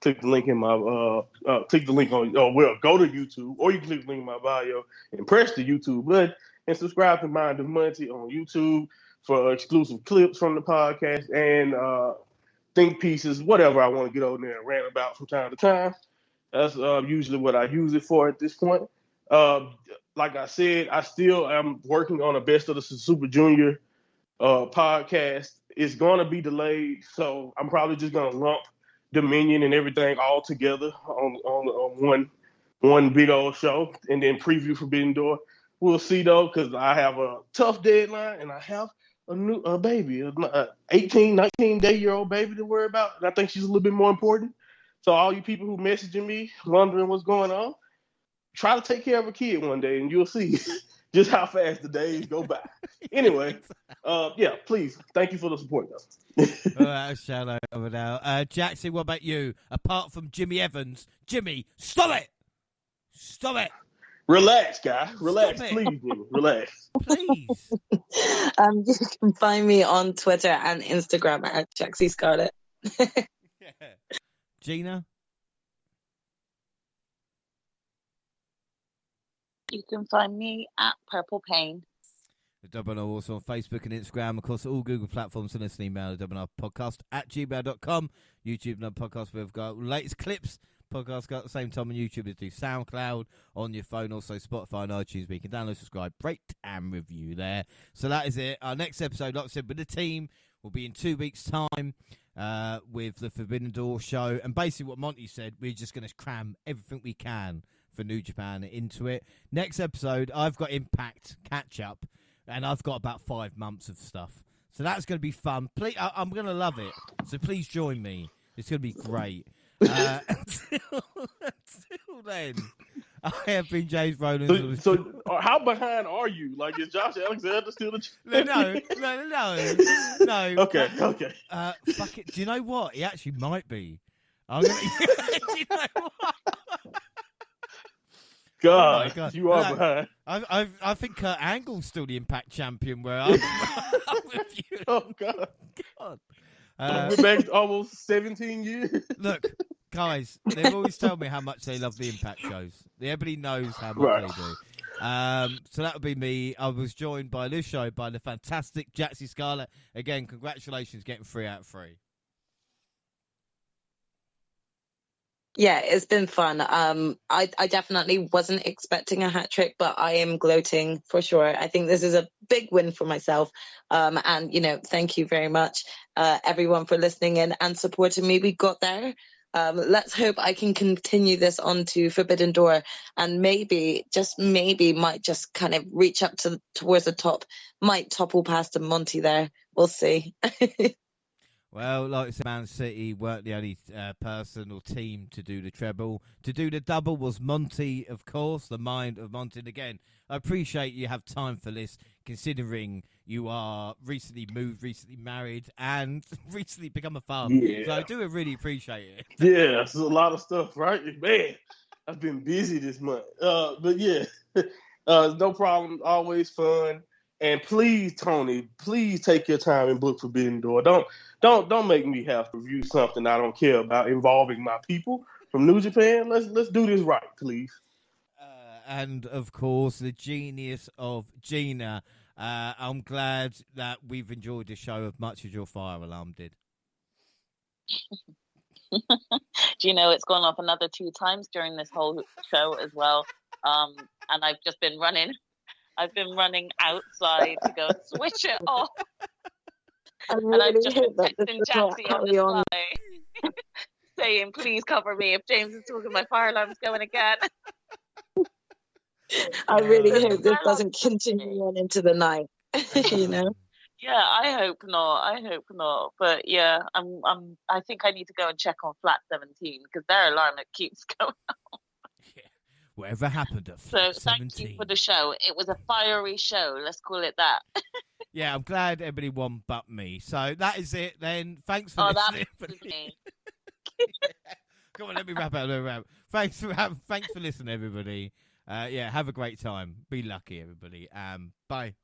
Click the link in my go to YouTube, or you can click the link in my bio and press the YouTube button and subscribe to Mind of Monty on YouTube for exclusive clips from the podcast and think pieces, whatever I want to get on there and rant about from time to time. That's usually what I use it for at this point. Uh, like I said, I still am working on a Best of the Super Junior podcast. It's going to be delayed, so I'm probably just going to lump Dominion and everything all together on one big old show, and then preview Forbidden Door. We'll see though, because I have a tough deadline, and I have a baby, a 18, 19-day-old baby to worry about. And I think she's a little bit more important. So all you people who messaging me wondering what's going on, try to take care of a kid one day, and you'll see just how fast the days go by. Anyway, yeah, please, thank you for the support, though. All right, shout out over now. Jaxie, what about you? Apart from Jimmy Evans, Jimmy, stop it! Stop it! Relax, guy. Relax, please, Jimmy. Relax. Please. You can find me on Twitter and Instagram at Jaxie Scarlett. Yeah. Gina? You can find me at Purple Pain. The Double WNR also on Facebook and Instagram. Of course, all Google platforms. Send us an email, WNRpodcast at gmail.com. YouTube and podcast. We've got latest clips. Podcast got at the same time on YouTube as do SoundCloud on your phone, also Spotify and iTunes, where you can download, subscribe, rate, and review there. So that is it. Our next episode, like I said, with the team will be in 2 weeks' time with the Forbidden Door show. And basically what Monty said, we're just going to cram everything we can for New Japan into it. Next episode, I've got Impact catch-up, and I've got about 5 months of stuff. So that's going to be fun. Please, I'm going to love it. So please join me. It's going to be great. Until then, I have been James Rollins. So how behind are you? Like, is Josh Alexander still the champion? No. Okay. Fuck it. Do you know what? He actually might be. I'm gonna. Do you know what? God, you are behind. I think Kurt Angle's still the Impact champion. Where I'm with you. Oh God. We're back almost 17 years. Look, guys, they've always told me how much they love the Impact shows. Everybody knows how much they do. So that would be me. I was joined by this show by the fantastic Jaxie Scarlett. Again, congratulations getting 3 out of 3. Yeah, it's been fun. I definitely wasn't expecting a hat trick, but I am gloating for sure. I think this is a big win for myself. And, thank you very much, everyone, for listening in and supporting me. We got there. Let's hope I can continue this on to Forbidden Door and maybe, just maybe, might just kind of reach up towards the top, might topple past a Monty there. We'll see. Well, like I said, Man City weren't the only person or team to do the treble. To do the double was Monty, of course, the mind of Monty. And again, I appreciate you have time for this, considering you are recently moved, recently married, and recently become a father. Yeah. So I do really appreciate it. Yeah, it's a lot of stuff, right? Man, I've been busy this month. But yeah, no problem. Always fun. And please, Tony, please take your time and book Forbidden Door. Don't make me have to review something I don't care about involving my people from New Japan. Let's do this right, please. And of course, the genius of Gina. I'm glad that we've enjoyed the show as much as your fire alarm did. Do you know it's gone off another 2 times during this whole show as well? And I've just been running. I've been running outside to go switch it off. And I've just been texting Jaxie on the fly, saying, please cover me if James is talking, my fire alarm's going again. I really hope this doesn't continue on into the night, Yeah, I hope not. But yeah, I think I need to go and check on flat 17 because their alarm keeps going on. Whatever happened at Flat 17? Thank you for the show. It was a fiery show. Let's call it that. Yeah, I'm glad everybody won but me. So that is it then. Thanks for listening. Me. Come on, let me wrap up. Thanks for listening, everybody. Have a great time. Be lucky, everybody. Bye.